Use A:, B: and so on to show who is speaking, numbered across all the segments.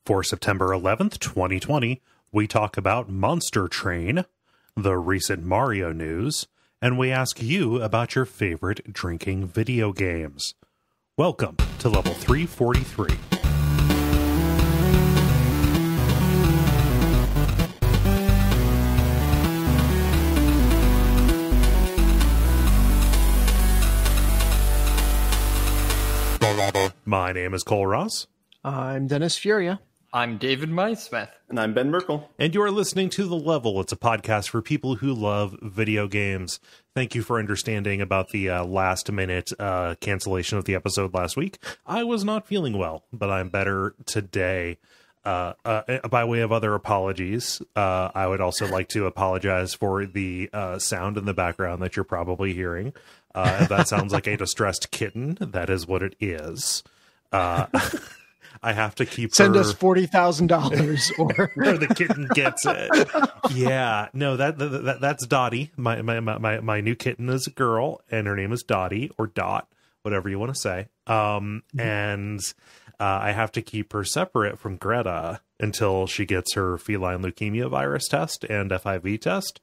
A: For September 11th, 2020, we talk about Monster Train, the recent Mario news, and we ask you about your favorite drinking video games. Welcome to Level 343. My name is Cole Ross.
B: I'm Dennis Furia.
C: I'm David Mysmith.
D: And I'm Ben Merkel.
A: And you are listening to The Level. It's a podcast for people who love video games. Thank you for understanding about the last-minute cancellation of the episode last week. I was not feeling well, but I'm better today. By way of other apologies, I would also like to apologize for the sound in the background that you're probably hearing. If that sounds like a distressed kitten, that is what it is. I have to keep
B: Send
A: her...
B: us $40,000
A: or the kitten gets it. Yeah, no, that's Dottie. My new kitten is a girl, and her name is Dottie or Dot, whatever you want to say. And I have to keep her separate from Greta until she gets her feline leukemia virus test and FIV test,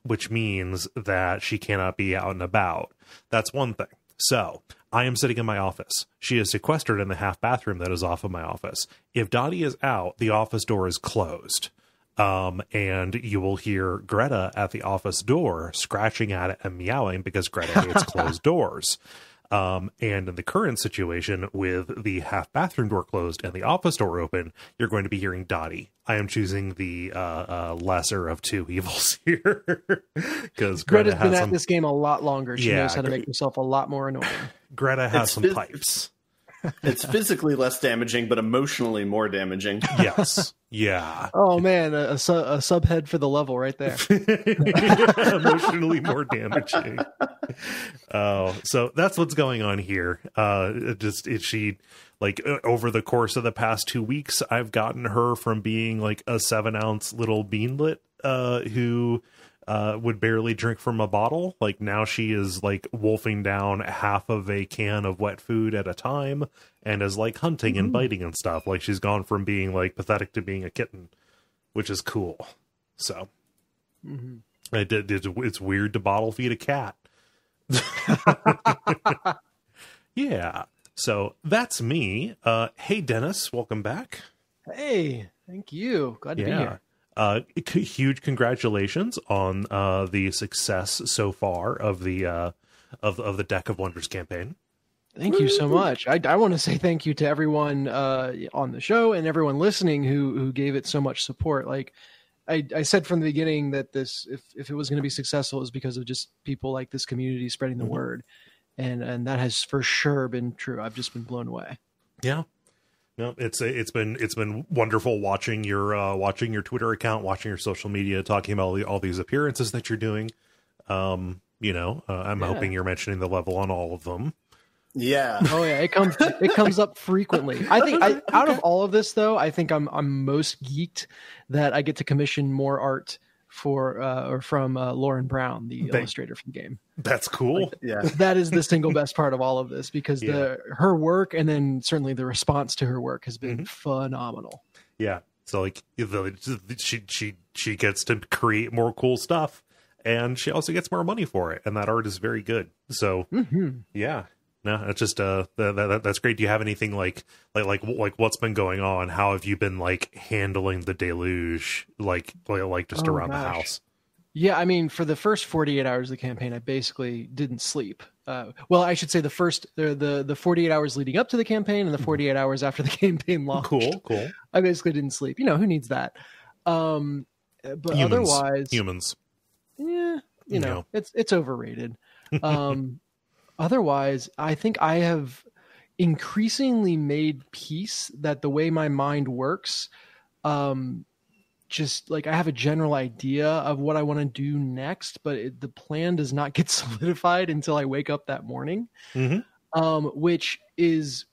A: which means that she cannot be out and about. That's one thing. So I am sitting in my office. She is sequestered in the half bathroom that is off of my office. If Dottie is out, the office door is closed. And you will hear Greta at the office door scratching at it and meowing because Greta hates closed doors. And in the current situation with the half bathroom door closed and the office door open, you're going to be hearing Dottie. I am choosing the lesser of two evils here because
B: Greta's been at this game a lot longer. She knows how to make herself a lot more annoying.
A: Greta has some pipes.
D: It's physically less damaging, but emotionally more damaging.
A: Yes. Yeah.
B: Oh, man. A subhead for the level right there.
A: Emotionally more damaging. So that's what's going on here. She like over the course of the past 2 weeks, I've gotten her from being like a 7-ounce little beanlet who would barely drink from a bottle. Like now she is like wolfing down half of a can of wet food at a time and is like hunting and biting and stuff. Like she's gone from being like pathetic to being a kitten, which is cool. So it's weird to bottle feed a cat. Yeah. So that's me. Hey, Dennis, welcome back.
B: Hey, thank you. Glad to be here.
A: Huge congratulations on the success so far of the Deck of Wonders campaign.
B: Thank you so much. I want to say thank you to everyone on the show and everyone listening who gave it so much support. Like I said from the beginning that this, if it was going to be successful, it was because of just people like this community spreading the word, and that has for sure been true. I've just been blown away. Yeah.
A: No, it's been wonderful watching your Twitter account, watching your social media, talking about all these appearances that you're doing. I'm hoping you're mentioning the level on all of them.
D: Yeah.
B: Oh yeah, it comes up frequently. I think out of all of this though, I think I'm most geeked that I get to commission more art from Lauren Brown, the illustrator from the game.
A: That's cool.
B: That is the single best part of all of this because her work and then certainly the response to her work has been phenomenal. Yeah.
A: So like she gets to create more cool stuff and she also gets more money for it. And that art is very good. So yeah. No, it's just that's great. Do you have anything like what's been going on? How have you been like handling the deluge like just around the house?
B: Yeah, I mean, for the first 48 hours of the campaign, I basically didn't sleep. Well, I should say the 48 hours leading up to the campaign and the 48 hours after the campaign launched.
A: Cool.
B: I basically didn't sleep. Who needs that? But
A: humans.
B: Yeah, it's overrated. Otherwise, I think I have increasingly made peace that the way my mind works, just like I have a general idea of what I want to do next, but the plan does not get solidified until I wake up that morning, which is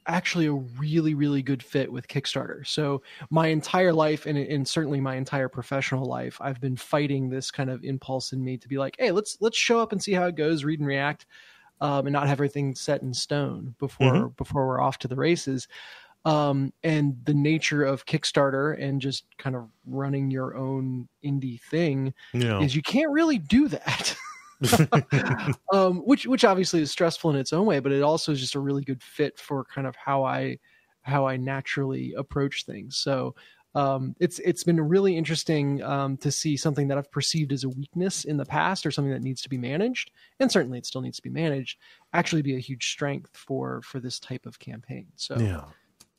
B: actually a really, really good fit with Kickstarter. So my entire life and certainly my entire professional life, I've been fighting this kind of impulse in me to be like, hey, let's show up and see how it goes, read and react. And not have everything set in stone before we're off to the races. And the nature of Kickstarter and just kind of running your own indie thing is you can't really do that. Which obviously is stressful in its own way, but it also is just a really good fit for kind of how I naturally approach things. So it's been really interesting to see something that I've perceived as a weakness in the past or something that needs to be managed, and certainly it still needs to be managed, actually be a huge strength for this type of campaign. So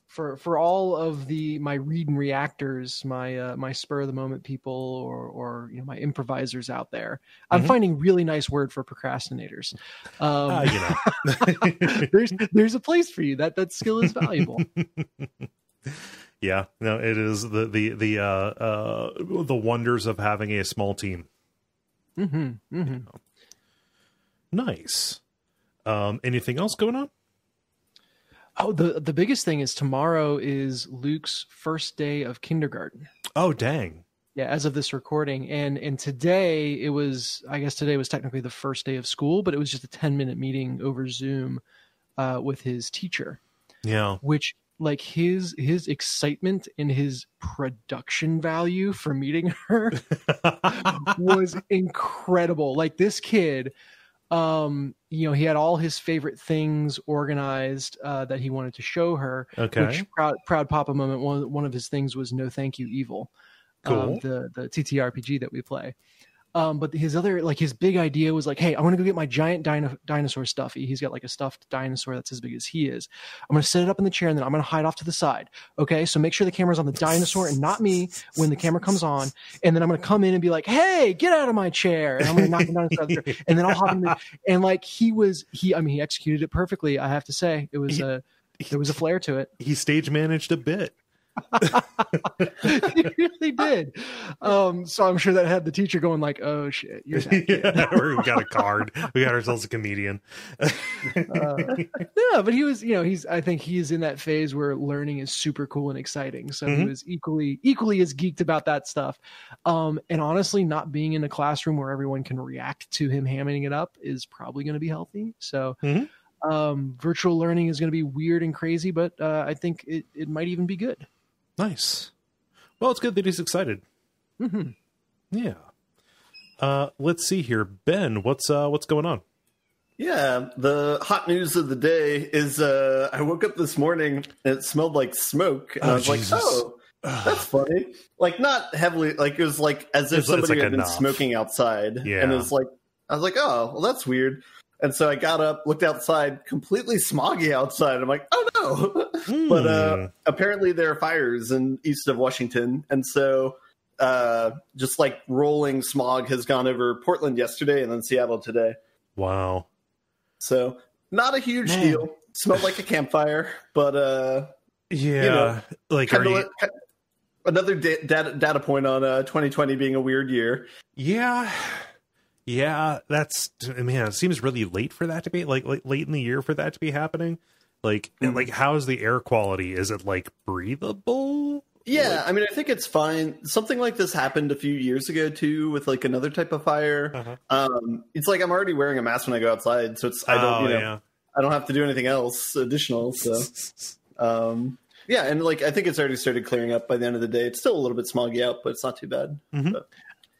B: for all of my read and reactors, my spur of the moment people, or my improvisers out there, I'm finding really nice word for procrastinators. There's a place for you. That skill is valuable.
A: Yeah, no, it is the wonders of having a small team. Nice. Anything else going on?
B: Oh, the biggest thing is tomorrow is Luke's first day of kindergarten.
A: Oh, dang.
B: Yeah, as of this recording. And today I guess today was technically the first day of school, but it was just a 10-minute meeting over Zoom with his teacher. Yeah. Which, like, his excitement and his production value for meeting her was incredible. Like, this kid, he had all his favorite things organized that he wanted to show her. Okay. Which proud papa moment. One of his things was "No Thank You Evil," cool. The TTRPG that we play. But his big idea was like, hey, I want to go get my giant dinosaur stuffy. He's got like a stuffed dinosaur that's as big as he is. I'm going to set it up in the chair and then I'm going to hide off to the side. Okay. So make sure the camera's on the dinosaur and not me when the camera comes on. And then I'm going to come in and be like, hey, get out of my chair. And I'm going to knock him down the chair. And then I'll hop in. And like, he executed it perfectly. I have to say there was a flair to it.
A: He stage managed a bit.
B: He really did. So I'm sure that had the teacher going like, oh shit, you're that kid.
A: We got a card. We got ourselves a comedian.
B: No, but he was, I think he's in that phase where learning is super cool and exciting. So he was equally as geeked about that stuff. And honestly, not being in a classroom where everyone can react to him hamming it up is probably going to be healthy. So virtual learning is going to be weird and crazy, but I think it might even be good.
A: Nice. Well, it's good that he's excited. Yeah. Let's see here, Ben. What's going on?
D: Yeah, the hot news of the day is I woke up this morning and it smelled like smoke, and I was Jesus. Like, "Oh, that's funny." Like, not heavily, like it was like as if somebody had been smoking outside, and it was like, I was like, "Oh, well, that's weird." And so I got up, looked outside, completely smoggy outside. I'm like, oh no. But apparently there are fires east of Washington. And so just like rolling smog has gone over Portland yesterday and then Seattle today.
A: Wow.
D: So not a huge deal. Smelled like a campfire, but
A: like
D: another data point on 2020 being a weird year.
A: Yeah, it seems really late for that to be like late in the year for that to be happening. Like, like how's the air quality? Is it like breathable?
D: Yeah, I mean, I think it's fine. Something like this happened a few years ago too, with like another type of fire. It's like I'm already wearing a mask when I go outside, so it's I don't have to do anything else additional. So, and like I think it's already started clearing up by the end of the day. It's still a little bit smoggy out, but it's not too bad. But,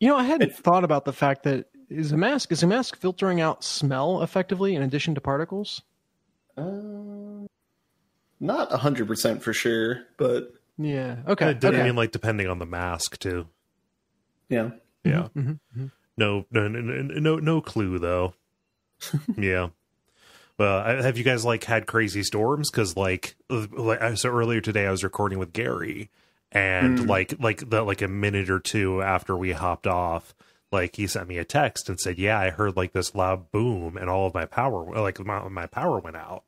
B: I hadn't thought about the fact that is a mask filtering out smell effectively in addition to particles?
D: Not 100% for sure, but
B: yeah, okay.
A: I mean, like depending on the mask too.
D: Yeah.
A: No clue though. Yeah. Well, have you guys like had crazy storms? Because like so earlier today I was recording with Gary, and like a minute or two after we hopped off, like he sent me a text and said, "Yeah, I heard like this loud boom, and all of my power, my power went out,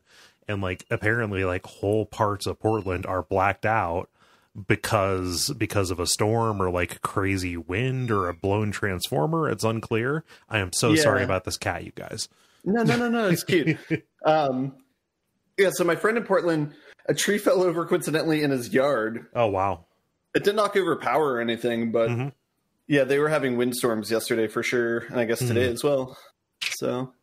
A: and like apparently like whole parts of Portland are blacked out because of a storm or like crazy wind or a blown transformer. It's unclear. I am so sorry about this cat, you guys."
D: No, it's cute. So my friend in Portland, a tree fell over coincidentally in his yard.
A: Oh wow!
D: It didn't knock over power or anything, but. Yeah, they were having windstorms yesterday for sure, and I guess today as well. So,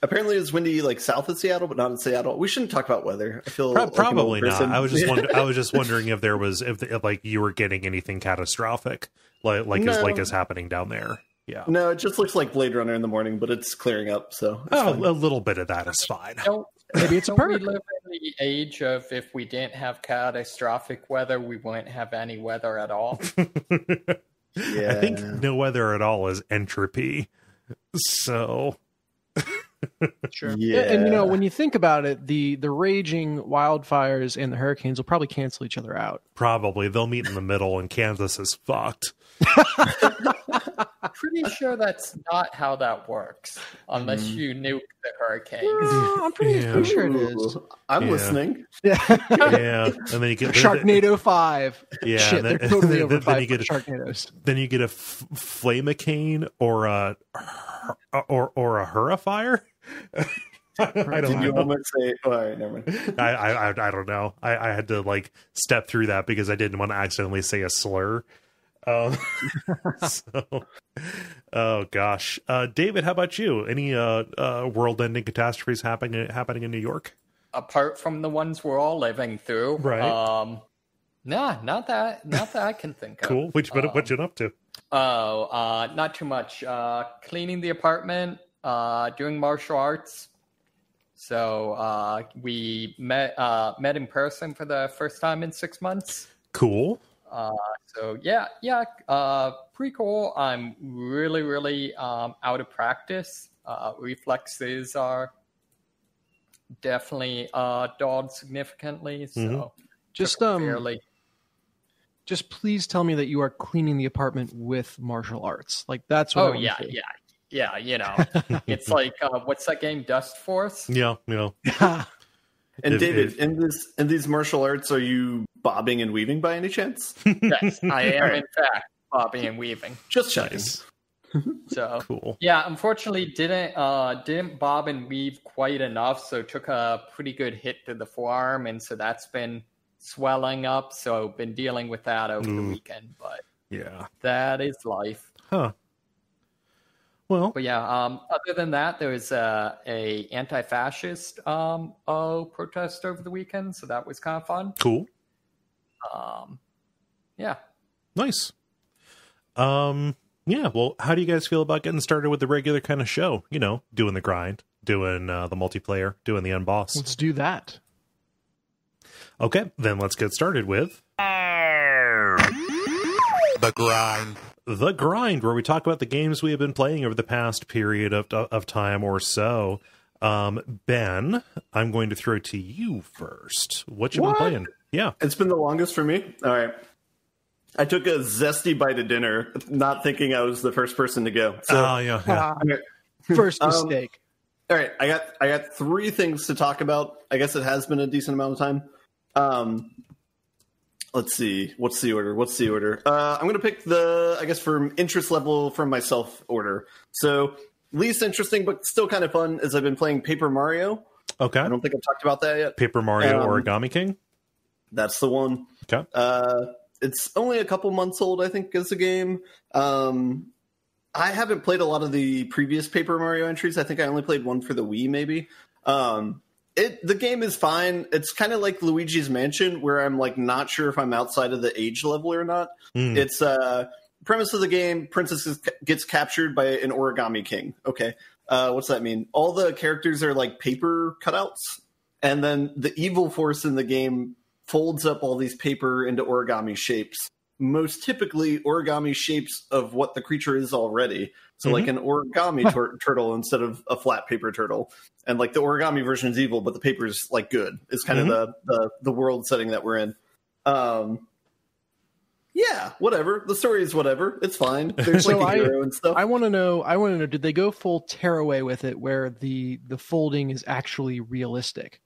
D: Apparently, it's windy like south of Seattle, but not in Seattle. We shouldn't talk about weather. I feel
A: probably
D: like
A: not. I was just wondering if there was if like you were getting anything catastrophic is happening down there. Yeah.
D: No, it just looks like Blade Runner in the morning, but it's clearing up. So
A: a little bit of that is fine.
B: Maybe it's a
C: Don't we live in the age of if we didn't have catastrophic weather, we wouldn't have any weather at all?
D: Yeah.
A: I think no weather at all is entropy. So
B: Sure.
D: Yeah.
B: And when you think about it, the raging wildfires and the hurricanes will probably cancel each other out.
A: probably they'll meet in the middle and Kansas is fucked.
C: Pretty sure that's not how that works, unless you nuke the hurricane.
B: I'm pretty sure it is.
D: I'm listening.
A: Yeah. And then you get
B: Sharknado 5.
A: Yeah,
B: Shit,
A: then-
B: they're totally
A: then
B: over
A: you
B: 5
A: get
B: Sharknadoes.
A: Then you get a flamicane or a hurrifier. I don't
D: Did you
A: know.
D: almost say? Oh, all right, never mind.
A: I don't know. I had to like step through that because I didn't want to accidentally say a slur. Oh gosh, David, how about you? Any world-ending catastrophes happening in New York?
C: Apart from the ones we're all living through,
A: Right.
C: Nah, not that I can think of.
A: Cool. What you been up to?
C: Not too much. Cleaning the apartment, doing martial arts. So we met in person for the first time in 6 months.
A: Cool.
C: So pretty cool. I'm really out of practice. Reflexes are definitely dulled significantly. So
B: Just
C: fairly.
B: just please tell me that you are cleaning the apartment with martial arts. Like that's what I
C: Oh
B: want
C: yeah,
B: to see.
C: yeah. It's like what's that game? Dust Force.
A: Yeah.
D: And David, in these martial arts, are you bobbing and weaving by any chance?
C: Yes, I am in fact bobbing and weaving.
D: Just checking.
A: Nice.
C: So
A: Cool.
C: yeah, unfortunately didn't bob and weave quite enough, so took a pretty good hit to the forearm, and so that's been swelling up. So been dealing with that over the weekend, but
A: Yeah.
C: that is life.
A: Huh. Well,
C: But yeah, other than that, there was a anti-fascist protest over the weekend, so that was kind of fun.
A: cool.
C: Yeah.
A: Nice. Yeah, well, how do you guys feel about getting started with the regular kind of show? Doing the grind, doing the multiplayer, doing the unboss.
B: Let's do that.
A: Okay, then let's get started with
E: The grind.
A: The Grind, where we talk about the games we have been playing over the past period of time or so. Ben, I'm going to throw to you first. What you been playing? Yeah.
D: It's been the longest for me. All right. I took a zesty bite of dinner, not thinking I was the first person to go. So,
A: Yeah.
B: First mistake.
D: all right, I got three things to talk about. I guess it has been a decent amount of time. Let's see. What's the order? I'm going to pick from interest level from myself order. So least interesting, but still kind of fun, is I've been playing Paper Mario.
A: Okay.
D: I don't think I've talked about that yet.
A: Paper Mario Origami King?
D: That's the one.
A: Okay.
D: It's only a couple months old, I think, as a game. I haven't played a lot of the previous Paper Mario entries. I think I only played one for the Wii, maybe. The game is fine. It's kind of like Luigi's Mansion, where I'm like not sure if I'm outside of the age level or not. It's premise of the game: princess gets captured by an origami king. Okay, what's that mean? All the characters are like paper cutouts, and then the evil force in the game folds up all these paper into origami shapes. Most typically, origami shapes of what the creature is already. So like an origami turtle instead of a flat paper turtle. And like the origami version is evil, but the paper is like good. It's kind of the world setting that we're in. Yeah, whatever. The story is whatever. It's fine. There's like a hero and stuff.
B: I want to know, did they go full tearaway with it where the folding is actually realistic?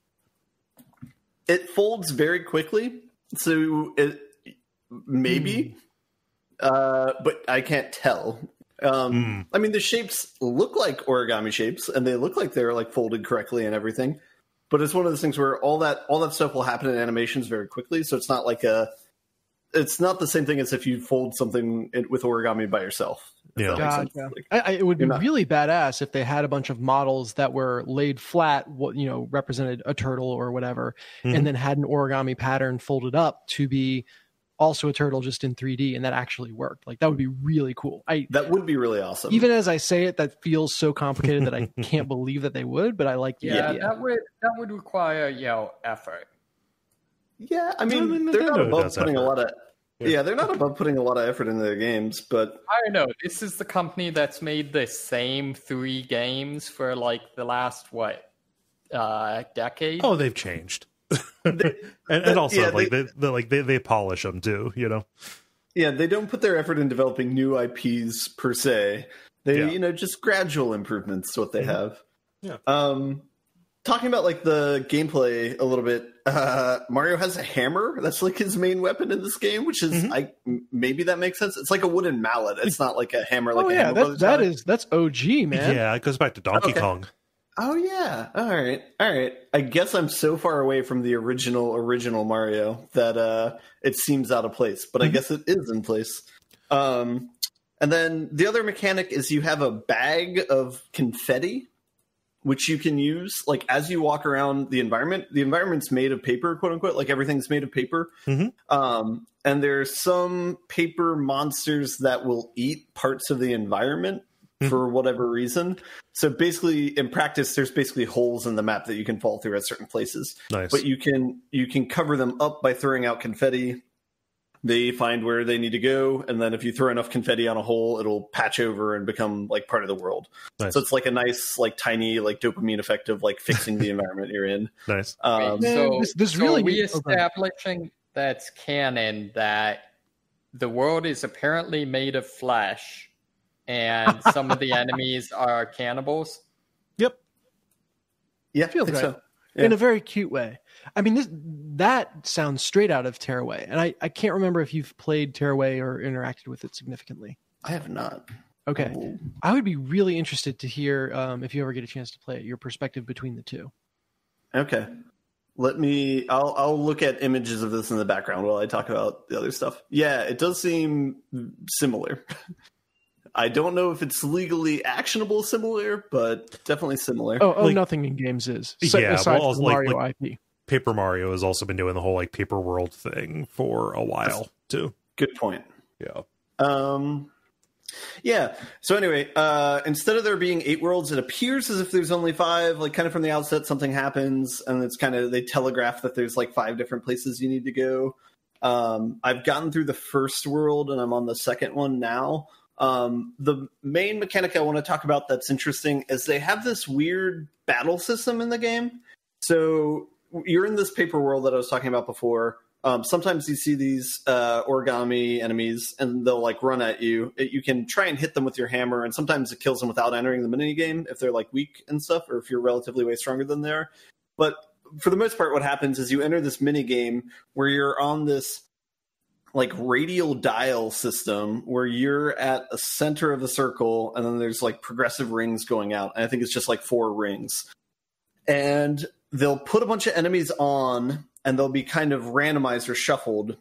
D: It folds very quickly. So it maybe, but I can't tell. I mean, the shapes look like origami shapes, and they look like they're like folded correctly and everything. But it's one of those things where all that stuff will happen in animations very quickly. So it's not like it's not the same thing as if you fold something with origami by yourself.
A: Yeah.
B: Gotcha. It would be really badass if they had a bunch of models that were laid flat, represented a turtle or whatever, and then had an origami pattern folded up to be also a turtle just in 3D, and that actually worked. Like, that would be really cool.
D: That would be really awesome.
B: Even as I say it, that feels so complicated that I can't believe that they would, but I like the idea.
C: That would require, effort.
D: Yeah, I mean, they're not above putting a lot of they're not above putting a lot of effort into their games, but
C: I don't know. This is the company that's made the same 3 games for like the last decade.
A: Oh, they've changed. and also they polish them too,
D: Yeah, they don't put their effort in developing new IPs per se. They just gradual improvements to what they have.
A: Yeah.
D: Talking about like the gameplay a little bit, Mario has a hammer that's like his main weapon in this game, which is maybe that makes sense. It's like a wooden mallet. It's not like a hammer.
B: That's OG, man.
A: Yeah, it goes back to Donkey Kong.
D: Oh yeah. All right. I guess I'm so far away from the original Mario that it seems out of place, but I guess it is in place. And then the other mechanic is you have a bag of confetti, which you can use like as you walk around the environment. The environment's made of paper, quote unquote, like everything's made of paper. And there's some paper monsters that will eat parts of the environment for whatever reason. So basically, in practice, there's basically holes in the map that you can fall through at certain places.
A: Nice.
D: But you can cover them up by throwing out confetti. They find where they need to go, and then if you throw enough confetti on a hole, it'll patch over and become like part of the world.
A: Nice.
D: So it's like a nice, like tiny, like dopamine effect of like fixing the environment you're in.
A: Nice.
C: Establishing that's canon that the world is apparently made of flesh, and some of the enemies are cannibals.
A: Yep.
D: Yeah,
B: feels right.
D: So. Yeah.
B: In a very cute way. I mean, that sounds straight out of Tearaway, and I can't remember if you've played Tearaway or interacted with it significantly.
D: I have not.
B: Okay.
D: Oh.
B: I would be really interested to hear, if you ever get a chance to play it, your perspective between the two.
D: Okay. I'll look at images of this in the background while I talk about the other stuff. Yeah, it does seem similar. I don't know if it's legally actionable similar, but definitely similar.
B: Nothing in games is.
A: Aside
B: from the Mario IP.
A: Paper Mario has also been doing the whole like paper world thing for a while too.
D: Good point.
A: Yeah.
D: Yeah. So anyway, instead of there being 8 worlds, it appears as if there's only 5. Like kind of from the outset, something happens, and it's kind of they telegraph that there's like 5 different places you need to go. I've gotten through the first world, and I'm on the second one now. The main mechanic I want to talk about that's interesting is they have this weird battle system in the game. So you're in this paper world that I was talking about before. Sometimes you see these origami enemies, and they'll like run at you. You can try and hit them with your hammer, and sometimes it kills them without entering the mini game if they're like weak and stuff, or if you're relatively way stronger than they are. But for the most part, what happens is you enter this mini game where you're on this like radial dial system where you're at a center of the circle, and then there's like progressive rings going out. And I think it's just like 4 rings. And they'll put a bunch of enemies on, and they'll be kind of randomized or shuffled.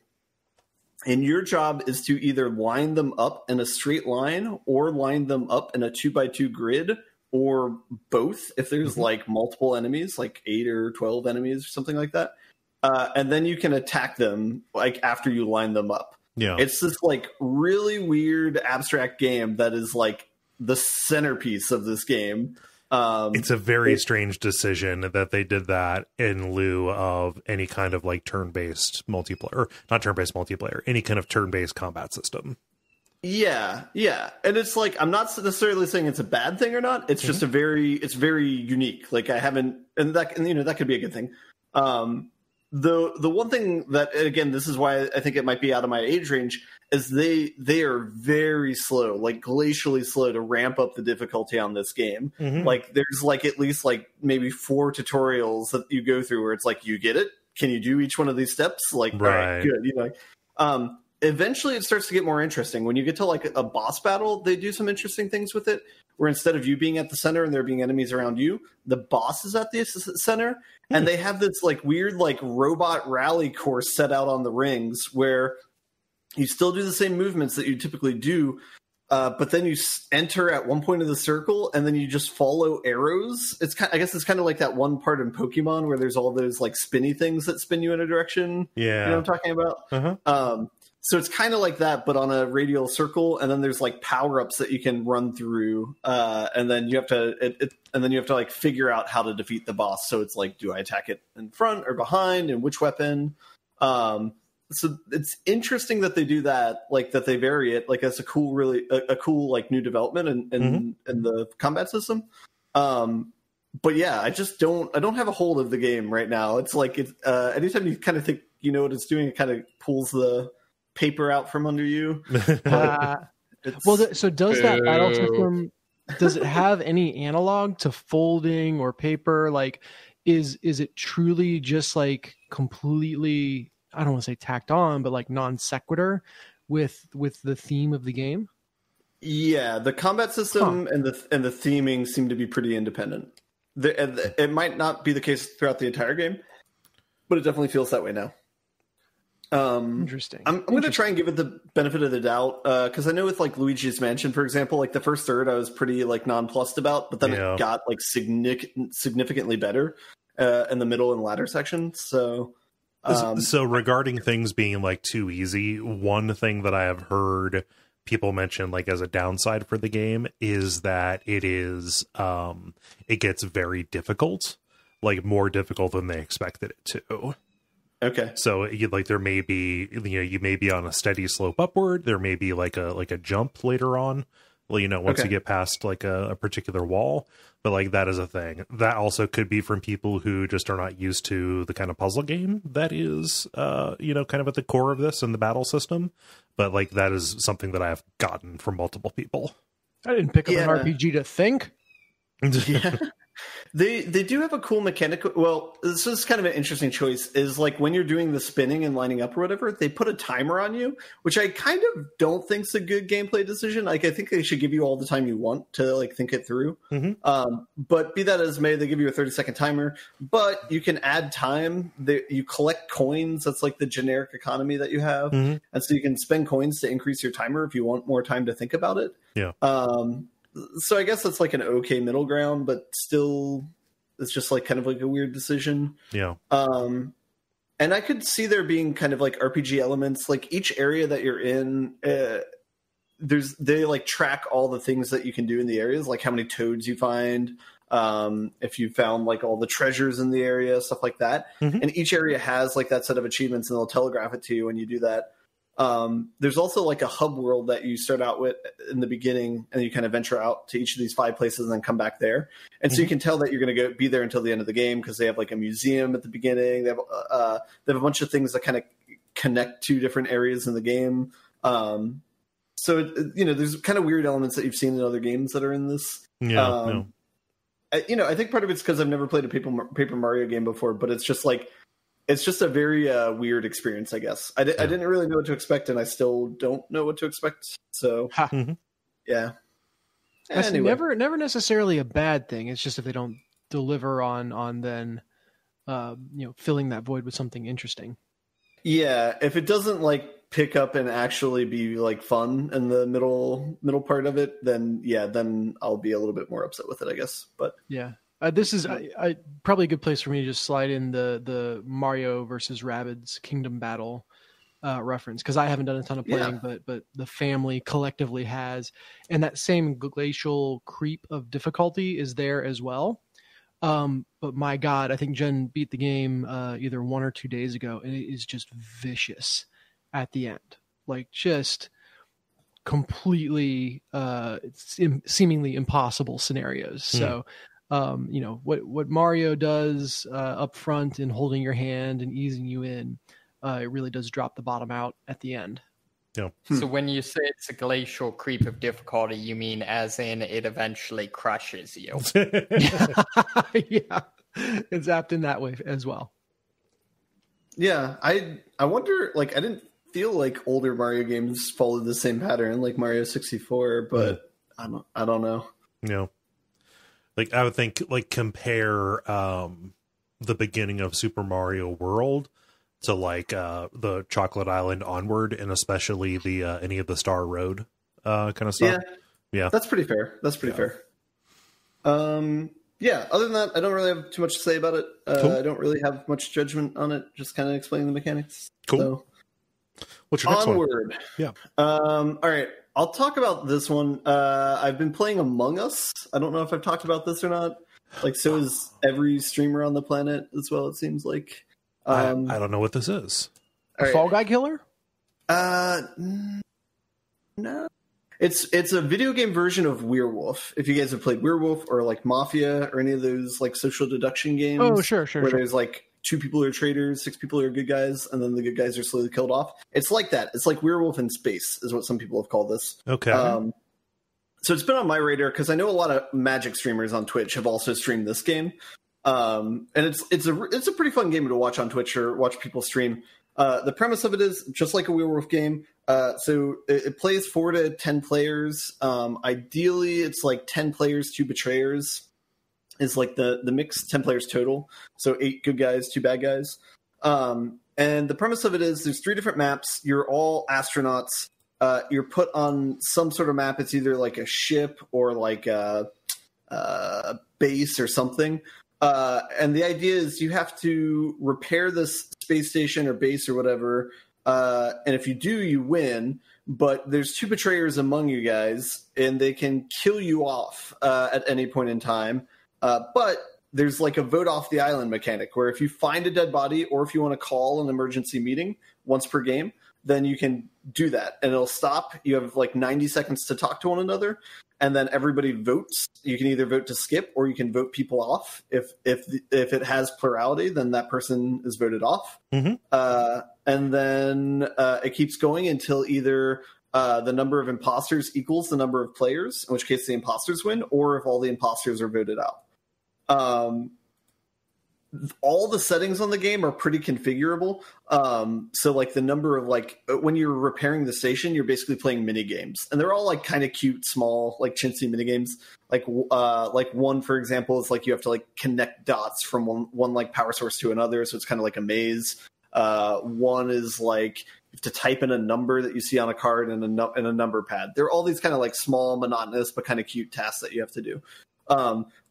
D: And your job is to either line them up in a straight line or line them up in a 2x2 grid, or both if there's like multiple enemies, like 8 or 12 enemies or something like that. And then you can attack them like after you line them up.
A: Yeah.
D: It's this like really weird abstract game that is like the centerpiece of this game.
A: It's a very strange decision that they did that in lieu of any kind of like turn-based multiplayer, or not turn-based multiplayer, any kind of turn-based combat system.
D: Yeah. And it's like, I'm not necessarily saying it's a bad thing or not. It's just it's very unique. Like that could be a good thing. The one thing that, again, this is why I think it might be out of my age range, is they are very slow, like glacially slow to ramp up the difficulty on this game. Like there's like at least like maybe 4 tutorials that you go through where it's like, you get it? Can you do each one of these steps? Like, right. All right, good. Eventually it starts to get more interesting. When you get to like a boss battle, they do some interesting things with it, where instead of you being at the center and there being enemies around you, the boss is at the center. And they have this like weird like robot rally course set out on the rings where you still do the same movements that you typically do, but then you enter at one point of the circle, and then you just follow arrows. I guess it's kind of like that one part in Pokemon where there's all those like spinny things that spin you in a direction.
A: Yeah,
D: you know what I'm talking about. So it's kind of like that, but on a radial circle, and then there's like power ups that you can run through, and then you have to like figure out how to defeat the boss. So it's like, do I attack it in front or behind, and which weapon? So it's interesting that they do that, like that they vary it. Like that's a cool like new development in the combat system. But yeah, I don't have a hold of the game right now. It's like anytime you kind of think you know what it's doing, it kind of pulls the paper out from under you.
B: So does that battle system, does it have any analog to folding or paper? Like, is it truly just like completely, I don't want to say tacked on, but like non sequitur with the theme of the game?
D: Yeah, the combat system and the theming seem to be pretty independent. It might not be the case throughout the entire game, but it definitely feels that way now.
B: Interesting.
D: I'm going to try and give it the benefit of the doubt, because I know with like Luigi's Mansion, for example, like the first third I was pretty like nonplussed about, but then it got like significantly better in the middle and latter section. So
A: regarding things being like too easy, one thing that I have heard people mention like as a downside for the game is that it gets very difficult, like more difficult than they expected it to.
D: Okay.
A: So there may be, you may be on a steady slope upward. There may be like a jump later on, once you get past like a particular wall. But like that is a thing. That also could be from people who just are not used to the kind of puzzle game that is, kind of at the core of this and the battle system. But like that is something that I have gotten from multiple people.
B: I didn't pick up an RPG to think.
D: Yeah. They do have a cool mechanic. Well, this is kind of an interesting choice. Is like when you're doing the spinning and lining up or whatever, they put a timer on you, which I kind of don't think is a good gameplay decision. Like I think they should give you all the time you want to like think it through. But be that as may, they give you a 30-second timer. But you can add time. You collect coins. That's like the generic economy that you have, and so you can spend coins to increase your timer if you want more time to think about it.
A: Yeah.
D: So I guess that's like an okay middle ground, but still it's just like kind of like a weird decision.
A: Yeah.
D: And I could see there being kind of like RPG elements, like each area that you're in, they like track all the things that you can do in the areas, like how many toads you find, if you found like all the treasures in the area, stuff like that. And each area has like that set of achievements and they'll telegraph it to you when you do that. There's also like a hub world that you start out with in the beginning, and you kind of venture out to each of these 5 places and then come back there. And so you can tell that you're going to be there until the end of the game because they have like a museum at the beginning. They have a bunch of things that kind of connect to different areas in the game. So there's kind of weird elements that you've seen in other games that are in this. I think part of it's because I've never played a Paper Mario game before, but it's just a very weird experience, I guess. I didn't really know what to expect, and I still don't know what to expect. So, yeah.
B: That's
D: anyway.
B: never necessarily a bad thing. It's just if they don't deliver on then, filling that void with something interesting.
D: Yeah, if it doesn't like pick up and actually be like fun in the middle part of it, then I'll be a little bit more upset with it, I guess. But
B: yeah. This is probably a good place for me to just slide in the Mario versus Rabbids Kingdom Battle reference, because I haven't done a ton of playing, but the family collectively has, and that same glacial creep of difficulty is there as well. But my God, I think Jen beat the game either 1 or 2 days ago, and it is just vicious at the end, like just completely seemingly impossible scenarios. So. What Mario does up front in holding your hand and easing you in, it really does drop the bottom out at the end.
A: Yeah.
C: So when you say it's a glacial creep of difficulty, you mean as in it eventually crushes you?
B: Yeah, it's apt in that way as well.
D: Yeah, I wonder, like, I didn't feel like older Mario games followed the same pattern, like Mario 64, but I don't know.
A: Yeah. Like, I would think, like, compare the beginning of Super Mario World to, like, the Chocolate Island onward, and especially the Any of the Star Road kind of stuff. Yeah.
D: That's pretty fair. Fair. Yeah, other than that, I don't really have too much to say about it.
A: Cool.
D: I don't really have much judgment on it, just kind of explaining the mechanics.
A: Cool.
D: So,
A: what's your next
D: onward.
A: one? Yeah.
D: All right, I'll talk about this one. I've been playing Among Us. I don't know if I've talked about this or not. Like, so is every streamer on the planet as well, it seems like.
A: I don't know what this is.
D: Right.
B: Fall Guy Killer?
D: No. It's a video game version of Werewolf. If you guys have played Werewolf or like Mafia or any of those like social deduction games.
B: Oh, sure.
D: Where there's like 2 people are traitors, 6 people are good guys, and then the good guys are slowly killed off. It's like that. It's like Werewolf in space is what some people have called this.
A: Okay.
D: So it's been on my radar because I know a lot of Magic streamers on Twitch have also streamed this game. And it's a pretty fun game to watch on Twitch or watch people stream. The premise of it is just like a Werewolf game. So it plays 4 to 10 players. Ideally, it's like 10 players, 2 betrayers is like the mix, 10 players total. So 8 good guys, 2 bad guys. And the premise of it is there's 3 different maps. You're all astronauts. You're put on some sort of map. It's either like a ship or like a base or something. And the idea is you have to repair this space station or base or whatever. And if you do, you win. But there's 2 betrayers among you guys, and they can kill you off at any point in time. But there's like a vote off the island mechanic where if you find a dead body or if you want to call an emergency meeting once per game, then you can do that. And it'll stop. You have like 90 seconds to talk to one another. And then everybody votes. You can either vote to skip or you can vote people off. If it has plurality, then that person is voted off.
A: Mm-hmm.
D: And then it keeps going until either the number of imposters equals the number of players, in which case the imposters win, or if all the imposters are voted out. All the settings on the game are pretty configurable. So like the number of like when you're repairing the station, you're basically playing mini games, and they're all like kind of cute, small, like chintzy mini games. Like one, for example, is like you have to like connect dots from one like power source to another. So it's kind of like a maze. One is like you have to type in a number that you see on a card in a number pad. There are all these kind of like small, monotonous, but kind of cute tasks that you have to do.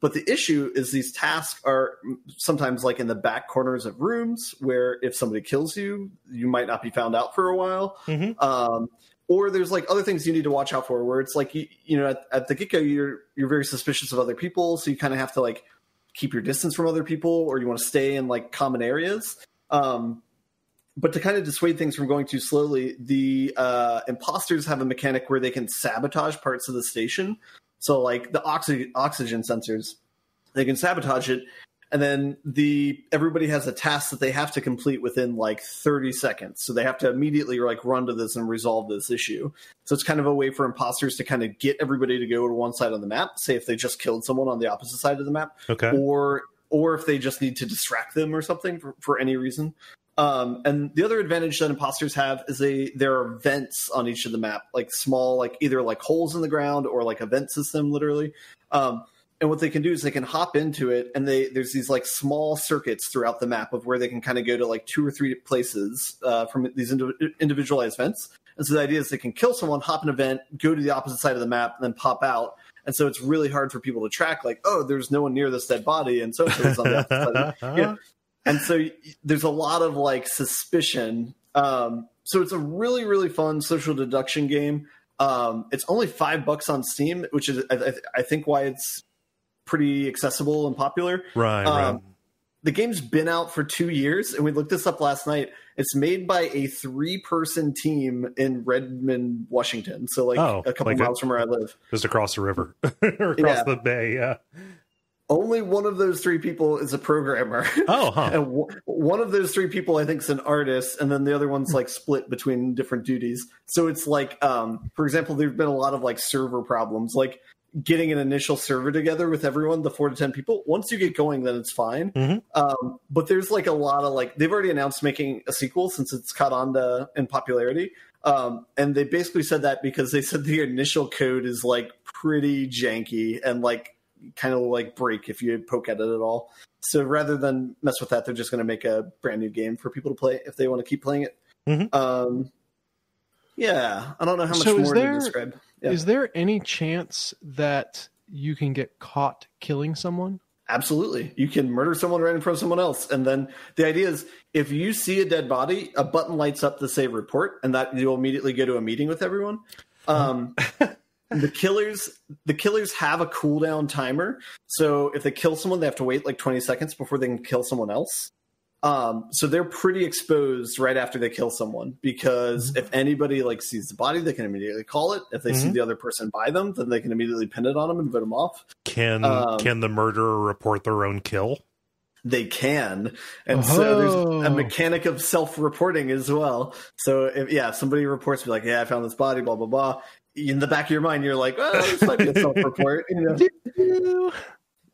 D: But the issue is these tasks are sometimes like in the back corners of rooms where if somebody kills you, you might not be found out for a while.
A: Mm-hmm.
D: Or there's like other things you need to watch out for where it's like, you know, at the get-go, you're very suspicious of other people. So you kind of have to like keep your distance from other people, or you want to stay in like common areas. But to kind of dissuade things from going too slowly, the imposters have a mechanic where they can sabotage parts of the station. So like the oxygen sensors, they can sabotage it. And then everybody has a task that they have to complete within like 30 seconds. So they have to immediately like run to this and resolve this issue. So it's kind of a way for imposters to kind of get everybody to go to one side of the map, say if they just killed someone on the opposite side of the map,
A: okay,
D: or if they just need to distract them or something for any reason. And the other advantage that imposters have is there are vents on each of the map, like small, like either like holes in the ground or like a vent system, literally. And what they can do is they can hop into it, and there's these like small circuits throughout the map of where they can kind of go to like 2 or 3 places from these individualized vents. And so the idea is they can kill someone, hop in a vent, go to the opposite side of the map, and then pop out. And so it's really hard for people to track, like, oh, there's no one near this dead body, and so it's on the opposite side. Yeah. And so there's a lot of like suspicion. So it's a really, really fun social deduction game. It's only $5 on Steam, which is I think why it's pretty accessible and popular.
A: Right.
D: The game's been out for 2 years, and we looked this up last night. It's made by a 3-person team in Redmond, Washington. So like a couple miles from where I live.
A: Just across the river or across the bay. Yeah.
D: Only one of those 3 people is a programmer.
A: Oh, huh.
D: And one of those 3 people, I think, is an artist, and then the other one's like split between different duties. So it's like, for example, there've been a lot of like server problems, like getting an initial server together with everyone, the 4 to 10 people. Once you get going, then it's fine.
A: Mm-hmm.
D: But there's like a lot of like, they've already announced making a sequel since it's caught on in popularity. And they basically said that because they said the initial code is like pretty janky and like kind of like break if you poke at it at all. So rather than mess with that, they're just going to make a brand new game for people to play if they want to keep playing it.
A: Mm-hmm.
D: Yeah, I don't know how much
B: So
D: more to describe. Yeah.
B: Is there any chance that you can get caught killing someone?
D: Absolutely. You can murder someone right in front of someone else. And then the idea is if you see a dead body, a button lights up to say report, and that you'll immediately go to a meeting with everyone. The killers have a cooldown timer. So if they kill someone, they have to wait like 20 seconds before they can kill someone else. So they're pretty exposed right after they kill someone, because if anybody like sees the body, they can immediately call it. If they see the other person by them, then they can immediately pin it on them and vote them off.
A: Can the murderer report their own kill?
D: They can. And so there's a mechanic of self-reporting as well. So if somebody reports, be like, yeah, I found this body, blah, blah, blah. In the back of your mind, you're like, oh, this might be a self-report. You know?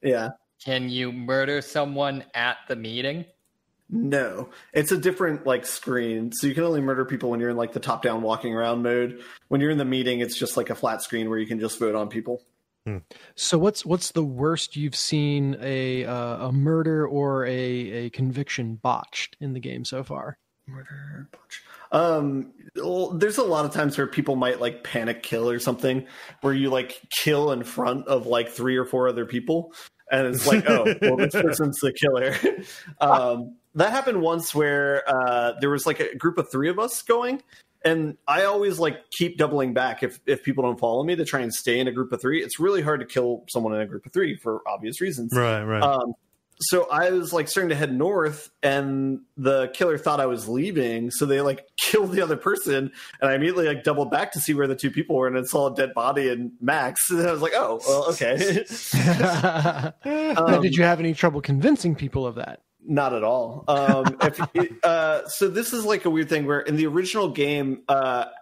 D: Yeah.
C: Can you murder someone at the meeting?
D: No, it's a different like screen. So you can only murder people when you're in like the top down walking around mode. When you're in the meeting, it's just like a flat screen where you can just vote on people.
B: So what's the worst you've seen a murder or a conviction botched in the game so far?
D: Murder botch. Well, there's a lot of times where people might like panic kill or something, where you like kill in front of like 3 or 4 other people. And it's like, oh, well, this person's the killer. That happened once where there was like a group of 3 of us going. And I always like keep doubling back if people don't follow me to try and stay in a group of 3. It's really hard to kill someone in a group of 3 for obvious reasons.
A: Right.
D: So I was like starting to head north, and the killer thought I was leaving. So they like killed the other person, and I immediately like doubled back to see where the 2 people were, and it saw a dead body and Max. And I was like, oh, well, okay.
B: Did you have any trouble convincing people of that?
D: Not at all. So this is like a weird thing where in the original game,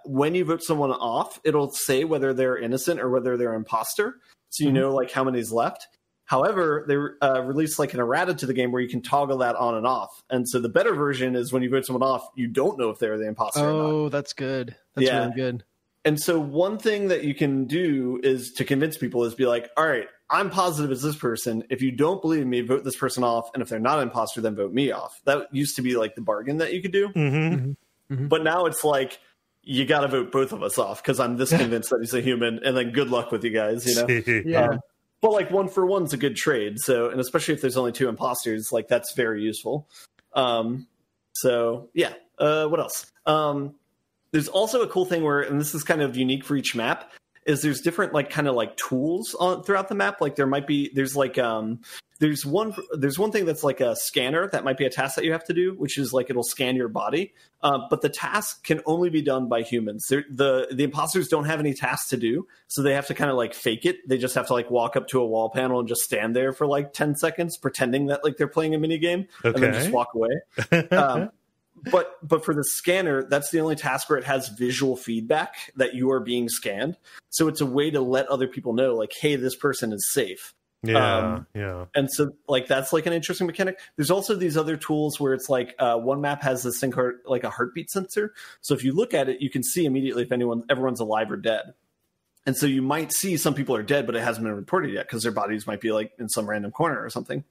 D: when you vote someone off, it'll say whether they're innocent or whether they're imposter. So you know like how many's left. However, they released like an errata to the game where you can toggle that on and off. And so the better version is when you vote someone off, you don't know if they're the imposter or not.
B: Oh, that's good. That's really good.
D: And so one thing that you can do is to convince people is be like, all right, I'm positive it's this person. If you don't believe me, vote this person off. And if they're not an imposter, then vote me off. That used to be like the bargain that you could do. But now it's like, you got to vote both of us off because I'm this convinced that he's a human. And then good luck with you guys, you know? But like 1 for 1's a good trade. So, and especially if there's only 2 imposters, like that's very useful. So yeah. What else? There's also a cool thing where, and this is kind of unique for each map, is there's different like kind of like tools throughout the map. Like there's one thing that's like a scanner that might be a task that you have to do, which is like it'll scan your body. But the task can only be done by humans. The imposters don't have any tasks to do, so they have to kind of like fake it. They just have to like walk up to a wall panel and just stand there for like 10 seconds, pretending that like they're playing a mini game, and then just walk away. But for the scanner, that's the only task where it has visual feedback that you are being scanned. So it's a way to let other people know, like, hey, this person is safe.
A: Yeah.
D: And so, like, that's like an interesting mechanic. There's also these other tools where it's like one map has this thing called like a heartbeat sensor. So if you look at it, you can see immediately if everyone's alive or dead. And so you might see some people are dead, but it hasn't been reported yet because their bodies might be like in some random corner or something.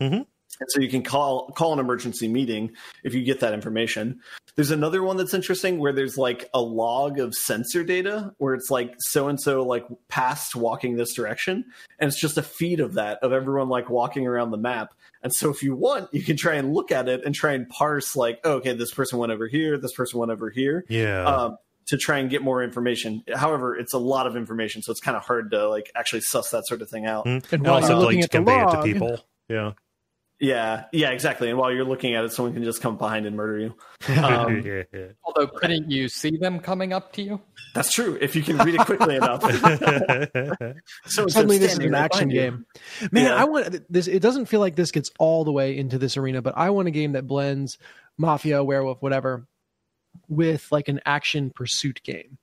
D: And so you can call an emergency meeting if you get that information. There's another one that's interesting where there's like a log of sensor data where it's like so-and-so like passed walking this direction. And it's just a feed of that, of everyone like walking around the map. And so if you want, you can try and look at it and try and parse like, oh, okay, this person went over here, this person went over here. To try and get more information. However, it's a lot of information, so it's kind of hard to like actually suss that sort of thing out.
A: And also like to convey it to people.
D: Yeah, exactly. And while you're looking at it, someone can just come behind and murder you.
C: Although, couldn't you see them coming up to you?
D: That's true, if you can read it quickly enough.
B: So suddenly this is an action game. Man, I want this. It doesn't feel like this gets all the way into this arena, but I want a game that blends Mafia, Werewolf, whatever, with like an action pursuit game.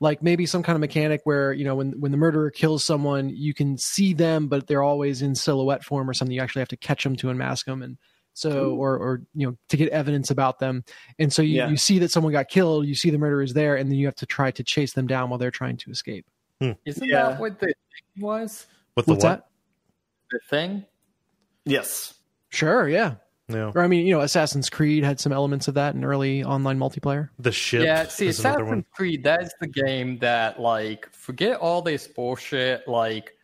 B: Like maybe some kind of mechanic where, you know, when the murderer kills someone, you can see them, but they're always in silhouette form or something. You actually have to catch them to unmask them. And so, or you know, to get evidence about them. And so you see that someone got killed, you see the murderer is there, and then you have to try to chase them down while they're trying to escape.
C: Isn't that what the thing was?
B: What's that?
C: The thing?
D: Yes.
B: Sure. Yeah.
A: Yeah.
B: Or I mean, Assassin's Creed had some elements of that in early online multiplayer.
A: The ship.
C: Yeah, see,
A: is another one.
C: Assassin's Creed, that's the game that, like, forget all this bullshit, like,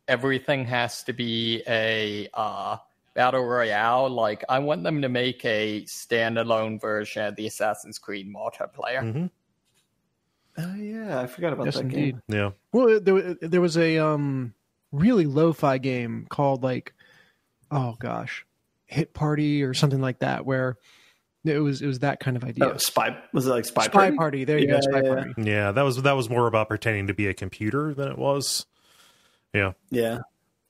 C: everything has to be a battle royale. Like, I want them to make a standalone version of the Assassin's Creed multiplayer.
A: Mm-hmm.
D: Oh yeah, I forgot about
B: Yes,
D: that
B: indeed.
D: game.
A: Yeah.
B: Well, there was a really lo-fi game called like, oh gosh, Hit Party or something like that, where it was that kind of idea.
D: Oh, Spy, was it like Spy
B: Party? There you go, Spy Party.
A: Yeah, that was more about pretending to be a computer than it was. Yeah.
D: Yeah.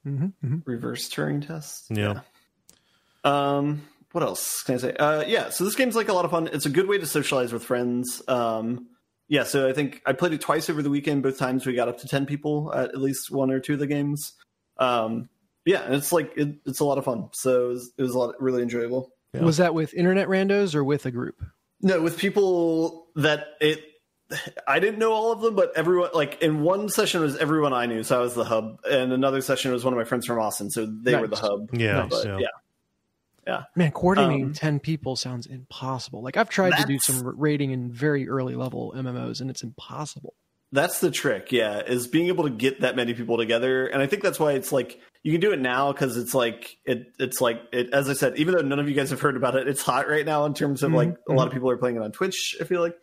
B: Mm-hmm.
D: Reverse Turing test.
A: Yeah.
D: What else can I say? Yeah, so this game's like a lot of fun. It's a good way to socialize with friends. Yeah, so I think I played it twice over the weekend. Both times we got up to 10 people at least one or two of the games. Yeah, and it's like it's a lot of fun. So it was really enjoyable.
A: Yeah.
B: Was that with internet randos or with a group?
D: No, with people that I didn't know all of them, but everyone, like in one session was everyone I knew, so I was the hub, and another session was one of my friends from Austin, so they were the hub.
A: Yeah,
B: Nice.
D: But, yeah.
B: Man, coordinating 10 people sounds impossible. Like I've tried to do some raiding in very early level MMOs, and it's impossible.
D: That's the trick, yeah, is being able to get that many people together. And I think that's why it's like you can do it now because it's like it's like as I said, even though none of you guys have heard about it, it's hot right now in terms of like a lot of people are playing it on Twitch, I feel like.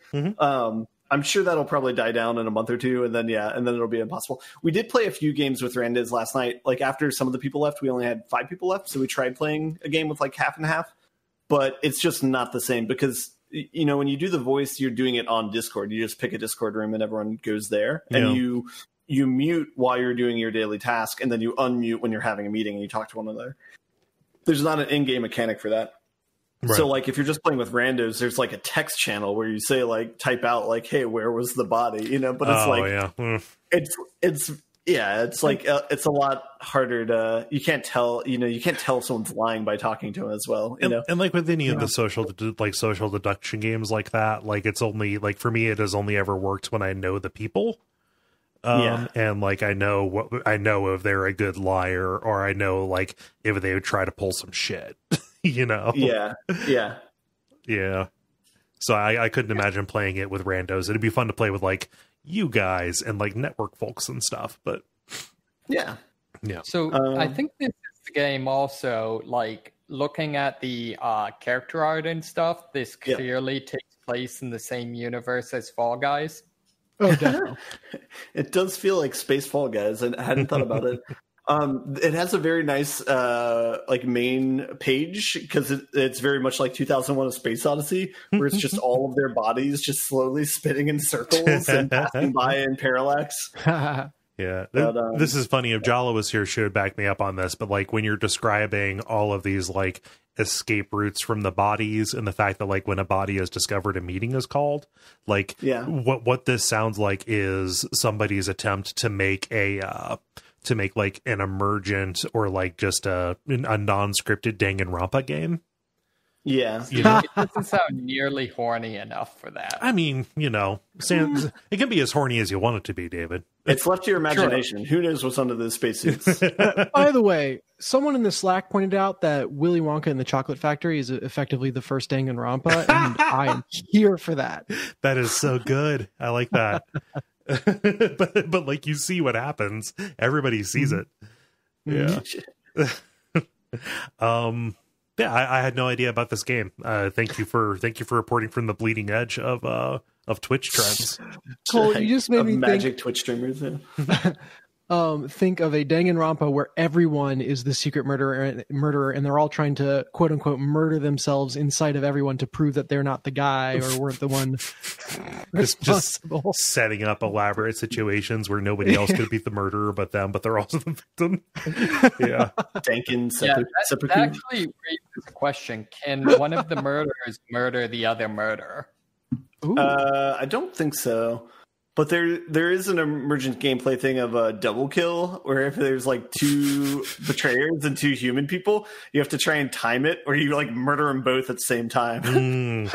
D: I'm sure that'll probably die down in a month or two, and then it'll be impossible. We did play a few games with randos last night. Like after some of the people left, we only had 5 people left, so we tried playing a game with like half and half. But it's just not the same because when you do the voice, you're doing it on Discord. You just pick a Discord room and everyone goes there, and you mute while you're doing your daily task, and then you unmute when you're having a meeting and you talk to one another. There's not an in-game mechanic for that. Right. So, like, if you're just playing with randos, there's like a text channel where you say, like, type out, like, "Hey, where was the body?" But it's it's like it's a lot harder to. You can't tell, you can't tell if someone's lying by talking to them as well.
A: And like with any of the social deduction games like that, like it's only like for me, it has only ever worked when I know the people. And like I know if they're a good liar, or I know like if they would try to pull some shit. Yeah. So I couldn't imagine playing it with randos. It'd be fun to play with like you guys and like network folks and stuff, but
D: yeah.
C: So I think this is the game also, like looking at the character art and stuff, this clearly takes place in the same universe as Fall Guys.
B: Oh, definitely.
D: It does feel like Space Fall Guys, and I hadn't thought about it. It has a very nice like main page because it's very much like 2001: A Space Odyssey, where it's just all of their bodies just slowly spinning in circles and passing by in parallax.
A: Yeah, this is funny. If Jala was here, she would back me up on this. But like when you're describing all of these like escape routes from the bodies, and the fact that like when a body is discovered, a meeting is called. Like, what this sounds like is somebody's attempt to make like an emergent or like just a non-scripted Danganronpa game.
D: Yeah.
C: It doesn't sound nearly horny enough for that.
A: I mean, it can be as horny as you want it to be, David.
D: It's left to your imagination. Sure. Who knows what's under those spacesuits?
B: By the way, someone in the Slack pointed out that Willy Wonka and the Chocolate Factory is effectively the first Danganronpa, and I am here for that.
A: That is so good. I like that. but like you see what happens. Everybody sees it. Yeah. I had no idea about this game. Thank you for reporting from the bleeding edge of Twitch trends.
B: Cole, you just made me
D: magic Twitch streamers.
B: Think of a Danganronpa where everyone is the secret murderer, and they're all trying to quote unquote murder themselves inside of everyone to prove that they're not the guy or weren't the one responsible.
A: Just setting up elaborate situations where nobody else could be the murderer but them, but they're also the victim. Yeah.
C: That actually raises the question: can one of the murderers murder the other murderer?
D: I don't think so. But there is an emergent gameplay thing of a double kill, where if there's like 2 betrayers and 2 human people, you have to try and time it, or you like murder them both at the same time, and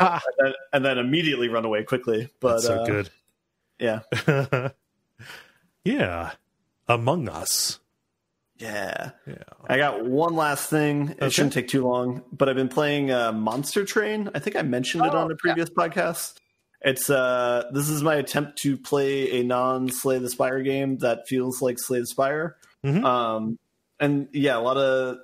D: then immediately run away quickly. But
A: that's so good.
D: Yeah.
A: Yeah. Among Us.
D: Yeah.
A: Yeah.
D: I got one last thing. It shouldn't take too long, but I've been playing Monster Train. I think I mentioned it on a previous podcast. It's this is my attempt to play a non-Slay the Spire game that feels like Slay the Spire. Mm-hmm. And yeah, a lot of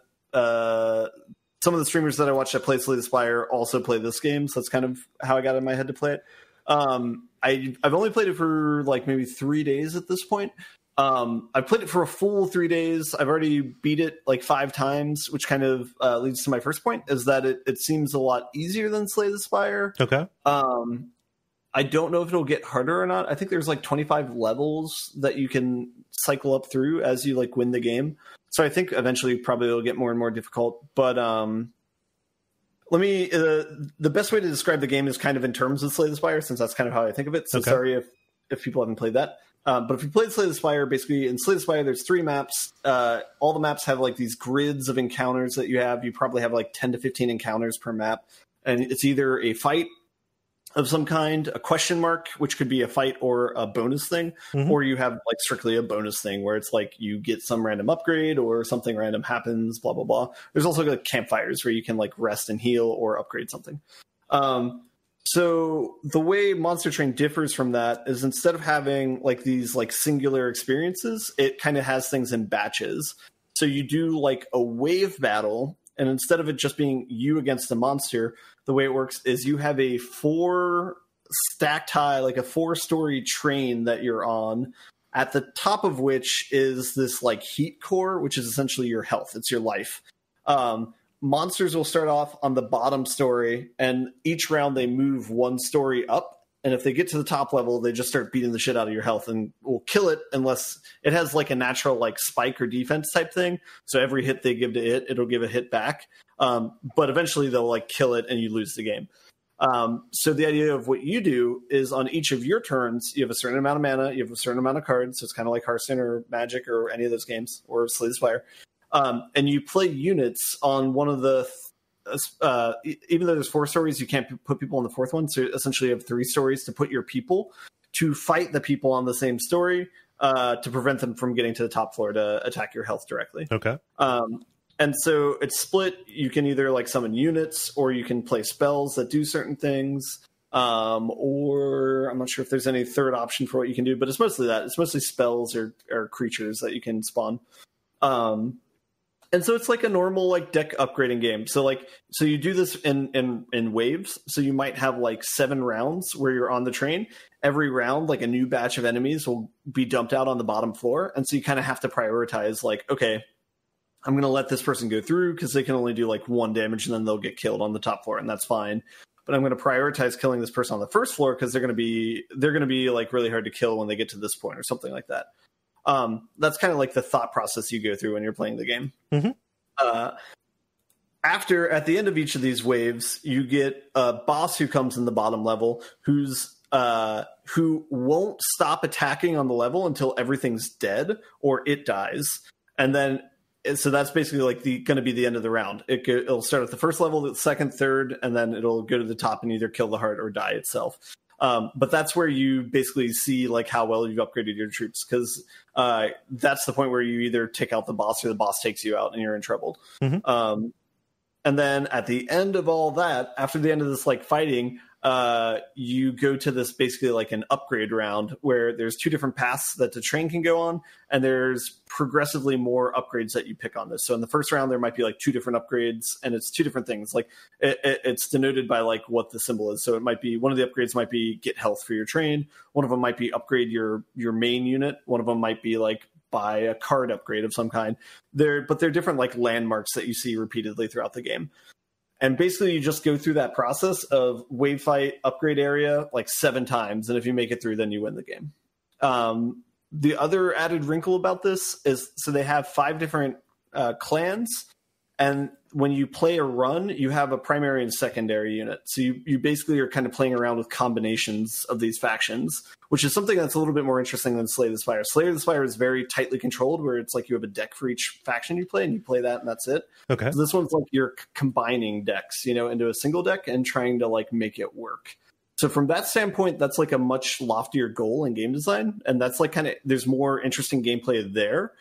D: some of the streamers that I watch that play Slay the Spire also play this game, so that's kind of how I got in my head to play it. I've only played it for like maybe 3 days at this point. I played it for a full 3 days. I've already beat it like 5 times, which kind of leads to my first point, is that it seems a lot easier than Slay the Spire.
A: Okay.
D: I don't know if it'll get harder or not. I think there's like 25 levels that you can cycle up through as you like win the game. So I think eventually probably it'll get more and more difficult. But let me the best way to describe the game is kind of in terms of Slay the Spire, since that's kind of how I think of it. So sorry if people haven't played that. But if you played Slay the Spire, basically in Slay the Spire, there's 3 maps. All the maps have like these grids of encounters that you have. You probably have like 10 to 15 encounters per map. And it's either a fight of some kind, a question mark, which could be a fight or a bonus thing, or you have like strictly a bonus thing where it's like you get some random upgrade or something random happens, blah, blah, blah. There's also like campfires where you can like rest and heal or upgrade something. So the way Monster Train differs from that is instead of having like these like singular experiences, it kind of has things in batches. So you do like a wave battle, and instead of it just being you against the monster, the way it works is you have a 4 stacked high, like a 4-story train that you're on, at the top of which is this like heat core, which is essentially your health. It's your life. Monsters will start off on the bottom story, and each round they move 1 story up. And if they get to the top level, they just start beating the shit out of your health and will kill it unless it has like a natural like spike or defense type thing. So every hit they give to it, it'll give a hit back. But eventually they'll like kill it and you lose the game. So the idea of what you do is on each of your turns, you have a certain amount of mana, you have a certain amount of cards. So it's kind of like Hearthstone or Magic or any of those games, or Slay the Spire. And you play units on one of the even though there's 4 stories, you can't put people on the 4th one. So essentially you have 3 stories to put your people to fight the people on the same story to prevent them from getting to the top floor to attack your health directly.
A: Okay.
D: And so it's split. You can either like summon units, or you can play spells that do certain things. Or I'm not sure if there's any third option for what you can do, but it's mostly that. It's mostly spells or creatures that you can spawn. And so it's like a normal like deck upgrading game. So you do this in waves. So you might have like 7 rounds where you're on the train. Every round, like a new batch of enemies will be dumped out on the bottom floor. And so you kind of have to prioritize like, okay, I'm going to let this person go through because they can only do like 1 damage and then they'll get killed on the top floor, and that's fine. But I'm going to prioritize killing this person on the first floor because they're going to be like really hard to kill when they get to this point or something like that. That's kind of like the thought process you go through when you're playing the game. At the end of each of these waves, you get a boss who comes in the bottom level who won't stop attacking on the level until everything's dead or it dies. And then, so that's basically like going to be the end of the round. It'll start at the first level, the second, third, and then it'll go to the top and either kill the heart or die itself. But that's where you basically see like how well you've upgraded your troops, because that's the point where you either take out the boss or the boss takes you out and you're in trouble. And then at the end of all that, after the end of this like fighting, you go to this basically like an upgrade round where there's 2 different paths that the train can go on, and there's progressively more upgrades that you pick on this. So in the first round, there might be like 2 different upgrades, and it's 2 different things. Like it's denoted by like what the symbol is. So it might be, one of the upgrades might be get health for your train. One of them might be upgrade your main unit. One of them might be like buy a card upgrade of some kind. They're different like landmarks that you see repeatedly throughout the game. And basically you just go through that process of wave fight, upgrade area like 7 times. And if you make it through, then you win the game. The other added wrinkle about this is, so they have 5 different clans. And when you play a run, you have a primary and secondary unit. So you basically are kind of playing around with combinations of these factions, which is something that's a little bit more interesting than Slay the Spire. Slay the Spire is very tightly controlled, where it's like you have a deck for each faction you play, and you play that, and that's it.
A: Okay.
D: So this one's like you're combining decks, into a single deck and trying to like make it work. So from that standpoint, that's like a much loftier goal in game design. And that's like there's more interesting gameplay there.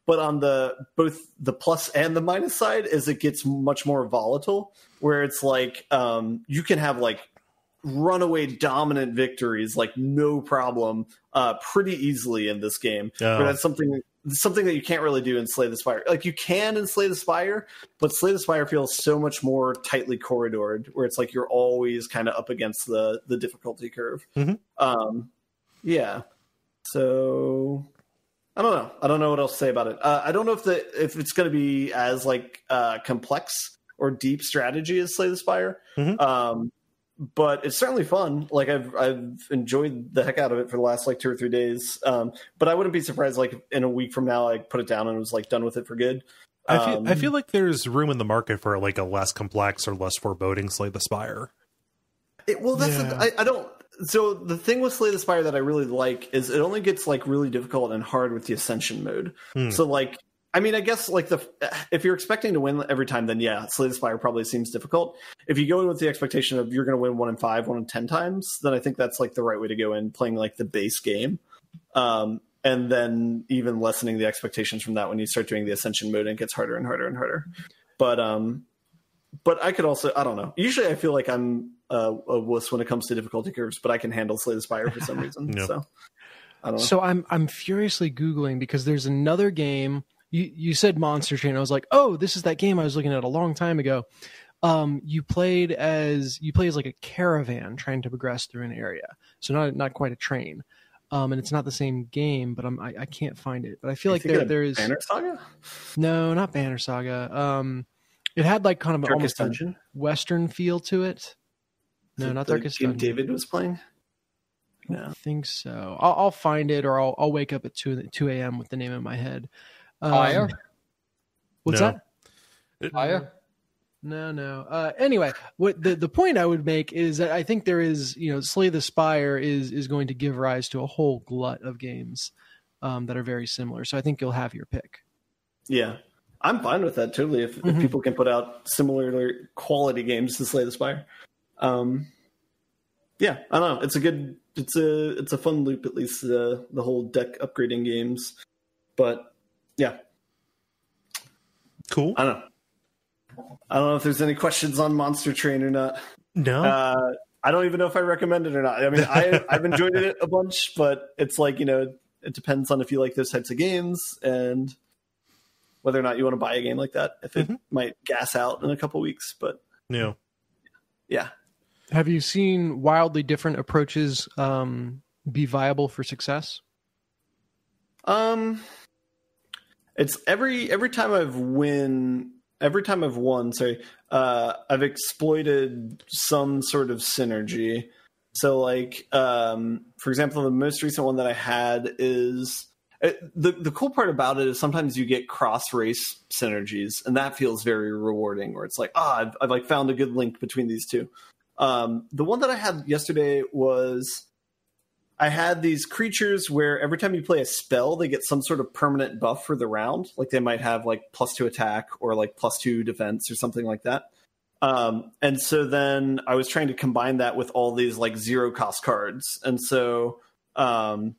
D: but on both the plus and the minus side is it gets much more volatile, where it's like you can have like runaway dominant victories like no problem pretty easily in this game. Where that's something that you can't really do in Slay the Spire. Like you can in Slay the Spire, but Slay the Spire feels so much more tightly corridored, where it's like you're always kind of up against the difficulty curve. Yeah. So I don't know what else to say about it. I don't know if it's going to be as like complex or deep strategy as Slay the Spire. But it's certainly fun. Like I've enjoyed the heck out of it for the last like 2 or 3 days. But I wouldn't be surprised like in a week from now I put it down and was like done with it for good.
A: I feel like there's room in the market for like a less complex or less foreboding Slay the Spire.
D: I don't. So the thing with Slay the Spire that I really like is it only gets like really difficult and hard with the Ascension mode. So like, I mean, I guess like if you're expecting to win every time, then yeah, Slay the Spire probably seems difficult. If you go in with the expectation of you're going to win 1 in 5, 1 in 10 times, then I think that's like the right way to go in, playing like the base game. And then even lessening the expectations from that when you start doing the Ascension mode and it gets harder and harder and harder. But I could also, I don't know. Usually I feel like I'm a wuss when it comes to difficulty curves, but I can handle Slay the Spire for some reason. Yep. So I don't know.
B: So I'm furiously Googling because there's another game. You said Monster Train. I was like, oh, this is that game I was looking at a long time ago. You play as like a caravan trying to progress through an area. So not quite a train. And it's not the same game, but I can't find it. But I feel like there is
D: Banner Saga?
B: No, not Banner Saga. It had like kind of almost a Western feel to it. No, not Darkest Dungeon.
D: David was playing?
B: I don't think so. I'll find it, or I'll wake up at 2 a.m. with the name in my head.
C: Fire?
B: What's that?
C: Fire?
B: No. Anyway, what the point I would make is that I think there is, Slay the Spire is going to give rise to a whole glut of games that are very similar. So I think you'll have your pick.
D: Yeah, I'm fine with that totally. If people can put out similar quality games to Slay the Spire, yeah, I don't know. It's a fun loop, at least the whole deck upgrading games, but. Yeah.
A: Cool.
D: I don't know if there's any questions on Monster Train or not.
A: No.
D: I don't even know if I recommend it or not. I mean, I've enjoyed it a bunch, but it's like, it depends on if you like those types of games and whether or not you want to buy a game like that, if it might gas out in a couple weeks. But yeah.
B: Have you seen wildly different approaches be viable for success?
D: It's every time I've won, I've exploited some sort of synergy. So like, for example, the most recent one that I had is the cool part about it is sometimes you get cross race synergies, and that feels very rewarding, where it's like, I've like found a good link between these two. The one that I had yesterday was, I had these creatures where every time you play a spell, they get some sort of permanent buff for the round. Like they might have like +2 attack or like +2 defense or something like that. And so then I was trying to combine that with all these like 0 cost cards. And so I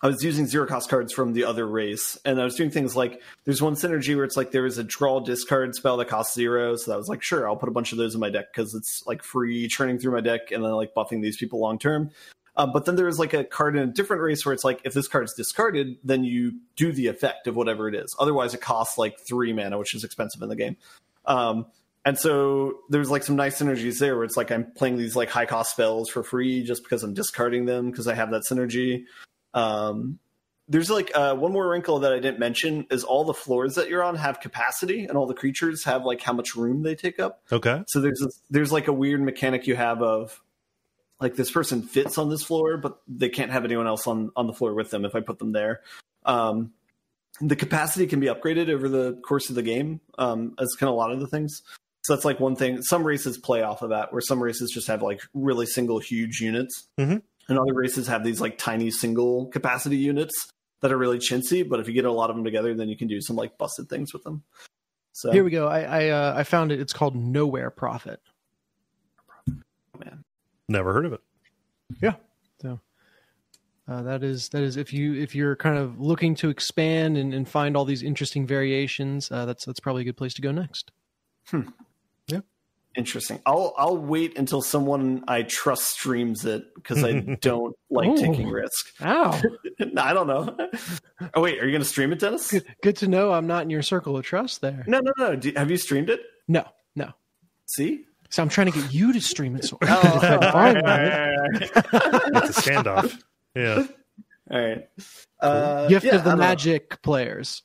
D: was using 0 cost cards from the other race. And I was doing things like, there's one synergy where it's like there is a draw discard spell that costs 0. So I was like, sure, I'll put a bunch of those in my deck because it's like free churning through my deck and then like buffing these people long term. But then there is like a card in a different race where it's like, if this card's discarded, then you do the effect of whatever it is. Otherwise, it costs like 3 mana, which is expensive in the game. And so there's like some nice synergies there where it's like I'm playing these like high cost spells for free just because I'm discarding them because I have that synergy. There's like one more wrinkle that I didn't mention is all the floors that you're on have capacity, and all the creatures have like how much room they take up.
A: Okay.
D: So there's like a weird mechanic you have of, like this person fits on this floor, but they can't have anyone else on the floor with them if I put them there. The capacity can be upgraded over the course of the game, as kind of a lot of the things. So that's like one thing. Some races play off of that, where some races just have like really single huge units. And other races have these like tiny single capacity units that are really chintzy. But if you get a lot of them together, then you can do some like busted things with them. So
B: here we go. I found it. It's called Nowhere Profit.
D: Man.
A: Never heard of it.
B: Yeah. So That is if you're kind of looking to expand and find all these interesting variations, that's probably a good place to go next.
A: Yeah.
D: Interesting. I'll wait until someone I trust streams it because I don't like taking risk.
B: Wow.
D: I don't know. Oh wait, are you going to stream it, Dennis?
B: Good to know I'm not in your circle of trust there.
D: No. Have you streamed it?
B: No.
D: See?
B: So I'm trying to get you to stream it. So
D: All right.
A: It's a standoff. Yeah.
D: All right.
B: Gift of the Magic players.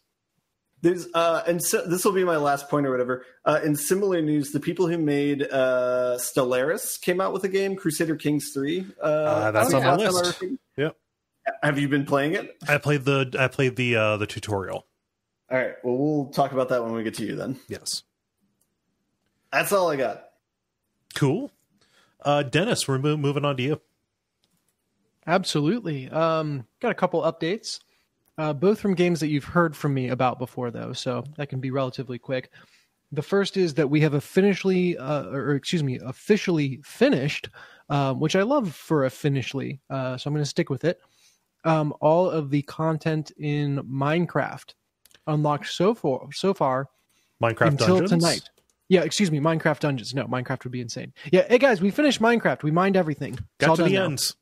D: There's and so this will be my last point or whatever. In similar news, the people who made Stellaris came out with a game, Crusader Kings 3.
A: That's on my list. Yep.
D: Have you been playing it?
A: I played the tutorial.
D: All right. Well, we'll talk about that when we get to you then.
A: Yes.
D: That's all I got.
A: Cool. Dennis, we're moving on to you.
B: Absolutely. Got a couple updates, both from games that you've heard from me about before, though, so that can be relatively quick. The first is that we have officially finished, which I love for a finishly, so I'm going to stick with it. All of the content in Minecraft unlocked so far
A: Minecraft
B: until
A: Dungeons?
B: tonight. Yeah, excuse me, Minecraft Dungeons. No, Minecraft would be insane. Yeah, hey guys, we finished Minecraft. We mined everything.
A: Got to the ends.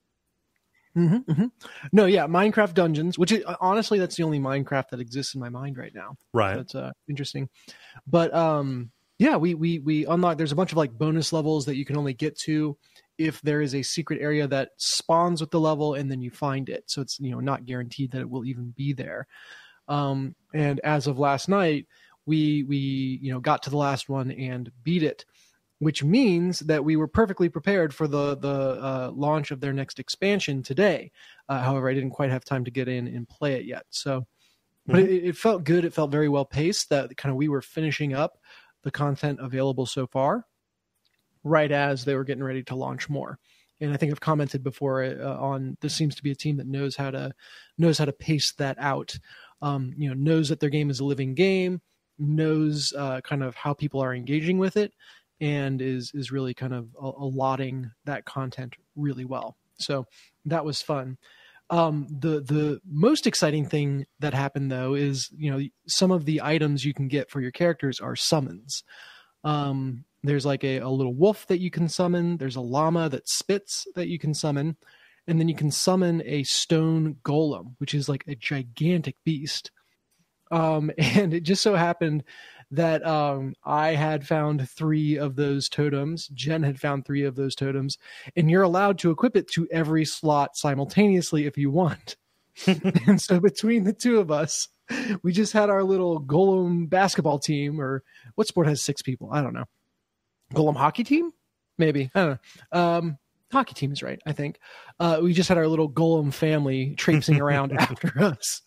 B: No, yeah, Minecraft Dungeons, which is, honestly, that's the only Minecraft that exists in my mind right now.
A: Right.
B: That's interesting. But yeah, we unlocked. There's a bunch of like bonus levels that you can only get to if there is a secret area that spawns with the level, and then you find it. So it's not guaranteed that it will even be there. And as of last night, we got to the last one and beat it, which means that we were perfectly prepared for the launch of their next expansion today. However, I didn't quite have time to get in and play it yet. So, but it felt good. It felt very well paced. That kind of we were finishing up the content available so far, right as they were getting ready to launch more. And I think I've commented before on this seems to be a team that knows how to pace that out. Knows that their game is a living game, knows kind of how people are engaging with it, and is really kind of allotting that content really well. So that was fun. The most exciting thing that happened, though, is some of the items you can get for your characters are summons. There's like a little wolf that you can summon. There's a llama that spits that you can summon. And then you can summon a stone golem, which is like a gigantic beast. And it just so happened that I had found 3 of those totems. Jen had found 3 of those totems. And you're allowed to equip it to every slot simultaneously if you want. And so between the two of us, we just had our little golem basketball team, or what sport has 6 people? I don't know. Golem hockey team? Maybe. I don't know. Hockey team is right, I think. We just had our little golem family traipsing around after us,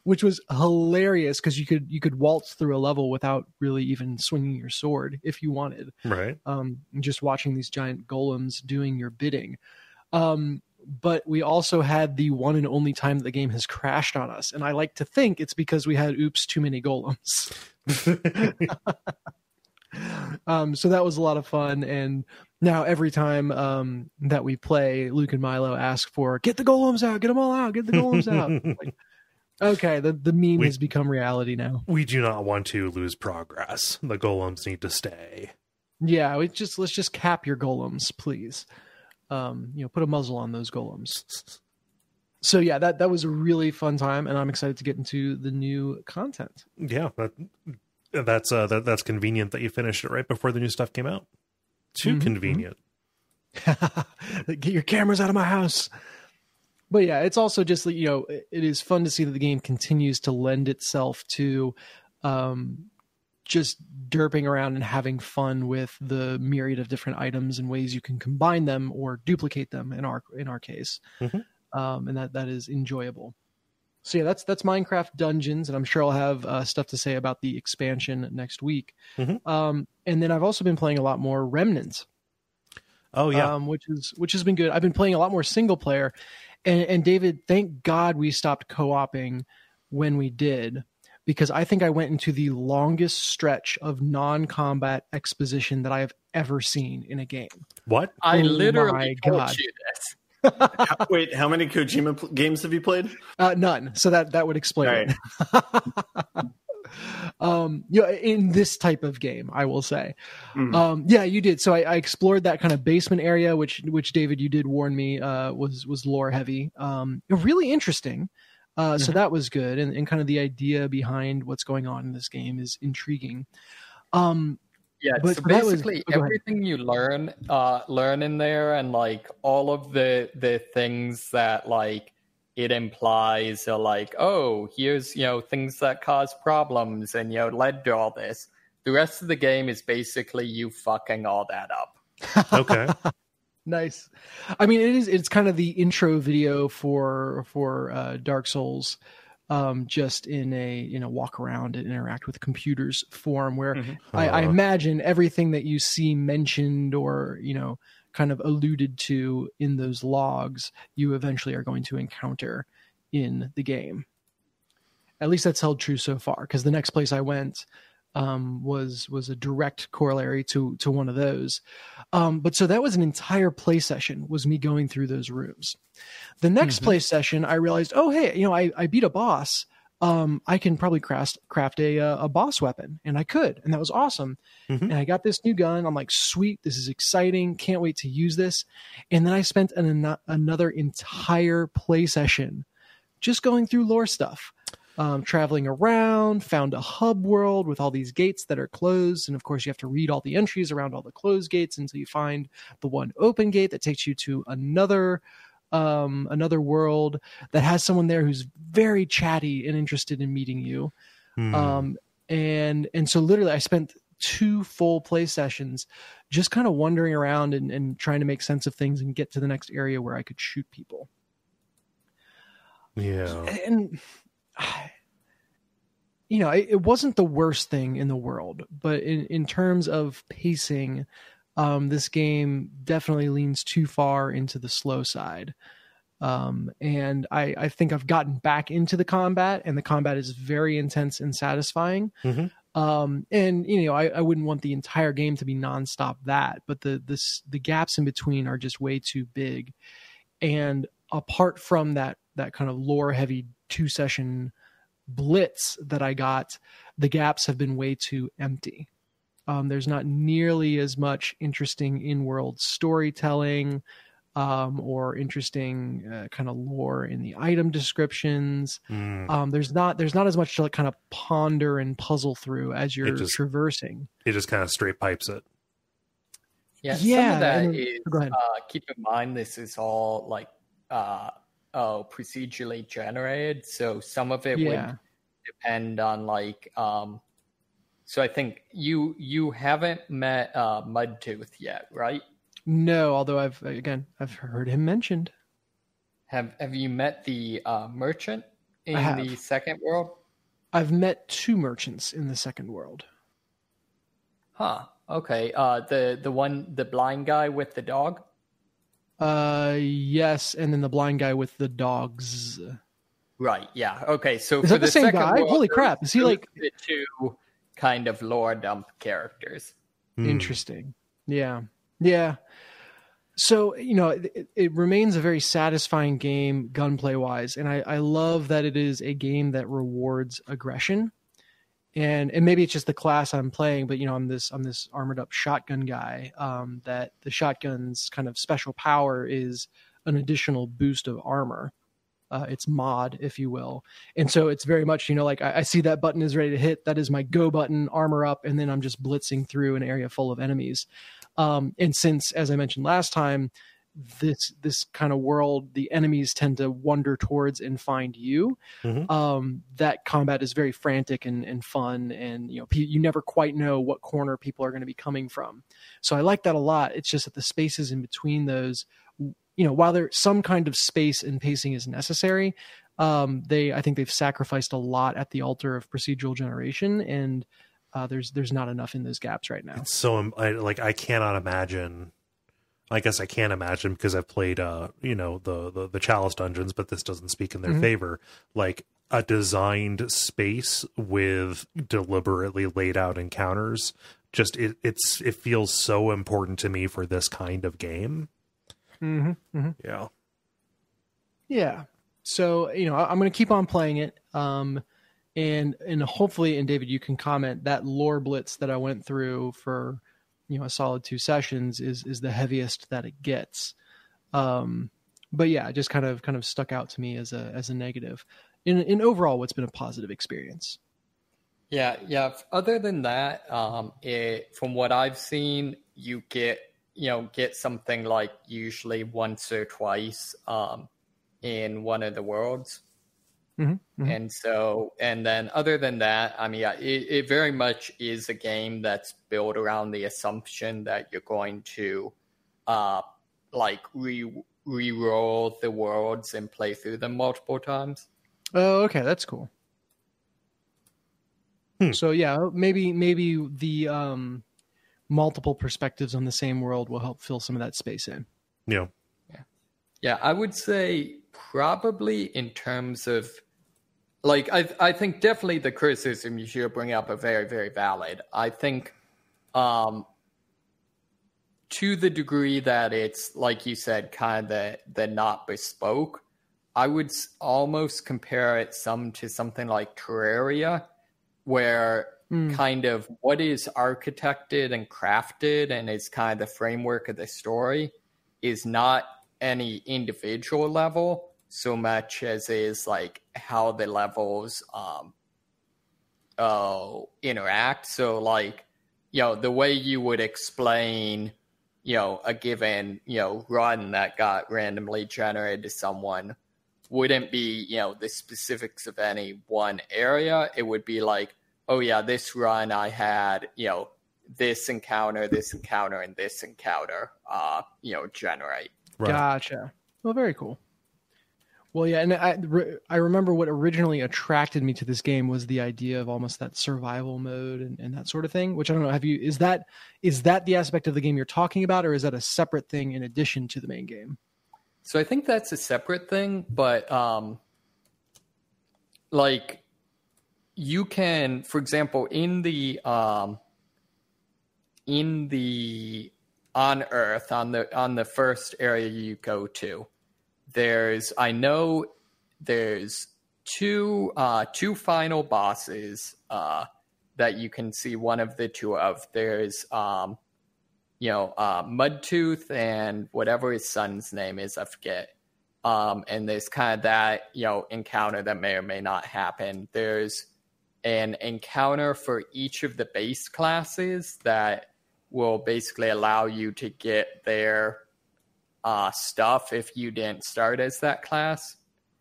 B: which was hilarious because you could waltz through a level without really even swinging your sword if you wanted.
A: Right.
B: Just watching these giant golems doing your bidding. But we also had the one and only time that the game has crashed on us. And I like to think it's because we had too many golems. So that was a lot of fun. And now every time that we play, Luke and Milo ask for, get the golems out, get them all out, get the golems out. Like, okay, the meme has become reality now.
A: We do not want to lose progress. The golems need to stay.
B: Yeah, let's just cap your golems, please. Put a muzzle on those golems. So yeah, that was a really fun time, and I'm excited to get into the new content.
A: Yeah, that's convenient that you finished it right before the new stuff came out. Too convenient.
B: Get your cameras out of my house. But yeah, it's also just it is fun to see that the game continues to lend itself to just derping around and having fun with the myriad of different items and ways you can combine them or duplicate them in our case. And that is enjoyable. So yeah, that's Minecraft Dungeons, and I'm sure I'll have stuff to say about the expansion next week. And then I've also been playing a lot more Remnant.
A: Oh yeah,
B: which has been good. I've been playing a lot more single player, and David, thank God we stopped co-oping when we did, because I think I went into the longest stretch of non-combat exposition that I have ever seen in a game.
A: What?
C: I literally told you this.
D: Wait, how many Kojima games have you played?
B: None. So that would explain it. In this type of game, I will say. Yeah, you did. So I explored that kind of basement area, which David, you did warn me was lore heavy. Really interesting. So that was good, and kind of the idea behind what's going on in this game is intriguing.
C: Yeah,
B: but
C: so basically everything you learn in there, and like all of the things that like it implies are like, oh, here's things that cause problems and led to all this. The rest of the game is basically you fucking all that up.
A: Okay.
B: Nice. I mean, it's kind of the intro video for Dark Souls, just in a walk around and interact with computers form, where I imagine everything that you see mentioned or kind of alluded to in those logs, you eventually are going to encounter in the game. At least that's held true so far, because the next place I went was a direct corollary to one of those. But so that was an entire play session, was me going through those rooms. The next play session, I realized, oh, hey, I beat a boss. I can probably craft a boss weapon, and I could, and that was awesome. And I got this new gun. I'm like, sweet, this is exciting. Can't wait to use this. And then I spent another entire play session just going through lore stuff. Traveling around, found a hub world with all these gates that are closed. And of course, you have to read all the entries around all the closed gates until you find the one open gate that takes you to another world that has someone there who's very chatty and interested in meeting you. And so literally I spent 2 full play sessions just kind of wandering around and trying to make sense of things and get to the next area where I could shoot people.
A: Yeah.
B: And it wasn't the worst thing in the world, but in terms of pacing, this game definitely leans too far into the slow side. And I think I've gotten back into the combat, and the combat is very intense and satisfying. And I wouldn't want the entire game to be nonstop but the gaps in between are just way too big. And apart from that kind of lore heavy 2-session blitz that I got, the gaps have been way too empty. There's not nearly as much interesting in-world storytelling or interesting kind of lore in the item descriptions. There's not as much to kind of ponder and puzzle through as you're traversing. It
A: just kind of straight pipes it.
C: Yeah, some of that is, keep in mind, this is all like procedurally generated, so some of it would depend on like so I think you haven't met Mudtooth yet, right?
B: No, although I've heard him mentioned.
C: Have you met the merchant in the second world?
B: I've met 2 merchants in the second world.
C: Okay. The blind guy with the dog?
B: Yes, and then the blind guy with the dogs.
C: Right, yeah. Okay, so
B: is that the same guy?
C: World,
B: holy crap. Is he like
C: the 2 kind of lore dump characters?
B: Interesting. Yeah. So, it remains a very satisfying game gunplay wise, and I love that it is a game that rewards aggression. And maybe it's just the class I'm playing, but I'm this armored up shotgun guy. That the shotgun's kind of special power is an additional boost of armor. It's mod, if you will. And so it's very much, like I see that button is ready to hit. That is my go button, armor up, and then I'm just blitzing through an area full of enemies. And since, as I mentioned last time, this kind of world, the enemies tend to wander towards and find you. That combat is very frantic and fun, and you never quite know what corner people are going to be coming from. So I like that a lot. It's just that the spaces in between those, while there's some kind of space and pacing is necessary, I think they've sacrificed a lot at the altar of procedural generation, and there's not enough in those gaps right now.
A: So I cannot imagine. I guess I can't imagine, because I've played, the Chalice dungeons, but this doesn't speak in their favor. Like a designed space with deliberately laid out encounters. Just it feels so important to me for this kind of game. Yeah.
B: Yeah. So, I'm going to keep on playing it. And hopefully, and David, you can comment, that lore blitz that I went through for, a solid 2 sessions is the heaviest that it gets. But yeah, it just kind of stuck out to me as a negative. In overall, what's been a positive experience.
C: Yeah. Other than that, from what I've seen, you get something like usually once or twice in one of the worlds.
B: Mm-hmm, mm-hmm.
C: And then other than that, I mean, it very much is a game that's built around the assumption that you're going to re-roll the worlds and play through them multiple times.
B: Oh, okay, that's cool. So yeah, maybe the multiple perspectives on the same world will help fill some of that space in.
C: Yeah. I would say probably in terms of I think definitely the criticism you bring up are very, very valid. I think to the degree that it's, like you said, kind of the not bespoke, I would almost compare it to something like Terraria, where kind of what is architected and crafted and is kind of the framework of the story is not any individual level so much as is like how the levels interact. So like, the way you would explain, a given, run that got randomly generated to someone wouldn't be, the specifics of any one area. It would be like, oh yeah, this run I had, this encounter, and this encounter, generate.
B: Right. Gotcha. Well, very cool. Well, yeah, and I remember what originally attracted me to this game was the idea of almost that survival mode and that sort of thing, which I don't know, is that the aspect of the game you're talking about, or is that a separate thing in addition to the main game?
C: So I think that's a separate thing, but you can, for example, in the on Earth, on the first area you go to, there's two final bosses that you can see one of the two of. There's Mudtooth and whatever his son's name is, I forget. And there's kind of that encounter that may or may not happen. There's an encounter for each of the base classes that will basically allow you to get their stuff if you didn't start as that class.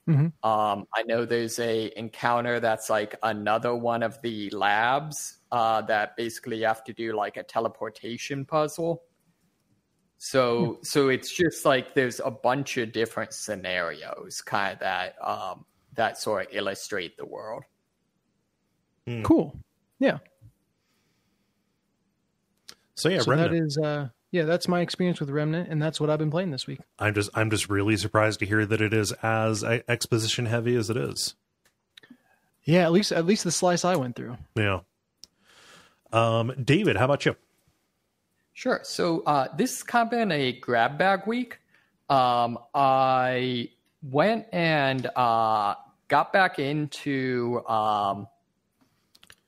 B: Mm-hmm.
C: I know there's a encounter that's like another one of the labs that basically you have to do like a teleportation puzzle. So it's just like there's a bunch of different scenarios kind of that sort of illustrate the world.
B: Cool. Yeah.
A: So Remnant.
B: That is that's my experience with Remnant, and that's what I've been playing this week.
A: I'm just really surprised to hear that it is as exposition heavy as it is.
B: Yeah, at least the slice I went through.
A: Yeah. David, how about you?
C: Sure. So this has kind of been a grab bag week. I went and got back into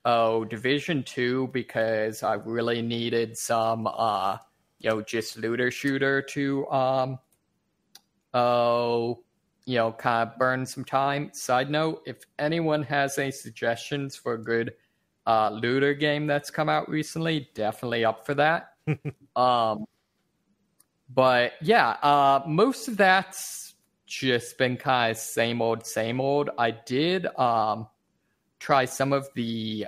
C: Division 2 because I really needed some just looter shooter to kind of burn some time. Side note, if anyone has any suggestions for a good looter game that's come out recently, definitely up for that. But yeah, most of that's just been kind of same old. I did try some of the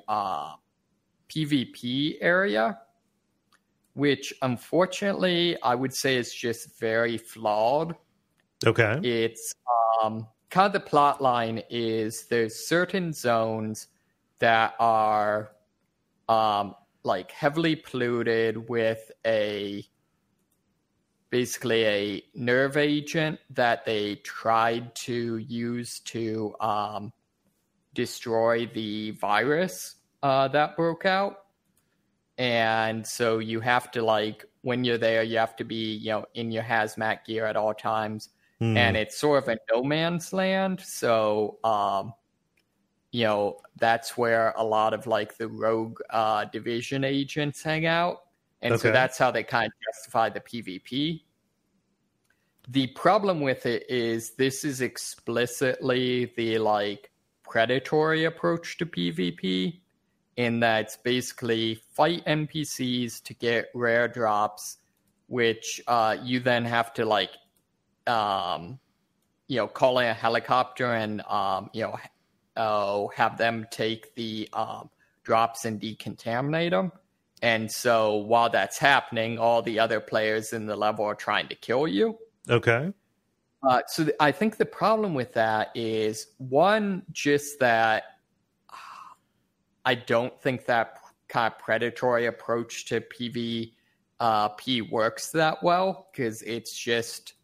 C: PvP area, which unfortunately I would say is just very flawed.
A: Okay.
C: It's kind of the plot line is there's certain zones that are like heavily polluted with basically a nerve agent that they tried to use to destroy the virus that broke out. And so you have to, like, when you're there, you have to be, in your hazmat gear at all times. and it's sort of a no man's land. So, that's where a lot of like the rogue division agents hang out. And so that's how they kind of justify the PvP. The problem with it is this is explicitly the like predatory approach to PvP, in that it's basically fight NPCs to get rare drops, which you then have to like, call in a helicopter and, have them take the drops and decontaminate them. And so while that's happening, all the other players in the level are trying to kill you.
A: Okay.
C: So I think the problem with that is, one, just that I don't think that kind of predatory approach to PvP works that well, because it's just,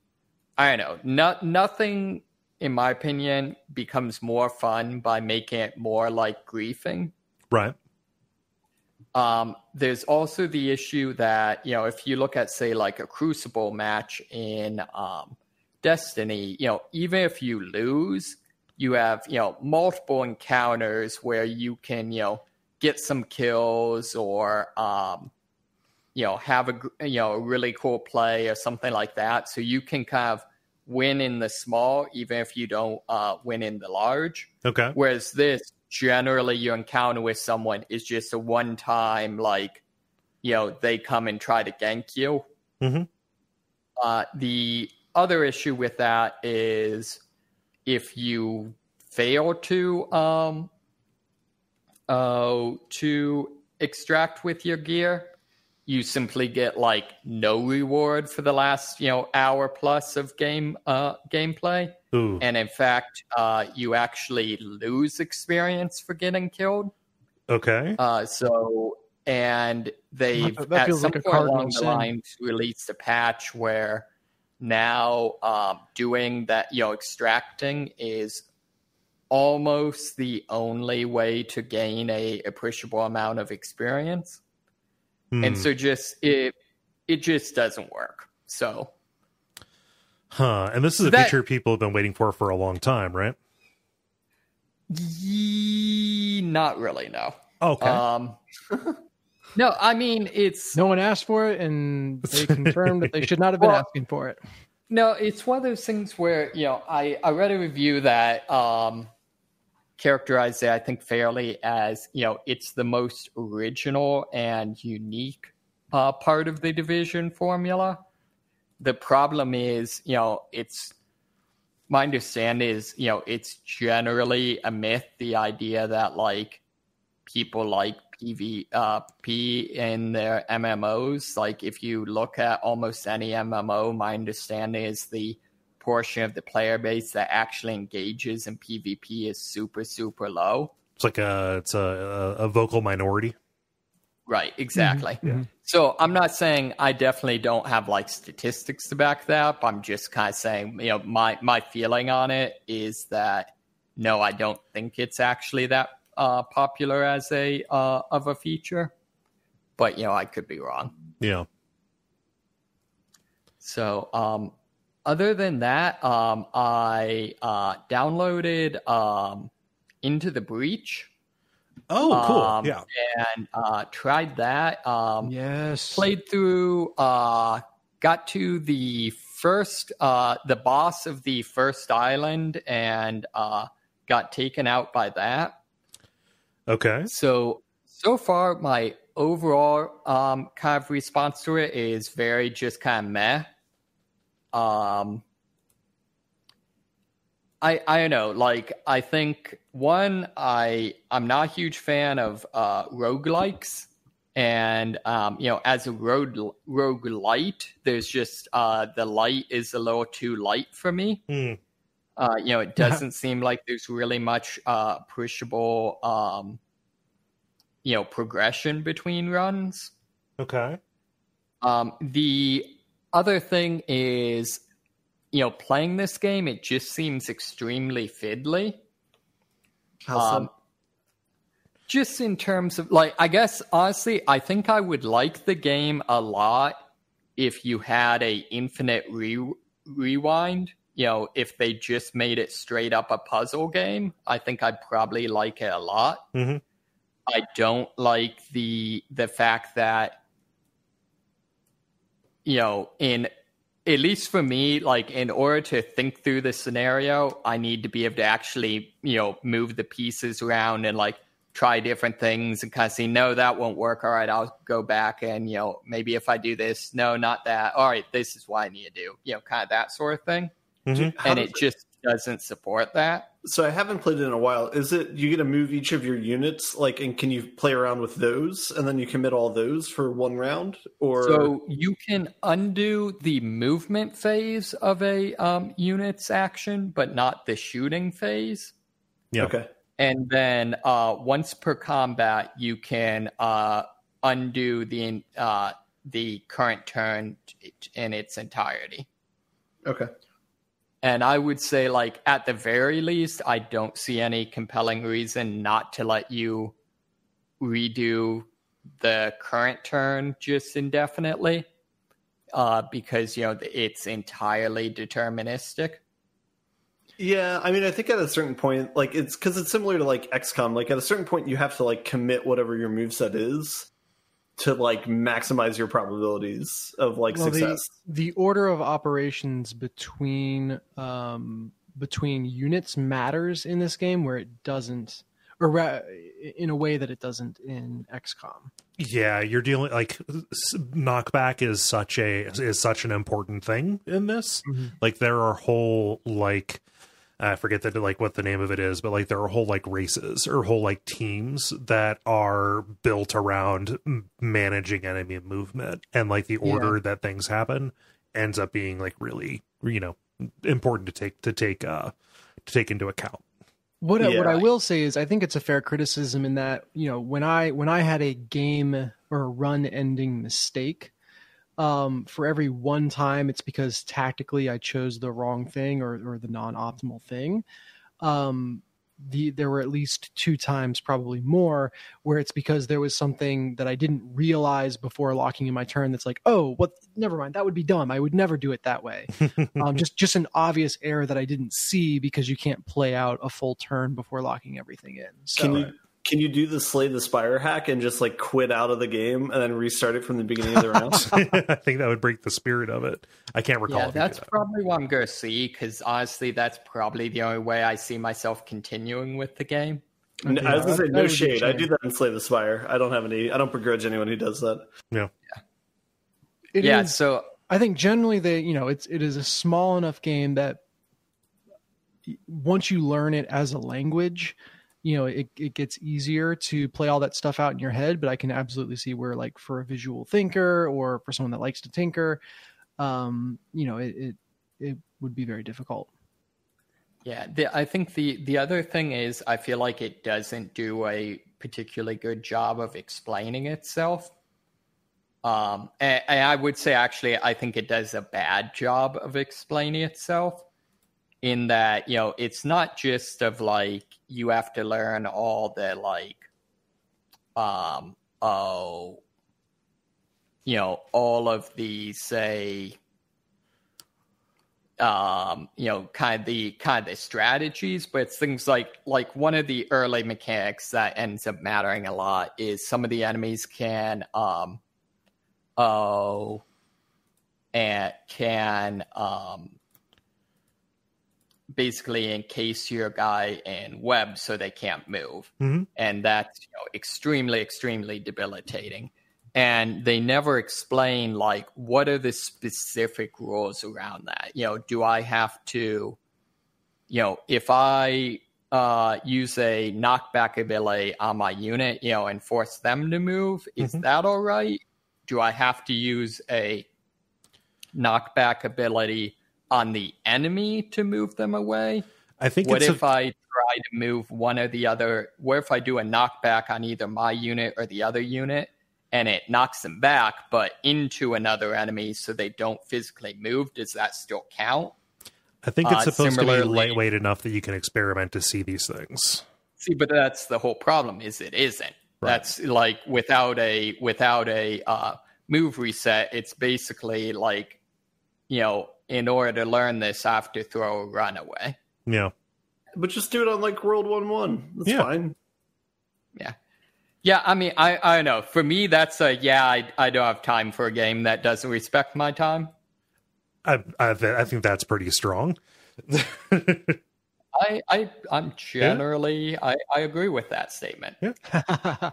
C: I don't know, nothing, in my opinion, becomes more fun by making it more like griefing.
A: Right.
C: There's also the issue that, if you look at, say, like a Crucible match in Destiny, even if you lose, you have, multiple encounters where you can, get some kills or, have a really cool play or something like that. So you can kind of win in the small, even if you don't win in the large.
A: Okay. Whereas
C: this, generally your encounter with someone is just a one-time, like, they come and try to gank you.
A: Mm-hmm.
C: The other issue with that is if you fail to extract with your gear, you simply get like no reward for the last hour plus of gameplay.
A: Ooh.
C: And in fact, you actually lose experience for getting killed.
A: Okay.
C: And they've
B: that
C: at some
B: like
C: point along the line released a patch where now doing that, extracting is almost the only way to gain a appreciable amount of experience. And so it just doesn't work. So,
A: and this is a feature people have been waiting for a long time, right?
C: Not really, no.
A: Okay.
C: No, I mean, it's...
B: No one asked for it, and they confirmed that they should not have been asking for it.
C: No, it's one of those things where, I read a review that characterized it, I think, fairly as, it's the most original and unique part of the Division formula. The problem is, it's... My understanding is, it's generally a myth, the idea that, like, people like PvP in their MMOs. Like, if you look at almost any MMO, my understanding is the portion of the player base that actually engages in PvP is super, super low.
A: It's like a vocal minority.
C: Right, exactly.
B: Mm-hmm. Yeah.
C: So I'm not saying I definitely don't have like statistics to back that up. I'm just kind of saying, my feeling on it is that no, I don't think it's actually that popular as of a feature. But I could be wrong.
A: Yeah.
C: So other than that, I downloaded Into the Breach.
A: Oh, cool. Yeah.
C: And tried that.
B: Yes.
C: Played through, got to the first, the boss of the first island, and got taken out by that.
A: Okay.
C: So far, my overall kind of response to it is very just kind of meh. I don't know, like, I think, one, I'm not a huge fan of roguelikes, and, as a roguelite, there's just, the light is a little too light for me. It doesn't seem like there's really much appreciable, progression between runs.
A: Okay.
C: The other thing is, playing this game, it just seems extremely fiddly. Just in terms of, like, I guess, honestly, I think I would like the game a lot if you had a infinite rewind. if they just made it straight up a puzzle game, I think I'd probably like it a lot.
A: Mm-hmm.
C: I don't like the fact that, in at least for me, like in order to think through the scenario, I need to be able to actually, move the pieces around and like try different things and kind of see, no, that won't work. All right, I'll go back and, maybe if I do this, no, not that. All right, this is what I need to do, kind of that sort of thing.
A: Mm-hmm.
C: And it just doesn't support that.
D: So I haven't played it in a while. Is it you get to move each of your units, like, and can you play around with those, and then you commit all those for one round? Or
C: so you can undo the movement phase of a unit's action, but not the shooting phase.
A: Yeah.
D: Okay.
C: And then once per combat, you can undo the current turn in its entirety.
D: Okay.
C: And I would say, like, at the very least, I don't see any compelling reason not to let you redo the current turn just indefinitely, because, it's entirely deterministic.
D: Yeah, I mean, I think at a certain point, like, it's because it's similar to, like, XCOM. Like, at a certain point, you have to, like, commit whatever your moveset is to, like, maximize your probabilities of, like, success.
B: The order of operations between units matters in this game, where it doesn't, or in a way that it doesn't in XCOM.
A: Yeah, you're dealing like knockback is such an important thing in this.
B: Mm-hmm.
A: Like there are whole like I forget that like what the name of it is, but like there are whole like races or whole like teams that are built around managing enemy movement, and like the order that things happen ends up being like really important to take into account.
B: What I will say is I think it's a fair criticism in that, when I had a game or a run ending mistake, for every one time it's because tactically I chose the wrong thing or the non-optimal thing. There were at least 2 times, probably more, where it's because there was something that I didn't realize before locking in my turn that's like, oh, what? Never mind. That would be dumb. I would never do it that way. Just an obvious error that I didn't see because you can't play out a full turn before locking everything in. So,
D: Can you do the Slay the Spire hack and just like quit out of the game and then restart it from the beginning of the round?
A: I think that would break the spirit of it. I can't recall.
C: Yeah, that's probably what I'm going to see, because honestly, that's probably the only way I see myself continuing with the game.
D: I was going to say, no shade. I do that in Slay the Spire. I don't begrudge anyone who does that.
A: Yeah.
C: So
B: I think generally it is a small enough game that once you learn it as a language, it gets easier to play all that stuff out in your head. But I can absolutely see where, like, for a visual thinker or for someone that likes to tinker, it would be very difficult.
C: Yeah, I think the other thing is I feel like it doesn't do a particularly good job of explaining itself. And I would say, actually, I think it does a bad job of explaining itself, in that, it's not just of like, you have to learn all the like, all of the, say, kind of the strategies, but it's things like one of the early mechanics that ends up mattering a lot is some of the enemies can, basically encase your guy in web so they can't move.
A: Mm-hmm.
C: And that's extremely, extremely debilitating. And they never explain, like, what are the specific rules around that? Do I have to, if I use a knockback ability on my unit, and force them to move, is that all right? Do I have to use a knockback ability on the enemy to move them away?
A: I think
C: what if I try to move one or the other? What if I do a knockback on either my unit or the other unit, and it knocks them back, but into another enemy so they don't physically move? Does that still count?
A: I think it's supposed to be lightweight enough that you can experiment to see these things.
C: See, but that's the whole problem, is it isn't. Right. That's like without a move reset, it's basically like, in order to learn this, I have to throw a run away.
A: Yeah.
D: But just do it on like World 1-1. That's fine.
C: Yeah. Yeah, I mean, I know. For me, that's I don't have time for a game that doesn't respect my time.
A: I think that's pretty strong.
C: I'm generally, I agree with that statement.
A: Yeah.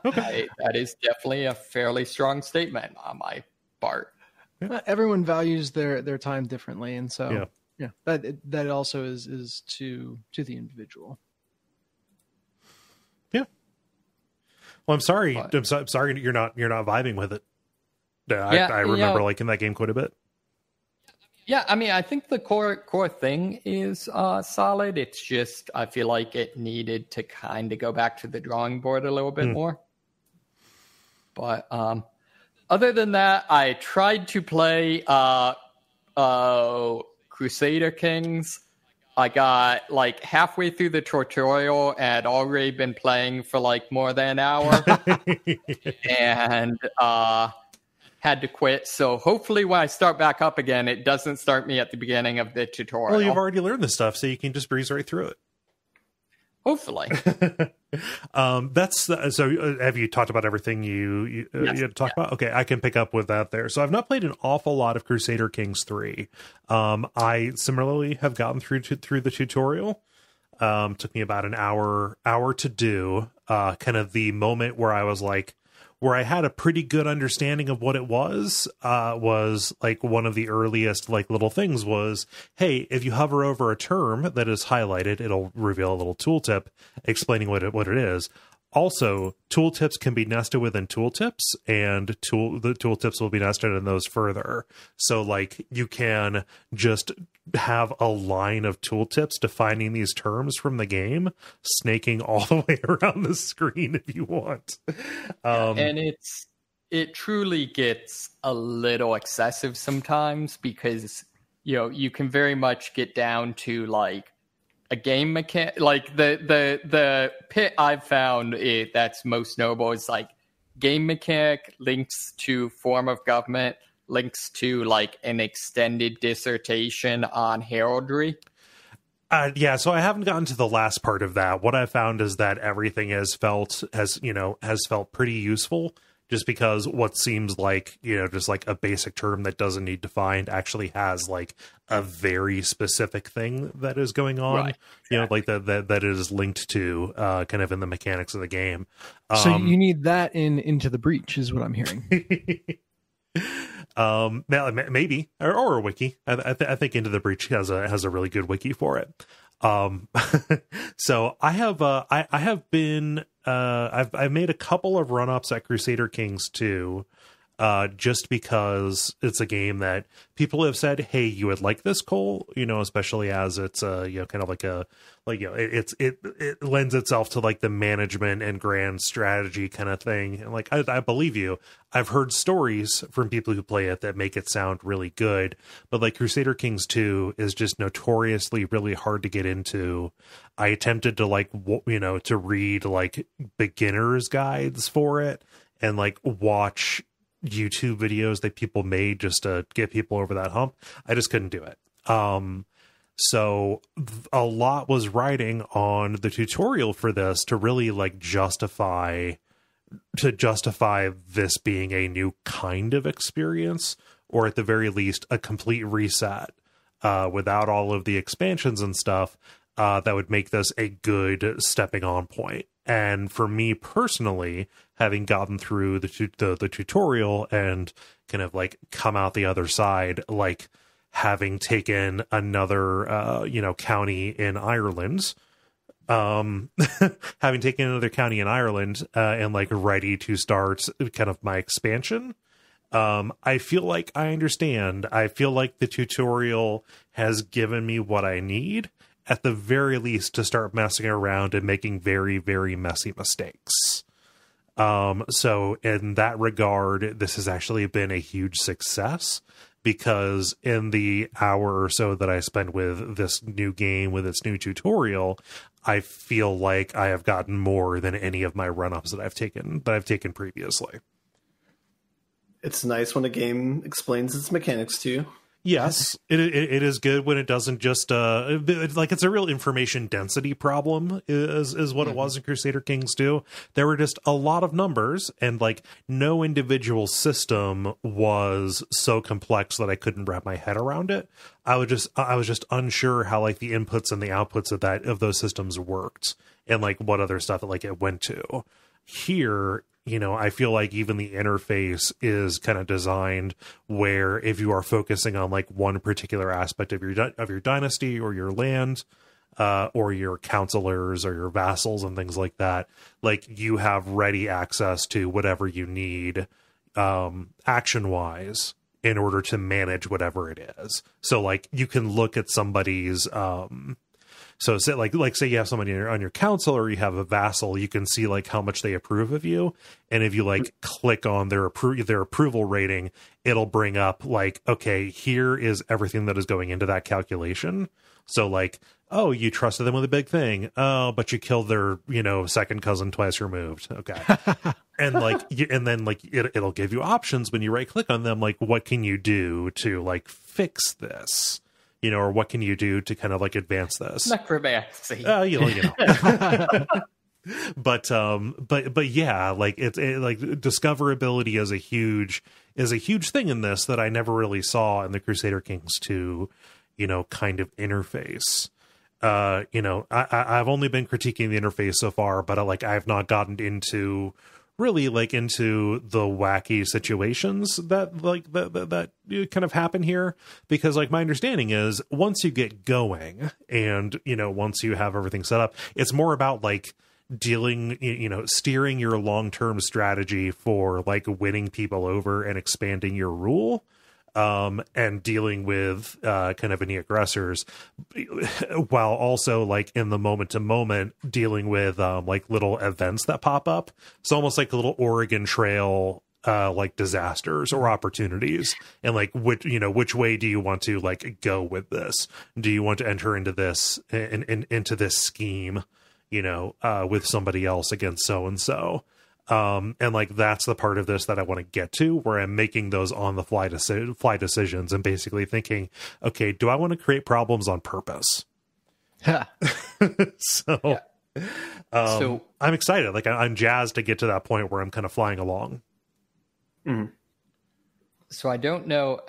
A: Okay.
C: That is definitely a fairly strong statement on my part.
B: Yeah. Everyone values their time differently, and so that also is to the individual.
A: Yeah. Well, I'm sorry. I'm sorry you're not vibing with it. I remember liking that game quite a bit.
C: Yeah, I mean, I think the core thing is solid. It's just I feel like it needed to kind of go back to the drawing board a little bit more. But other than that, I tried to play Crusader Kings. I got like halfway through the tutorial and had already been playing for like more than an hour. And had to quit. So hopefully when I start back up again, it doesn't start me at the beginning of the tutorial.
A: Well, you've already learned this stuff, so you can just breeze right through it.
C: Hopefully.
A: So have you talked about everything you had to talk about? Okay, I can pick up with that there. So I've not played an awful lot of Crusader Kings 3. I similarly have gotten through the tutorial. Took me about an hour to do. Kind of the moment where I was like, where I had a pretty good understanding of what it was like one of the earliest like little things was, hey, if you hover over a term that is highlighted, it'll reveal a little tooltip explaining what it is. Also, tooltips can be nested within tooltips, and the tooltips will be nested in those further. So, like, you can just have a line of tooltips defining these terms from the game, snaking all the way around the screen if you want.
C: And it truly gets a little excessive sometimes because, you can very much get down to, like, a game mechanic, like the pit I've found that's most notable is like game mechanic links to form of government, links to like an extended dissertation on heraldry.
A: So I haven't gotten to the last part of that. What I found is that everything has felt pretty useful. Just because what seems like, just like a basic term that doesn't need defined actually has like a very specific thing that is going on, right. Like that is linked to kind of in the mechanics of the game.
B: So you need that Into the Breach is what I'm hearing.
A: Maybe or a wiki. I think Into the Breach has a really good wiki for it. So I've made a couple of run-ups at Crusader Kings 2, just because it's a game that people have said, hey, you would like this, Kole, especially as it's kind of like it lends itself to like the management and grand strategy kind of thing. And like, I believe you. I've heard stories from people who play it that make it sound really good, but like Crusader Kings 2 is just notoriously really hard to get into. I attempted to to read like beginner's guides for it and like watch YouTube videos that people made just to get people over that hump. I just couldn't do it. So a lot was riding on the tutorial for this to really like justify this being a new kind of experience, or at the very least a complete reset without all of the expansions and stuff that would make this a good stepping on point. And for me personally, having gotten through the tutorial and kind of like come out the other side, like having taken another county in Ireland, and like ready to start kind of my expansion, I feel like I understand. I feel like the tutorial has given me what I need, at the very least, to start messing around and making very, very messy mistakes. So in that regard, this has actually been a huge success, because in the hour or so that I spent with this new game, with its new tutorial, I feel like I have gotten more than any of my run-ups that I've taken previously.
D: It's nice when a game explains its mechanics to you.
A: Yes, it is good when it doesn't just like it's a real information density problem is what it was in Crusader Kings 2. There were just a lot of numbers, and like no individual system was so complex that I couldn't wrap my head around it. I was just unsure how like the inputs and the outputs of those systems worked, and like what other stuff like it went to. Here, I feel like even the interface is kind of designed where if you are focusing on like one particular aspect of your dynasty or your land, or your counselors or your vassals and things like that, like you have ready access to whatever you need, action wise, in order to manage whatever it is. So like you can look at somebody's, so say say you have somebody on your council or you have a vassal, you can see like how much they approve of you. And if you like click on their approval rating, it'll bring up like, okay, here is everything that is going into that calculation. So like, oh, you trusted them with a big thing. Oh, but you killed their, second cousin twice removed. Okay. And like, and then like it'll give you options when you right click on them. Like, what can you do to like fix this? Or what can you do to kind of like advance this?
C: Necromancy.
A: But yeah, like like discoverability is a huge thing in this that I never really saw in the Crusader Kings 2, kind of interface. I've only been critiquing the interface so far, but I've not gotten into really like into the wacky situations that kind of happen here, because like my understanding is once you get going and once you have everything set up, it's more about like steering your long-term strategy for like winning people over and expanding your rule, and dealing with kind of any aggressors, while also like in the moment to moment dealing with like little events that pop up. It's almost like a little Oregon Trail like disasters or opportunities, and like which way do you want to like go with this? Do you want to enter into this into this scheme, with somebody else against so and so? And like that's the part of this that I want to get to, where I'm making those on the fly decisions and basically thinking, okay, do I want to create problems on purpose? So I'm excited. Like I'm jazzed to get to that point where I'm kind of flying along.
C: Mm. So I don't know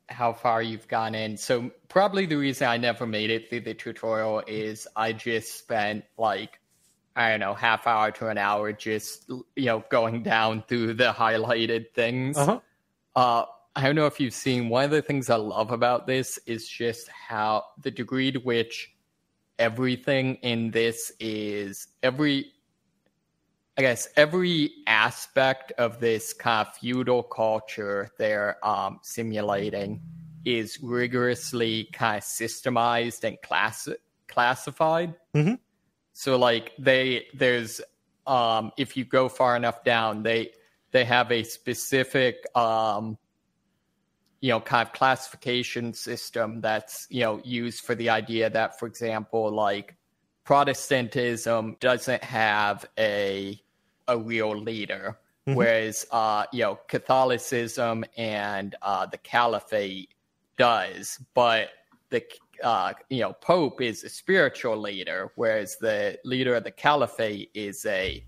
C: how far you've gone in. So probably the reason I never made it through the tutorial is I just spent like, I don't know, half hour to an hour just, going down through the highlighted things.
A: Uh-huh.
C: I don't know if you've seen, one of the things I love about this is just how the degree to which everything in this is every aspect of this kind of feudal culture they're simulating is rigorously kind of systemized and classified. Mm-hmm. So like there's if you go far enough down, they have a specific kind of classification system that's used for the idea that, for example, like Protestantism doesn't have a real leader, mm-hmm. whereas Catholicism and the Caliphate does, but the Pope is a spiritual leader, whereas the leader of the Caliphate is a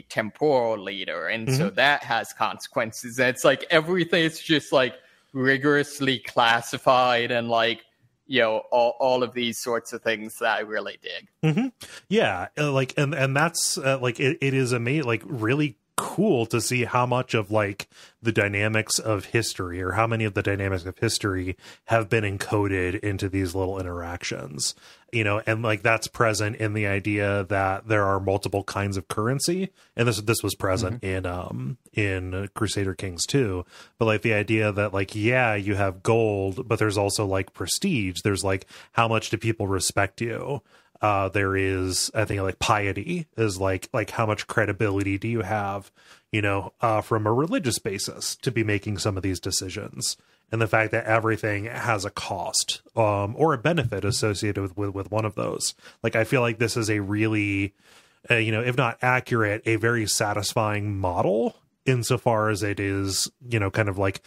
C: temporal leader. And mm-hmm. so that has consequences. And it's like everything is just like rigorously classified and like, all of these sorts of things that I really dig.
A: Mm-hmm. Yeah. Like, and that's like, it is amazing, like really cool to see how much of like the dynamics of history, or how many of the dynamics of history have been encoded into these little interactions, and like that's present in the idea that there are multiple kinds of currency, and this was present mm-hmm. in Crusader Kings 2, but like the idea that like, yeah, you have gold, but there's also like prestige, there's like how much do people respect you. There is, I think, like piety is like how much credibility do you have, from a religious basis to be making some of these decisions, and the fact that everything has a cost, or a benefit associated with one of those. Like, I feel like this is a really, if not accurate, a very satisfying model insofar as it is, kind of like,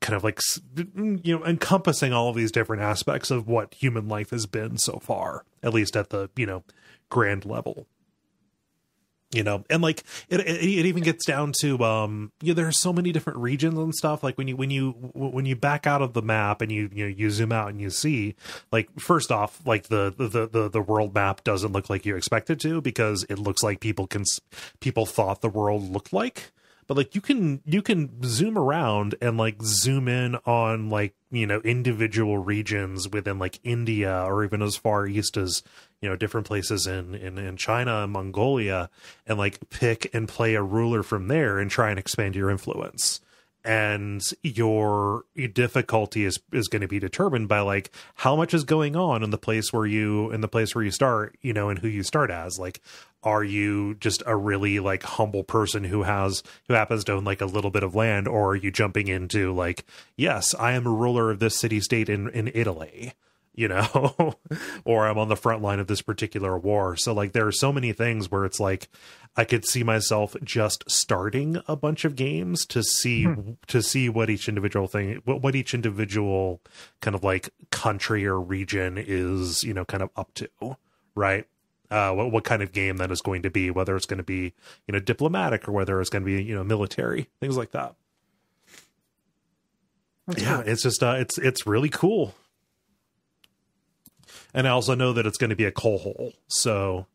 A: encompassing all of these different aspects of what human life has been so far, at least at the, grand level. And like it even gets down to there are so many different regions and stuff. Like when you back out of the map and you zoom out and you see, like, first off, like the world map doesn't look like you expect it to, because it looks like people thought the world looked like. But like you can zoom around and like zoom in on like individual regions within like India, or even as far east as different places in China and Mongolia, and like pick and play a ruler from there and try and expand your influence. And your difficulty is going to be determined by like how much is going on in the place where you start, and who you start as. Like, are you just a really like humble person who happens to own like a little bit of land, or are you jumping into like, yes, I am a ruler of this city state in Italy, or I'm on the front line of this particular war. So like there are so many things where it's like I could see myself just starting a bunch of games to see what each individual thing, what each individual kind of like country or region is, kind of up to, right? What kind of game that is going to be, whether it's going to be, diplomatic, or whether it's going to be, military, things like that. That's cool. It's just, it's really cool. And I also know that it's going to be a coal hole, so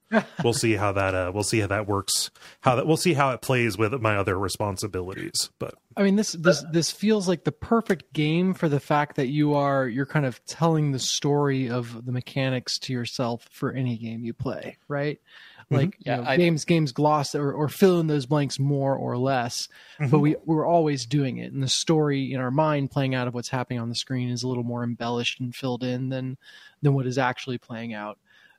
A: we'll see how that works. We'll see how it plays with my other responsibilities. But I mean, this feels like the perfect game for the fact that you're kind of telling the story of the mechanics to yourself for any game you play, right? Like games gloss or fill in those blanks more or less, but we're always doing it, and the story in our mind playing out of what's happening on the screen is a little more embellished and filled in than what is actually playing out.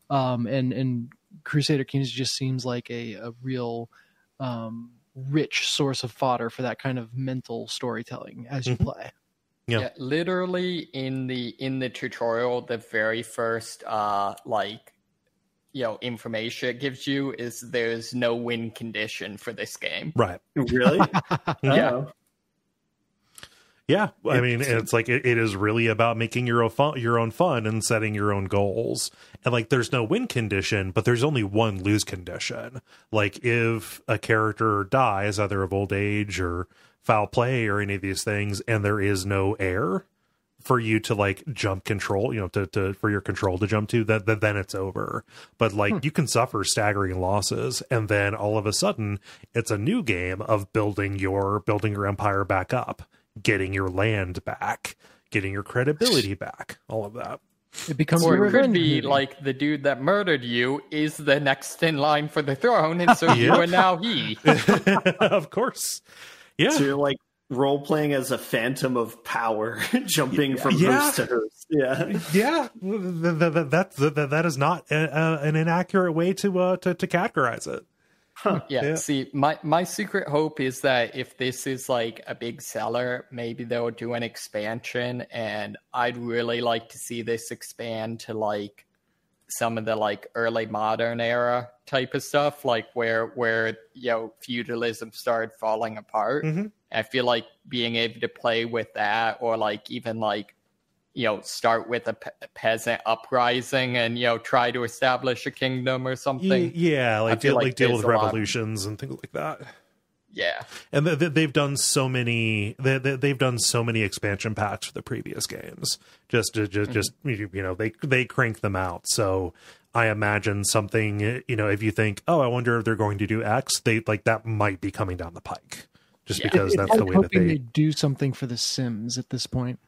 A: And Crusader Kings just seems like a real rich source of fodder for that kind of mental storytelling as you play.
C: Yeah, literally in the tutorial, the very first information it gives you is there's no win condition for this game.
A: Right.
D: Really?
C: Yeah.
A: Yeah, I mean, it's like it is really about making your own fun and setting your own goals. And like, there's no win condition, but there's only one lose condition. Like, if a character dies, either of old age or foul play or any of these things, and there is no heir for you to like jump control, for your control to jump to, then it's over. But like, you can suffer staggering losses, and then all of a sudden, it's a new game of building your empire back up, getting your land back, getting your credibility back, all of that.
B: It becomes
C: or
B: your
C: it could
B: revenge
C: be
B: movie.
C: like the dude that murdered you is the next in line for the throne, and so you are now he.
A: Of course. Yeah.
D: So you're like role playing as a phantom of power, jumping from host to host.
A: Yeah. That is not an inaccurate way to categorize it.
D: Huh.
C: Yeah. See, my secret hope is that if this is like a big seller, maybe they'll do an expansion, and I'd really like to see this expand to like some of the like early modern era type of stuff, like where feudalism started falling apart. I feel like being able to play with that, or like even like start with a peasant uprising and try to establish a kingdom or something.
A: Yeah, like deal with revolutions and things like that.
C: Yeah,
A: and they've done so many. They've done so many expansion packs for the previous games. Just they crank them out. So I imagine something. If you think, oh, I wonder if they're going to do X, they like that might be coming down the pike. Just because that's the way that they
B: do something for the Sims at this point.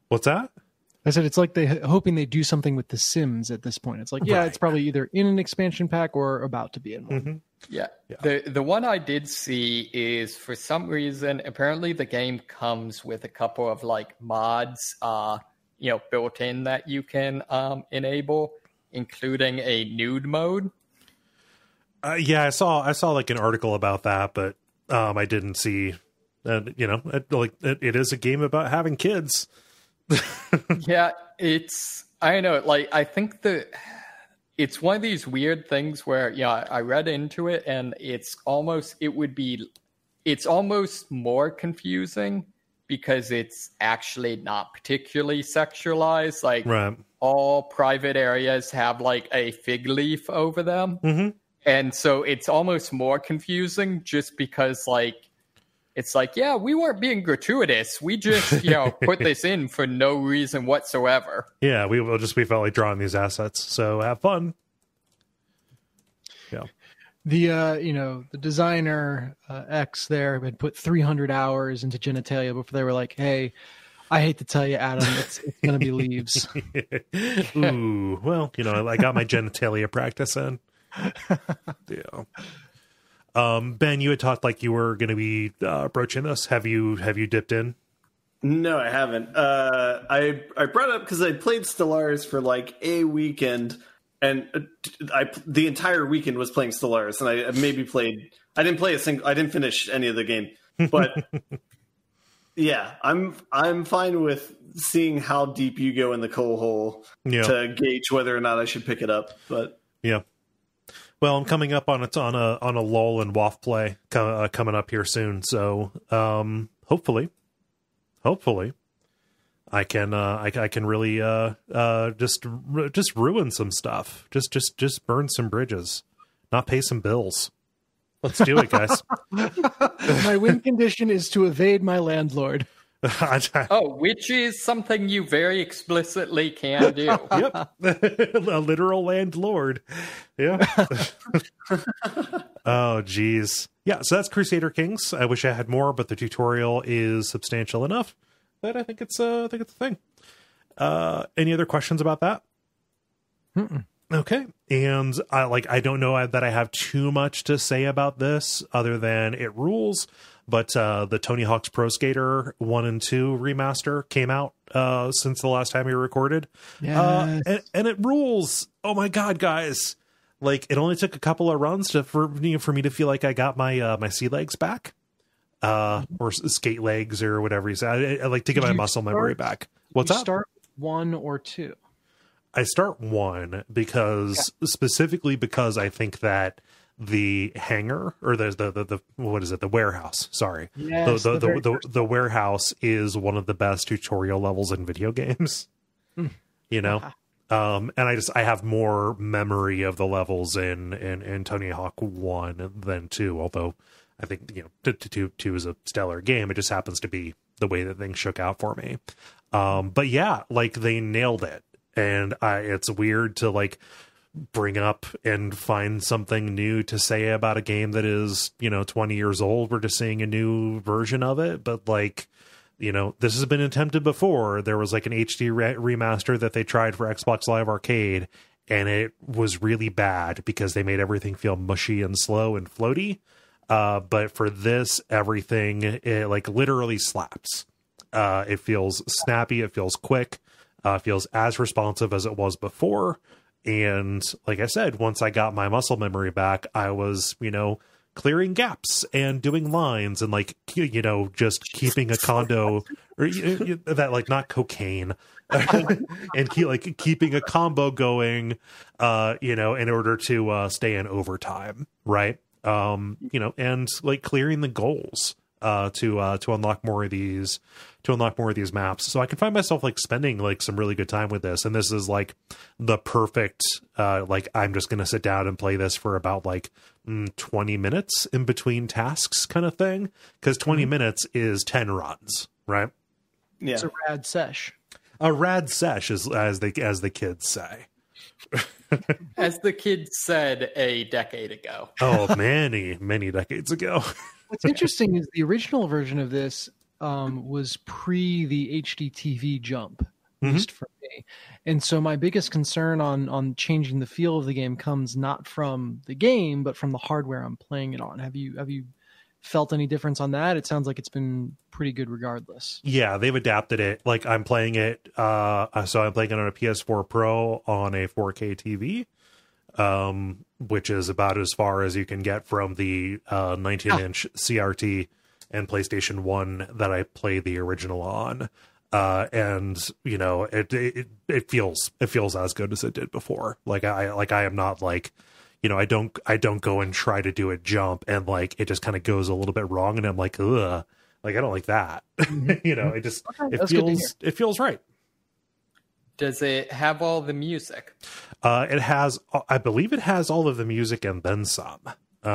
A: What's that?
B: I said it's like they hoping they do something with the Sims at this point. It's like, yeah, it's probably either in an expansion pack or about to be in one.
C: Yeah. The one I did see is, for some reason, apparently the game comes with a couple of like mods, built in that you can enable, including a nude mode.
A: I saw like an article about that, but I didn't see. It is a game about having kids.
C: Yeah, I don't know, like I think it's one of these weird things where I read into it, and it's it's almost more confusing because it's actually not particularly sexualized. Like all private areas have like a fig leaf over them.
A: Mm-hmm.
C: And so it's almost more confusing just because like, it's like, yeah, we weren't being gratuitous. We just, put this in for no reason whatsoever.
A: Yeah, we felt like drawing these assets. So have fun. Yeah.
B: The designer X there had put 300 hours into Genitalia before they were like, hey, I hate to tell you, Adam, it's going to be leaves.
A: Ooh, well, I got my Genitalia practice in. Yeah. Ben, you had talked like you were going to be broaching this. Have you dipped in?
D: No, I haven't. I brought it up because I played Stellaris for like a weekend, and the entire weekend was playing Stellaris, and I maybe played. I didn't finish any of the game, but yeah, I'm fine with seeing how deep you go in the coal hole to gauge whether or not I should pick it up. But
A: yeah. Well, I'm coming up on a lull and WAF play coming up here soon, so hopefully, I can really just ruin some stuff, just burn some bridges, not pay some bills. Let's do it, guys.
B: My win condition is to evade my landlord.
C: Which is something you very explicitly can do.
A: Yep. A literal landlord. Yeah. Oh, geez. Yeah, so that's Crusader Kings. I wish I had more, but the tutorial is substantial enough that I think it's a thing. Any other questions about that?
B: Mm-mm.
A: Okay. And I don't know that I have too much to say about this other than it rules. But the Tony Hawk's Pro Skater 1 and 2 remaster came out since the last time we recorded.
B: Yes.
A: And it rules. Oh my God, guys. Like, it only took a couple of runs for me to feel like I got my sea legs back. Or skate legs or whatever you say. I like to get my muscle memory back. What's up?
B: Start 1 or 2?
A: I start 1 specifically because I think that the hangar or the what is it? The warehouse. Sorry.
B: Yes,
A: the warehouse is one of the best tutorial levels in video games. And I have more memory of the levels in Tony Hawk 1 than 2, although I think 2 is a stellar game. It just happens to be the way that things shook out for me. But yeah, like they nailed it. And it's weird to like bring up and find something new to say about a game that is 20 years old. We're just seeing a new version of it, but like this has been attempted before. There was like an HD remaster that they tried for Xbox Live Arcade, and it was really bad because they made everything feel mushy and slow and floaty. But for this, everything it like literally slaps. It feels snappy, it feels quick, feels as responsive as it was before. And like I said, once I got my muscle memory back, I was, clearing gaps and doing lines and like, just keeping a condo or that like not cocaine and keeping a combo going, in order to stay in overtime. Right. And like clearing the goals to unlock more of these maps. So I can find myself like spending like some really good time with this. And this is like the perfect, like I'm just going to sit down and play this for about like 20 minutes in between tasks kind of thing. Cause 20 minutes is 10 runs, right?
B: Yeah. It's a rad sesh.
A: A rad sesh is as the kids say.
C: As the kids said a decade ago.
A: Oh, many decades ago.
B: What's interesting is the original version of this was pre the HD TV jump, at least for me. And so my biggest concern on changing the feel of the game comes not from the game, but from the hardware I'm playing it on. Have you felt any difference on that? It sounds like it's been pretty good regardless.
A: Yeah, they've adapted it. Like I'm playing it, so I'm playing it on a PS4 Pro on a 4K TV, which is about as far as you can get from the 19-inch CRT and PlayStation 1 that I played the original on. And it feels as good as it did before. Like I am not like, I don't go and try to do a jump and like it just kind of goes a little bit wrong and I'm like, ugh, like I don't like that. It just it feels right.
C: Does it have all the music?
A: It has, I believe it has all of the music and then some.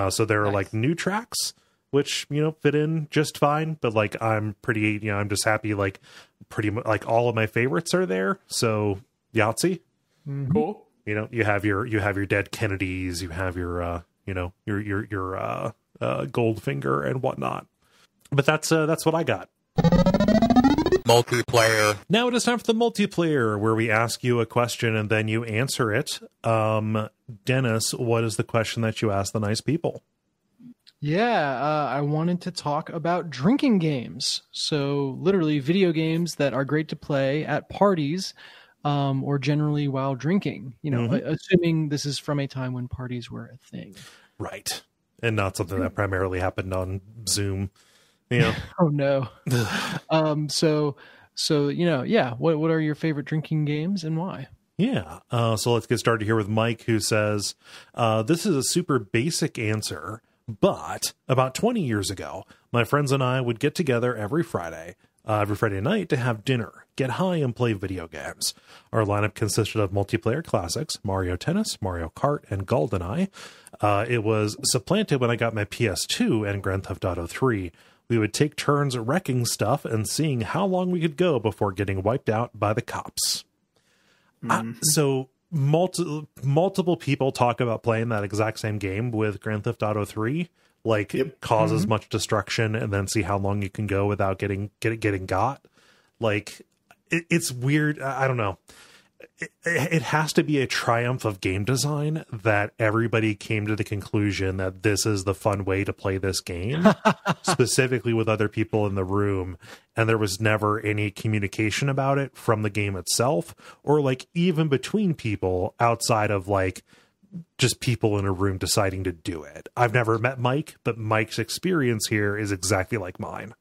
A: So there are like new tracks, which, fit in just fine. But like, I'm pretty, I'm just happy, like pretty much like all of my favorites are there. So Yahtzee.
C: Cool.
A: You have your Dead Kennedys, you have your, your Goldfinger and whatnot. But that's what I got.
E: Multiplayer.
A: Now it is time for the multiplayer, where we ask you a question and then you answer it. Dennis, what is the question that you ask the nice people?
B: Yeah, I wanted to talk about drinking games. So literally video games that are great to play at parties or generally while drinking, assuming this is from a time when parties were a thing.
A: Right. And not something that primarily happened on Zoom.
B: Oh no. So what are your favorite drinking games and why?
A: Yeah. So let's get started here with Mike, who says, this is a super basic answer, but about 20 years ago, my friends and I would get together every Friday night to have dinner, get high, and play video games. Our lineup consisted of multiplayer classics, Mario Tennis, Mario Kart, and GoldenEye. It was supplanted when I got my PS2 and Grand Theft Auto 3. We would take turns wrecking stuff and seeing how long we could go before getting wiped out by the cops. So multiple people talk about playing that exact same game with Grand Theft Auto 3, like it causes much destruction and then see how long you can go without getting got. Like it's weird. I don't know. It has to be a triumph of game design that everybody came to the conclusion that this is the fun way to play this game, specifically with other people in the room. And there was never any communication about it from the game itself, or like even between people outside of like just people in a room deciding to do it. I've never met Mike, but Mike's experience here is exactly like mine.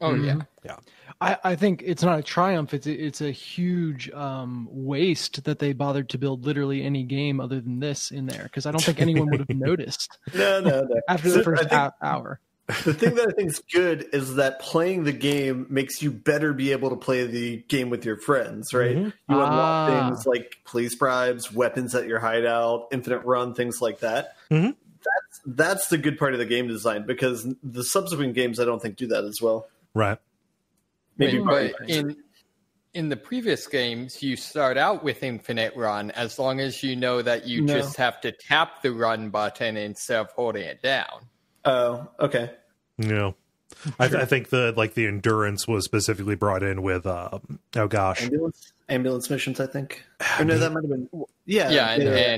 C: Oh, yeah.
A: Yeah.
B: I think it's not a triumph. It's a huge waste that they bothered to build literally any game other than this in there, because I don't think anyone would have noticed.
D: No.
B: After the first hour.
D: The thing that I think is good is that playing the game makes you better be able to play the game with your friends, right? You unlock things like police bribes, weapons at your hideout, infinite run, things like that. That's the good part of the game design, because the subsequent games I don't think do that as well.
A: Right.
D: Maybe
C: but in the previous games, you start out with infinite run as long as you know that you just have to tap the run button instead of holding it down.
D: Oh, okay.
A: No. I think the endurance was specifically brought in with
D: ambulance missions, I think. Or no, that might have been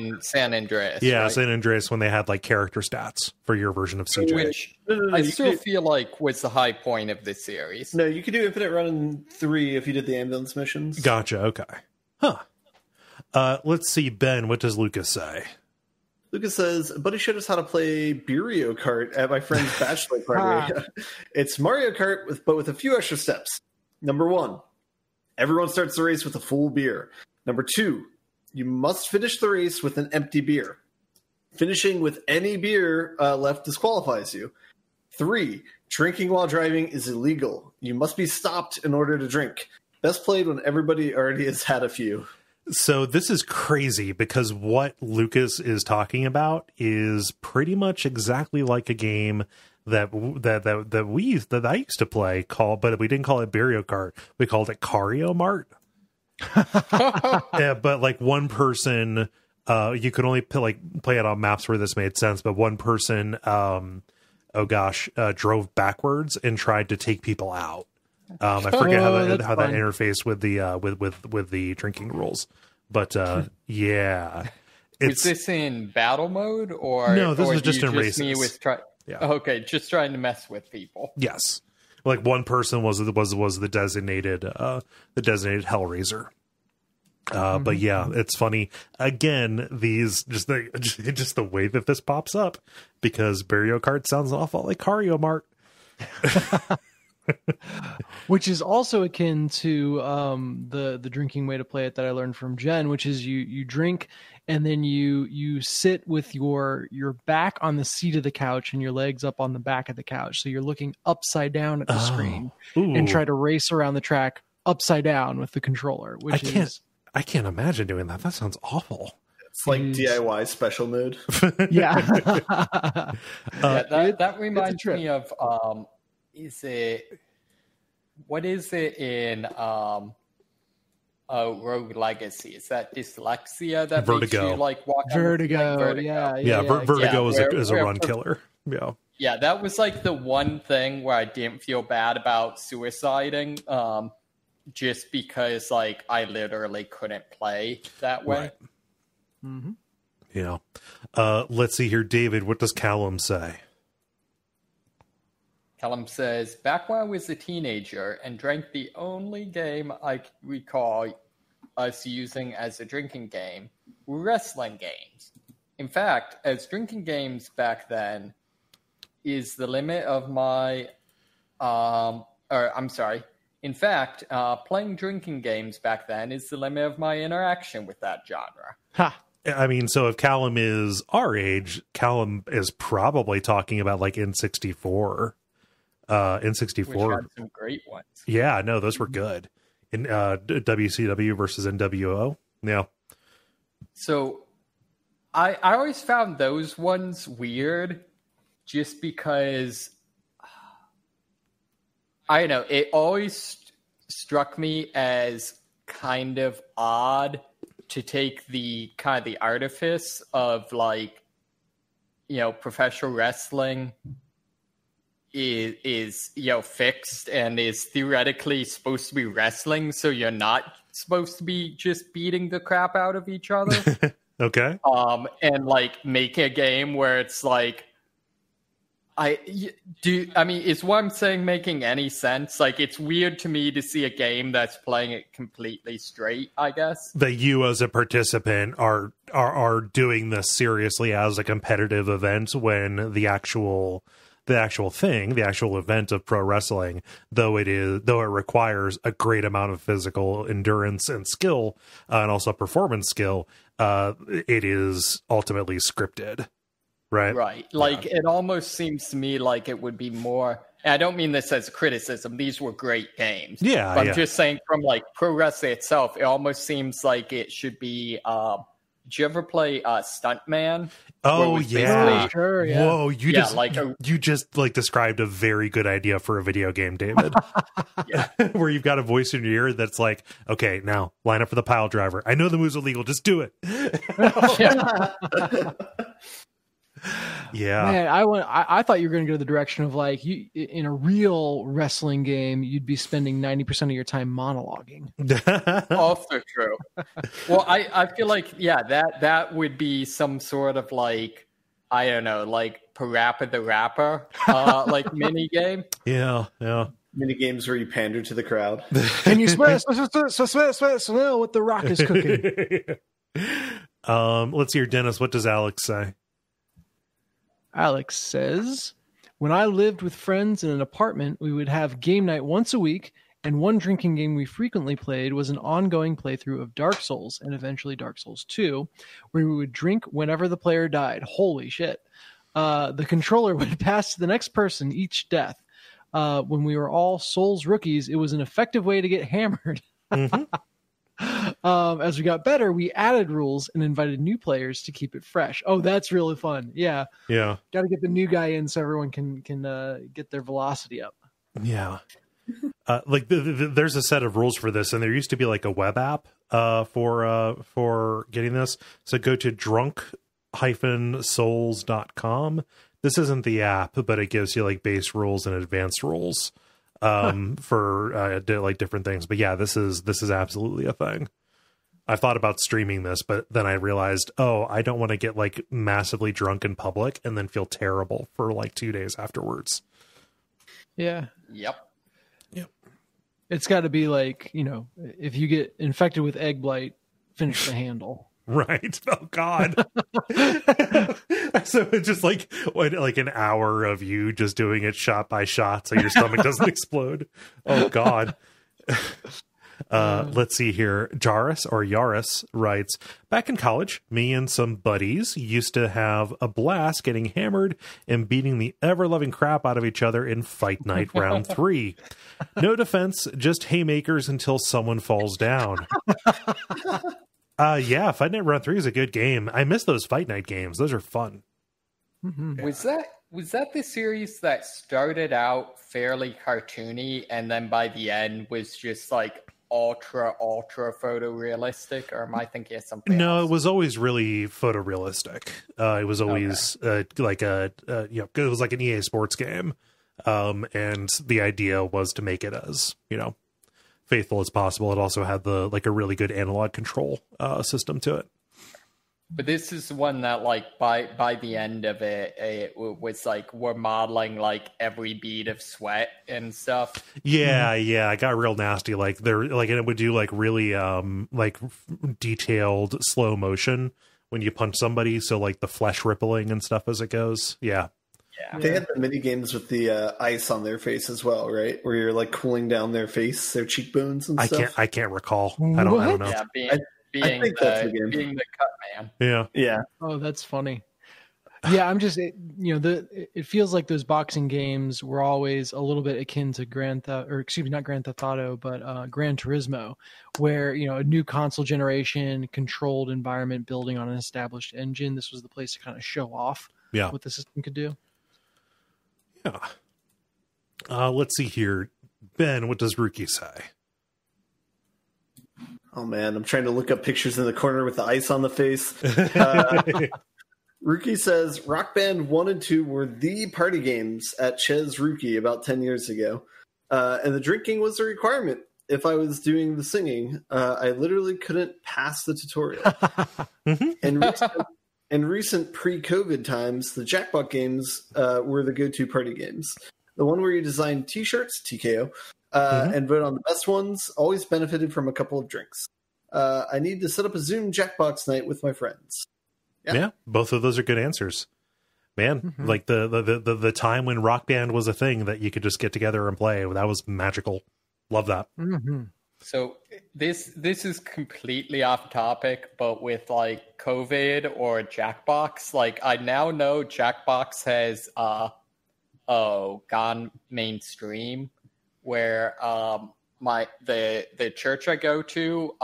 C: and San Andreas.
A: Yeah,
C: right?
A: San Andreas, when they had like character stats for your version of CJ.
C: Which I still feel like was the high point of the series.
D: No, you could do infinite run in 3 if you did the ambulance missions.
A: Gotcha, okay. Huh. Let's see, Ben, what does Lucas say?
D: Lucas says, a buddy showed us how to play Mario Kart at my friend's bachelor party. It's Mario Kart, but with a few extra steps. Number 1, everyone starts the race with a full beer. Number 2, you must finish the race with an empty beer. Finishing with any beer left disqualifies you. 3, drinking while driving is illegal. You must be stopped in order to drink. Best played when everybody already has had a few.
A: So this is crazy, because what Lucas is talking about is pretty much exactly like a game that I used to play but we didn't call it Mario Kart. We called it Cario Mart. Yeah, but like one person, you could only play it on maps where this made sense. But one person, drove backwards and tried to take people out. I forget how that interfaced with the with the drinking rules, but yeah.
C: Was this in battle mode or
A: no? This was just in races.
C: Okay, just trying to mess with people.
A: Yes, like one person was the designated Hellraiser. But yeah, it's funny. Again, these just the way that this pops up, because Mario Kart sounds an awful lot like Cario Mart.
B: Which is also akin to the drinking way to play it that I learned from Jen, which is you drink and then you sit with your back on the seat of the couch and your legs up on the back of the couch. So you're looking upside down at the screen and try to race around the track upside down with the controller,
A: I can't imagine doing that. That sounds awful.
D: It's like DIY special mode.
B: Yeah.
C: That reminds me of what is it in Rogue Legacy? Is that dyslexia that
A: Vertigo.
C: makes you like walk
B: Vertigo?
A: Vertigo is a run killer.
C: Yeah, that was like the one thing where I didn't feel bad about suiciding, just because like I literally couldn't play that way.
A: Right. Mm-hmm. Yeah. Let's see here, David. What does Callum say?
C: Callum says, back when I was a teenager and drank, the only game I recall us using as a drinking game were wrestling games. In fact, as drinking games back then is the limit of my, in fact, playing drinking games back then is the limit of my interaction with that genre.
B: Ha!
A: I mean, so if Callum is our age, Callum is probably talking about like N64. N64.
C: Which had some great ones.
A: Yeah, no, those were good. In WCW versus NWO. Yeah.
C: So I always found those ones weird just because I don't know, it always struck me as kind of odd to take the kind of the artifice of like, you know, professional wrestling is fixed and is theoretically supposed to be wrestling, so you're not supposed to be just beating the crap out of each other.
A: Okay.
C: And like make a game where it's like is what I'm saying making any sense? Like, it's weird to me to see a game that's playing it completely straight, I guess.
A: That you as a participant are doing this seriously as a competitive event when the actual event of pro wrestling, though it requires a great amount of physical endurance and skill, and also performance skill, it is ultimately scripted. Right.
C: Like, it almost seems to me like it would be more. I don't mean this as criticism. These were great games.
A: Yeah.
C: But I'm just saying from like pro wrestling itself, it almost seems like it should be. Did you ever play Stuntman?
A: Oh yeah.
B: Sure, yeah.
A: Whoa, you just like described a very good idea for a video game, David.
C: Yeah.
A: Where you've got a voice in your ear that's like, okay, now line up for the pile driver. I know the move's illegal, just do it. Yeah.
B: Man, I thought you were going to go the direction of like you in a real wrestling game, you'd be spending 90% of your time monologuing.
C: Also true. Well, I feel like that would be some sort of like, I don't know, like Parappa the Rapper like mini game.
A: Yeah.
D: Mini games where you pander to the crowd.
B: Can you smell what the Rock is cooking?
A: Let's hear Dennis. What does Alex say?
B: Alex says, when I lived with friends in an apartment, we would have game night once a week, and one drinking game we frequently played was an ongoing playthrough of Dark Souls and eventually Dark Souls 2, where we would drink whenever the player died. Holy shit. The controller would pass to the next person each death. When we were all Souls rookies, it was an effective way to get hammered. Mm-hmm. As we got better, we added rules and invited new players to keep it fresh. Oh, that's really fun. Yeah. Got to get the new guy in so everyone can get their velocity up.
A: Yeah. Like there's a set of rules for this, and there used to be like a web app for getting this. So go to drunk-souls.com. This isn't the app, but it gives you like base rules and advanced rules. For like different things, but yeah, this is absolutely a thing. I thought about streaming this, but then I realized, I don't want to get like massively drunk in public and then feel terrible for like 2 days afterwards.
B: Yeah.
C: Yep.
B: It's got to be like, if you get infected with egg blight, finish the handle.
A: Right. Oh God. So it's just like what, like an hour of you just doing it shot by shot so your stomach doesn't explode. Oh God. Let's see here. Yaris writes, back in college, me and some buddies used to have a blast getting hammered and beating the ever-loving crap out of each other in Fight Night Round 3. No defense, just haymakers until someone falls down. Yeah, Fight Night Round 3 is a good game. I miss those Fight Night games. Those are fun.
B: Mm-hmm.
C: Was that the series that started out fairly cartoony and then by the end was just like ultra photorealistic, or am I thinking of something else?
A: It was always really photorealistic. It was always like it was like an EA Sports game, and the idea was to make it as faithful as possible. It also had a really good analog control system to it.
C: But this is one that, like, by the end of it, it was like we're modeling like every bead of sweat and stuff.
A: Yeah, yeah, it got real nasty. Like and it would do like really like detailed slow motion when you punch somebody, so like the flesh rippling and stuff as it goes. Yeah.
C: Yeah.
D: They had the mini games with the ice on their face as well, right? Where you're like cooling down their face, their cheekbones and stuff.
A: I can't recall. I don't know.
C: Yeah, being the cut man.
A: Yeah.
D: Yeah.
B: Oh, that's funny. Yeah, I'm just it feels like those boxing games were always a little bit akin to not Grand Theft Auto, but Gran Turismo, where a new console generation, controlled environment, building on an established engine. This was the place to kind of show off what the system could do.
A: Yeah. Let's see here, Ben. What does Rookie say?
D: Oh man, I'm trying to look up pictures in the corner with the ice on the face. Rookie says Rock Band 1 and 2 were the party games at Ches Rookie about 10 years ago. And the drinking was a requirement. If I was doing the singing, I literally couldn't pass the tutorial. In recent pre-COVID times, the Jackpot games were the go-to party games. The one where you design t-shirts, TKO, and vote on the best ones, always benefited from a couple of drinks. I need to set up a Zoom Jackbox night with my friends.
A: Yeah, both of those are good answers. Man, like the time when Rock Band was a thing that you could just get together and play, that was magical. Love that.
B: Mm-hmm.
C: So this is completely off topic, but with like COVID or Jackbox, like I now know Jackbox has gone mainstream, where the church I go to,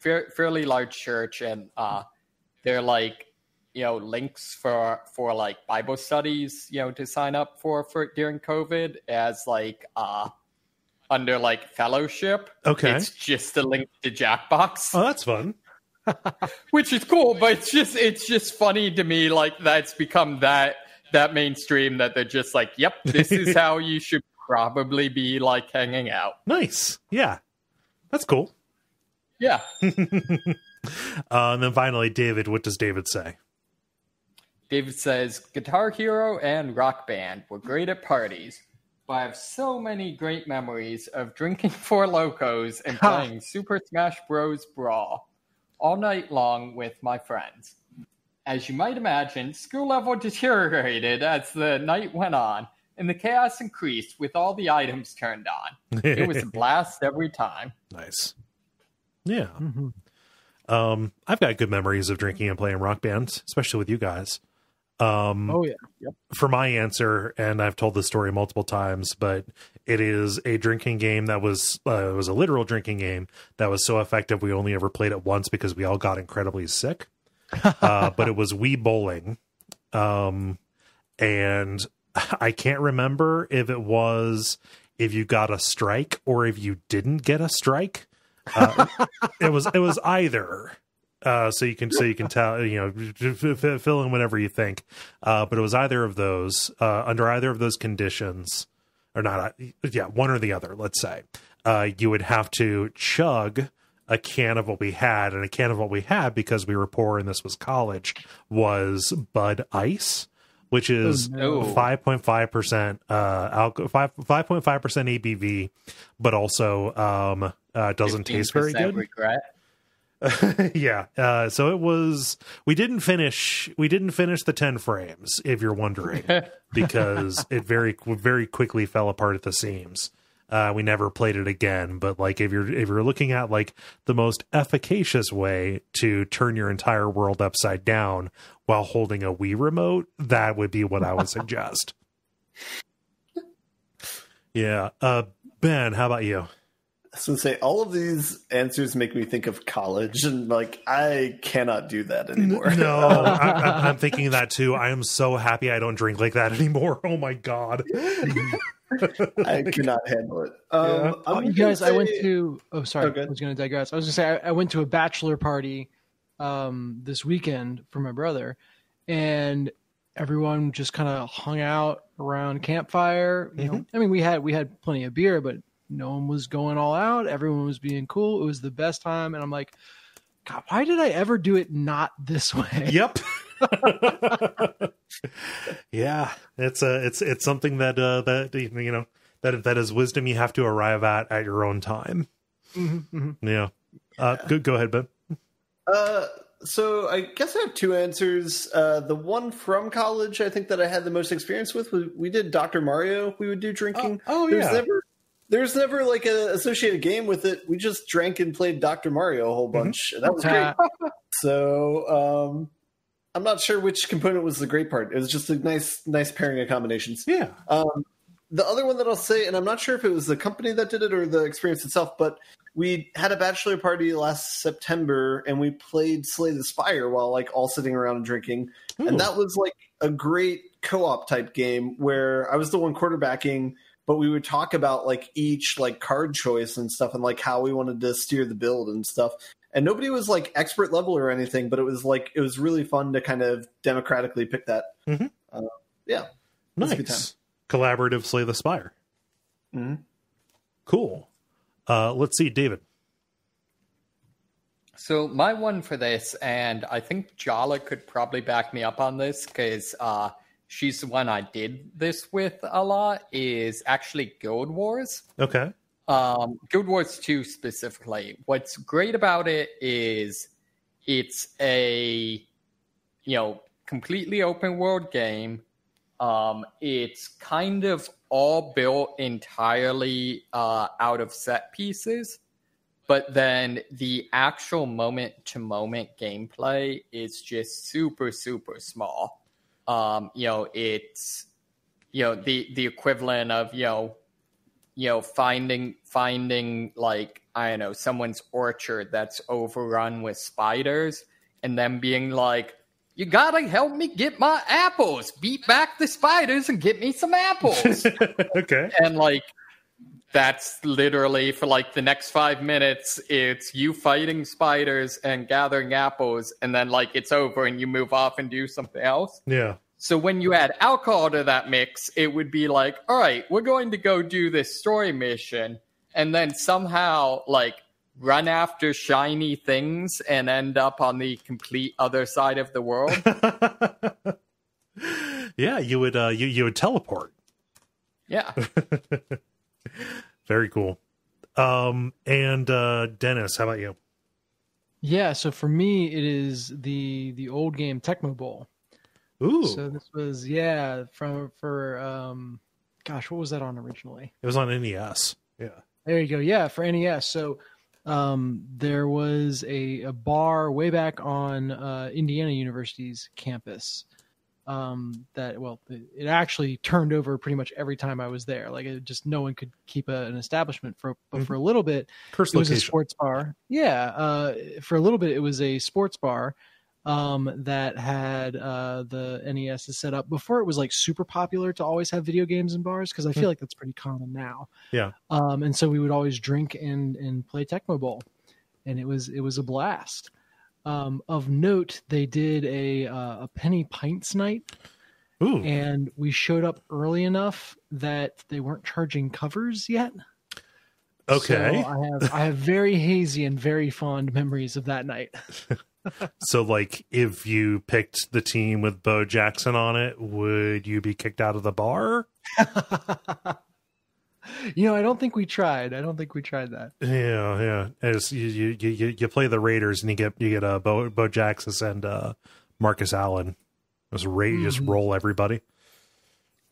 C: fairly large church, and they're like links for like Bible studies to sign up for during COVID as like under like fellowship.
A: Okay,
C: it's just a link to Jackbox.
A: Oh, that's fun.
C: Which is cool, but it's just funny to me, like that's become that mainstream, that they're just like, yep, this is how you should probably be like hanging out.
A: Nice. Yeah, that's cool.
C: Yeah.
A: And then finally, David, what does David say?
C: David says, Guitar Hero and Rock Band were great at parties, but I have so many great memories of drinking Four Locos and playing Super Smash Bros. Brawl all night long with my friends. As you might imagine, skill level deteriorated as the night went on, and the chaos increased with all the items turned on. It was a blast every time.
A: Nice. Yeah. I've got good memories of drinking and playing Rock Band, especially with you guys.
B: Oh yeah. Yep.
A: For my answer, and I've told this story multiple times, but it is a drinking game that was it was a literal drinking game that was so effective we only ever played it once because we all got incredibly sick. But it was Wii Bowling, and I can't remember if you got a strike or if you didn't get a strike. It was either. So you can tell, fill in whatever you think. But it was either of those, under either of those conditions, or not. Yeah, one or the other, let's say. You would have to chug a can of what we had, and a can of what we had, because we were poor and this was college, was Bud Ice, which is 5.5% 5.5% ABV, but also doesn't taste very good.
C: Regret.
A: Yeah. So it was. We didn't finish the 10 frames, if you're wondering, because it very quickly fell apart at the seams. We never played it again. But like, if you're looking at like the most efficacious way to turn your entire world upside down while holding a Wii remote, that would be what I would suggest. Yeah. Ben, how about you?
D: So say all of these answers make me think of college, and like I cannot do that anymore.
A: No, I'm thinking that too. I am so happy I don't drink like that anymore. Oh my god,
D: I cannot handle it.
B: You guys, I went to. Oh, sorry, I was going to digress. I was going to say I went to a bachelor party this weekend for my brother, and everyone just kind of hung out around campfire. You know, I mean, we had plenty of beer, but no one was going all out. Everyone was being cool. It was the best time. And I'm like, God, why did I ever do it not this way?
A: Yep. Yeah. It's something that that is wisdom you have to arrive at your own time. Yeah. Go ahead, Ben.
D: So I guess I have two answers. The one from college, I think that I had the most experience with, we did Dr. Mario. We would do drinking. There's never like an associated game with it. We just drank and played Dr. Mario a whole bunch. And that was great. So I'm not sure which component was the great part. It was just a nice pairing of combinations.
A: Yeah.
D: The other one that I'll say, and I'm not sure if it was the company that did it or the experience itself, but we had a bachelor party last September and we played Slay the Spire while like all sitting around and drinking. Ooh. And that was like a great co-op type game where I was the one quarterbacking, but we would talk about like each like card choice and stuff and like how we wanted to steer the build and stuff. And nobody was like expert level or anything, but it was really fun to kind of democratically pick that. Yeah.
A: Nice. Collaborative Slay the Spire. Cool. Let's see, David.
C: So my one for this, and I think Jala could probably back me up on this because she's the one I did this with a lot, is actually Guild Wars.
A: Okay.
C: Guild Wars 2 specifically. What's great about it is it's a, completely open world game. It's kind of all built entirely out of set pieces, but then the actual moment-to-moment gameplay is just super, super small. It's the equivalent of finding like, I don't know, someone's orchard that's overrun with spiders, and then being like, you gotta help me get my apples. Beat back the spiders and get me some apples.
A: Okay.
C: And like, that's literally for like the next 5 minutes, it's you fighting spiders and gathering apples, and then like it's over and you move off and do something else.
A: Yeah.
C: So when you add alcohol to that mix, it would be like, all right, we're going to go do this story mission, and then somehow like run after shiny things and end up on the complete other side of the world.
A: Yeah, you would teleport.
C: Yeah.
A: Very cool. And Dennis, how about you?
B: Yeah, so for me it is the old game Tecmo Bowl.
A: Ooh.
B: So this was gosh, what was that on originally?
A: It was on NES. Yeah.
B: There you go. Yeah, for NES. So there was a bar way back on Indiana University's campus it actually turned over pretty much every time I was there. Like no one could keep an establishment for a little bit.
A: Cursed
B: it was
A: location.
B: A sports bar. Yeah. For a little bit, it was a sports bar that had the NES set up before it was like super popular to always have video games in bars, because I feel like that's pretty common now.
A: Yeah.
B: And so we would always drink and play Tecmo Bowl, and it was a blast. Of note, they did a penny pints night.
A: Ooh.
B: And we showed up early enough that they weren't charging covers yet.
A: Okay.
B: So I have very hazy and very fond memories of that night.
A: So, like, if you picked the team with Bo Jackson on it, would you be kicked out of the bar?
B: I don't think we tried. I don't think we tried that.
A: Yeah. As you play the Raiders and you get Bo Jackson and Marcus Allen. Just roll everybody.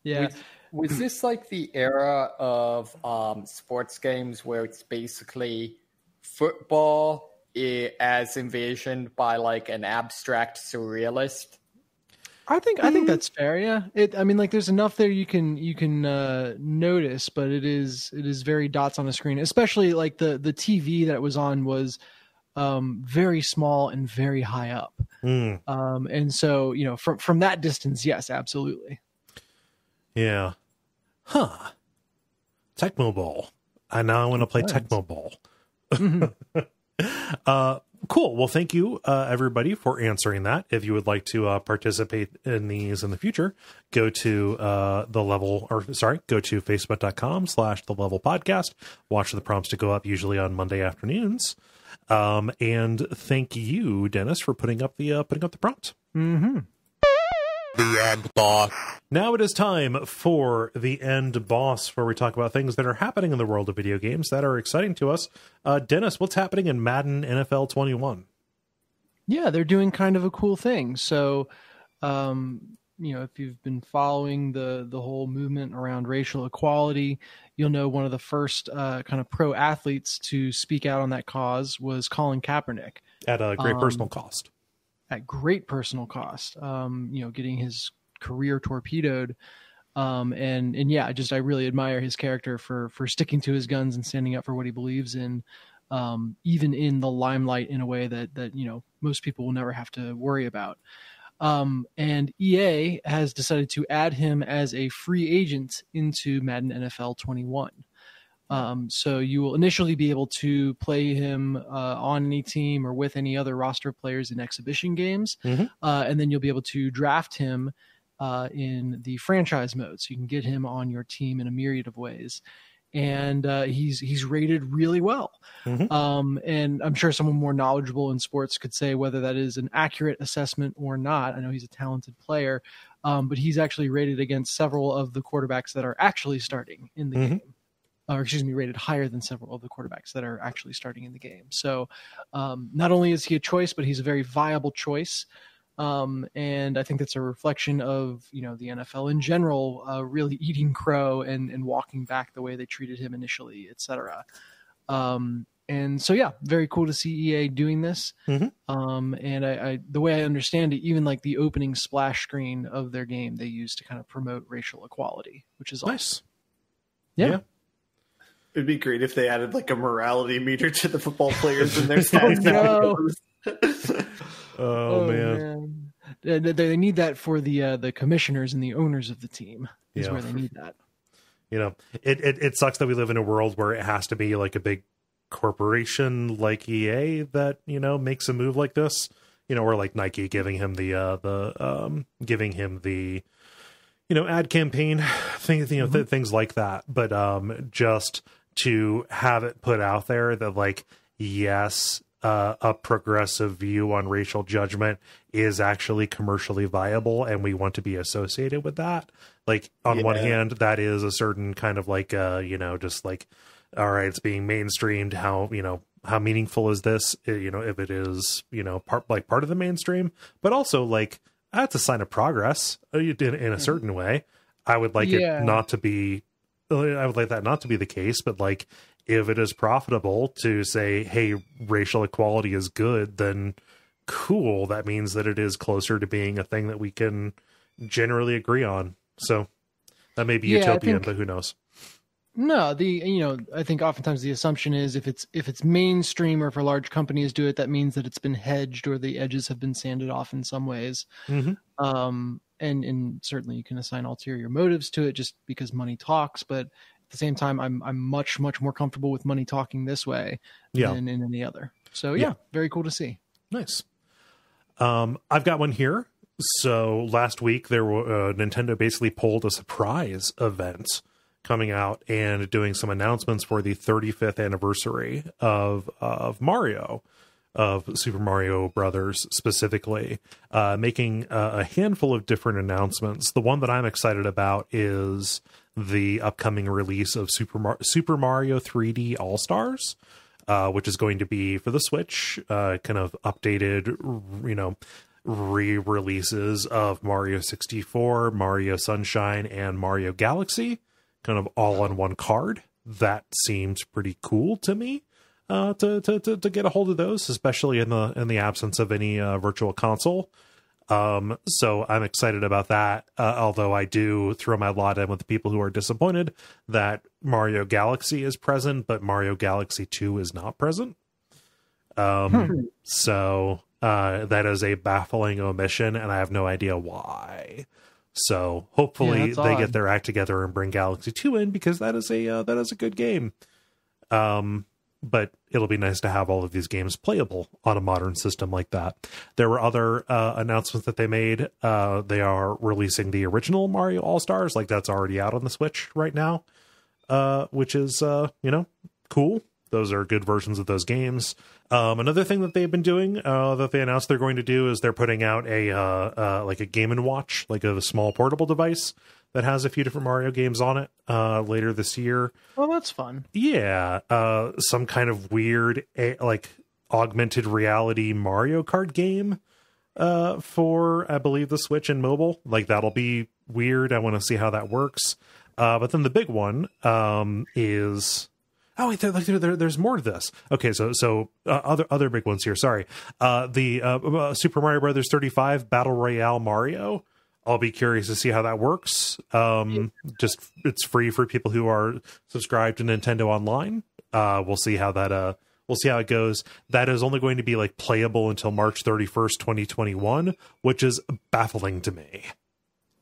B: Yeah.
C: Was this like the era of sports games where it's basically football as envisioned by like an abstract surrealist?
B: I think that's fair. Yeah. There's enough there you can notice, but it is very dots on a screen, especially like the TV that it was on was very small and very high up. And so, from that distance, yes, absolutely.
A: Yeah. Huh. Tecmo Bowl. I want to play Tecmo Bowl. Cool. Well, thank you, everybody, for answering that. If you would like to participate in these in the future, go to go to facebook.com/The Level Podcast. Watch the prompts to go up usually on Monday afternoons. And thank you, Dennis, for putting up the prompt.
E: The End Boss.
A: Now it is time for the End Boss, where we talk about things that are happening in the world of video games that are exciting to us. Dennis, what's happening in Madden NFL 21?
B: Yeah, they're doing kind of a cool thing. So, if you've been following the whole movement around racial equality, you'll know one of the first kind of pro athletes to speak out on that cause was Colin Kaepernick.
A: At a great personal cost.
B: At great personal cost, getting his career torpedoed. And yeah, I really admire his character for sticking to his guns and standing up for what he believes in, even in the limelight in a way that most people will never have to worry about. And EA has decided to add him as a free agent into Madden NFL 21. So you will initially be able to play him on any team or with any other roster players in exhibition games. And then you'll be able to draft him in the franchise mode. So you can get him on your team in a myriad of ways. And he's rated really well. And I'm sure someone more knowledgeable in sports could say whether that is an accurate assessment or not. I know he's a talented player, but he's actually rated against several of the quarterbacks that are actually starting in the game. Or rated higher than several of the quarterbacks that are actually starting in the game. So not only is he a choice, but he's a very viable choice. And I think that's a reflection of, the NFL in general, really eating crow and walking back the way they treated him initially, et cetera. And so, yeah, very cool to see EA doing this. And I the way I understand it, even like the opening splash screen of their game, they use to kind of promote racial equality, which is
A: nice.
B: Awesome. Yeah.
D: It'd be great if they added like a morality meter to the football players in their stats.
A: Oh man.
B: They need that for the commissioners and the owners of the team. Is where they need that.
A: It sucks that we live in a world where it has to be like a big corporation like EA that makes a move like this. Or like Nike giving him the ad campaign thing, things like that. But just to have it put out there that like, yes, a progressive view on racial judgment is actually commercially viable and we want to be associated with that. Like on one hand, that is a certain kind of like, just like, all right, it's being mainstreamed. How meaningful is this? If it is, part of the mainstream, but also like, that's a sign of progress in a certain way. I would like it not to be, I would like that not to be the case, but like, if it is profitable to say, hey, racial equality is good, then cool. That means that it is closer to being a thing that we can generally agree on. So that may be utopian, but who knows?
B: No, I think oftentimes the assumption is if it's mainstream or if a large companies do it, that means that it's been hedged or the edges have been sanded off in some ways. And certainly you can assign ulterior motives to it just because money talks. But at the same time, I'm much more comfortable with money talking this way than in any other. So very cool to see.
A: Nice. I've got one here. So last week there were Nintendo basically pulled a surprise event coming out and doing some announcements for the 35th anniversary of Mario, of Super Mario Brothers specifically, making a handful of different announcements. The one that I'm excited about is the upcoming release of Super Mario 3D All Stars, which is going to be for the Switch, kind of updated, re-releases of Mario 64, Mario Sunshine, and Mario Galaxy, kind of all on one card. That seems pretty cool to me. To get a hold of those, especially in the absence of any virtual console. So I'm excited about that. Although I do throw my lot in with the people who are disappointed that Mario Galaxy is present, but Mario Galaxy 2 is not present. So that is a baffling omission, and I have no idea why. So hopefully they get their act together and bring Galaxy 2 in, because that is a good game. But it'll be nice to have all of these games playable on a modern system like that. There were other announcements that they made. They are releasing the original Mario All-Stars, like that's already out on the Switch right now, which is, cool. Those are good versions of those games. Another thing that they've been doing, that they announced they're going to do, is they're putting out a Game & Watch, like a small portable device that has a few different Mario games on it later this year.
B: Well, that's fun.
A: Yeah. Some kind of weird, augmented reality Mario Kart game for, I believe, the Switch and mobile. Like, that'll be weird. I want to see how that works. But then the big one is... Oh, wait, there's more to this. Okay, so other big ones here. Sorry. The Super Mario Brothers 35 Battle Royale Mario. I'll be curious to see how that works. Just it's free for people who are subscribed to Nintendo Online. We'll see how it goes. That is only going to be playable until March 31st, 2021, which is baffling to me.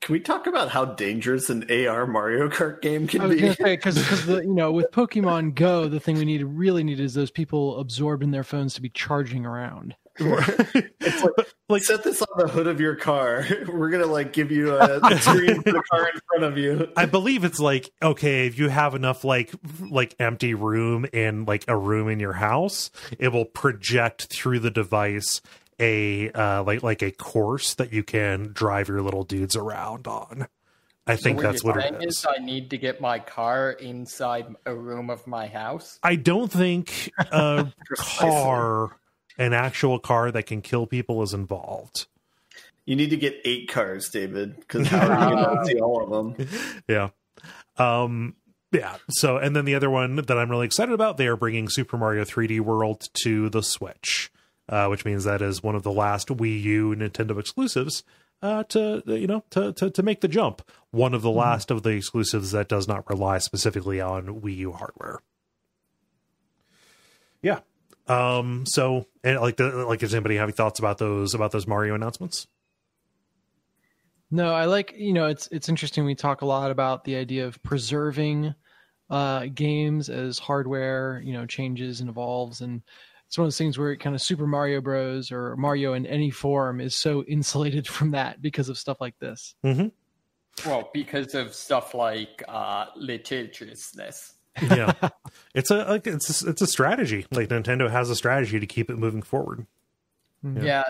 D: Can we talk about how dangerous an AR Mario Kart game can be?
B: Because with Pokemon Go, the thing we really need is those people absorbed in their phones to be charging around.
D: It's set this on the hood of your car. We're gonna give you a screen for the car in front of you.
A: I believe it's okay, if you have enough empty room in a room in your house, it will project through the device a a course that you can drive your little dudes around on. I think that's what it is.
C: I need to get my car inside a room of my house.
A: I don't think a an actual car that can kill people is involved.
D: You need to get 8 cars, David, because how are you going to see all of them?
A: Yeah. Yeah. So, and then the other one that I'm really excited about, they are bringing Super Mario 3D World to the Switch, which means that is one of the last Wii U Nintendo exclusives to make the jump. One of the last of the exclusives that does not rely specifically on Wii U hardware. Yeah. So, and does anybody have any thoughts about those Mario announcements?
B: No, I it's interesting. We talk a lot about the idea of preserving games as hardware, changes and evolves, and it's one of those things where kind of Super Mario Bros. Or Mario in any form is so insulated from that because of stuff like this.
A: Mm-hmm.
C: Well, because of stuff like litigiousness.
A: Yeah, it's a strategy. Nintendo has a strategy to keep it moving forward.
C: Yeah,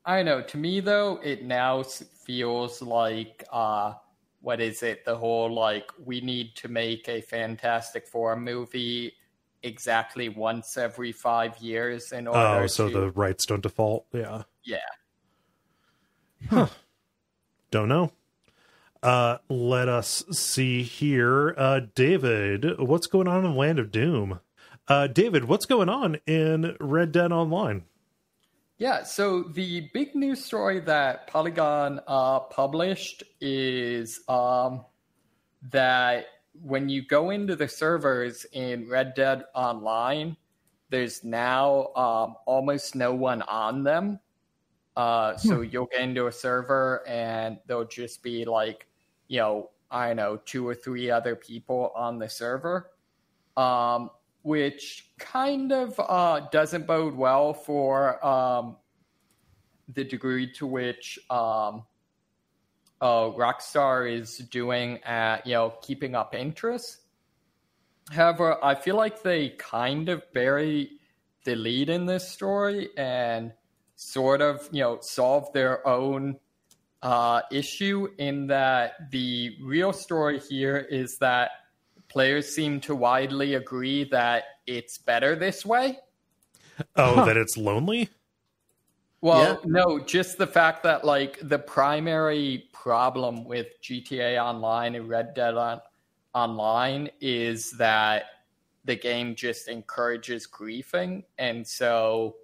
C: I know. To me, though, it now feels like what is it? The whole we need to make a Fantastic Four movie exactly once every 5 years in order.
A: Oh, so the rights don't default. Yeah.
C: Yeah.
A: Huh. Don't know. Let us see here. David, what's going on in Land of Doom? David, what's going on in Red Dead Online?
C: Yeah, so the big news story that Polygon published is that when you go into the servers in Red Dead Online, there's now almost no one on them. So you'll get into a server and there'll just be I don't know, 2 or 3 other people on the server, which kind of doesn't bode well for the degree to which Rockstar is doing at, keeping up interest. However, I feel like they kind of bury the lead in this story and sort of, solve their own issue in that the real story here is that players seem to widely agree that it's better this way.
A: Oh, that it's lonely?
C: Well, no, just the fact that like the primary problem with GTA Online and Red Dead Online is that the game just encourages griefing. And so,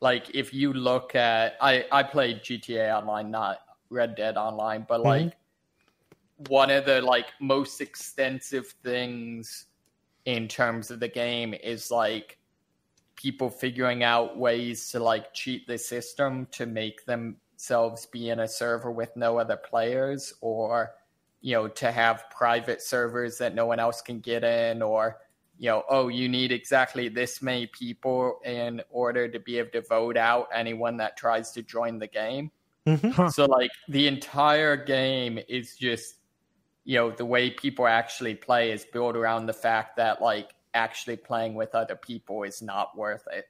C: like, if you look at, I played GTA Online, not Red Dead Online, but like one of the like most extensive things in terms of the game is like people figuring out ways to like cheat the system to make themselves be in a server with no other players, or, you know, to have private servers that no one else can get in, or, you know, oh, you need exactly this many people in order to be able to vote out anyone that tries to join the game. So like the entire game is just, you know, the way people actually play is built around the fact that like actually playing with other people is not worth it.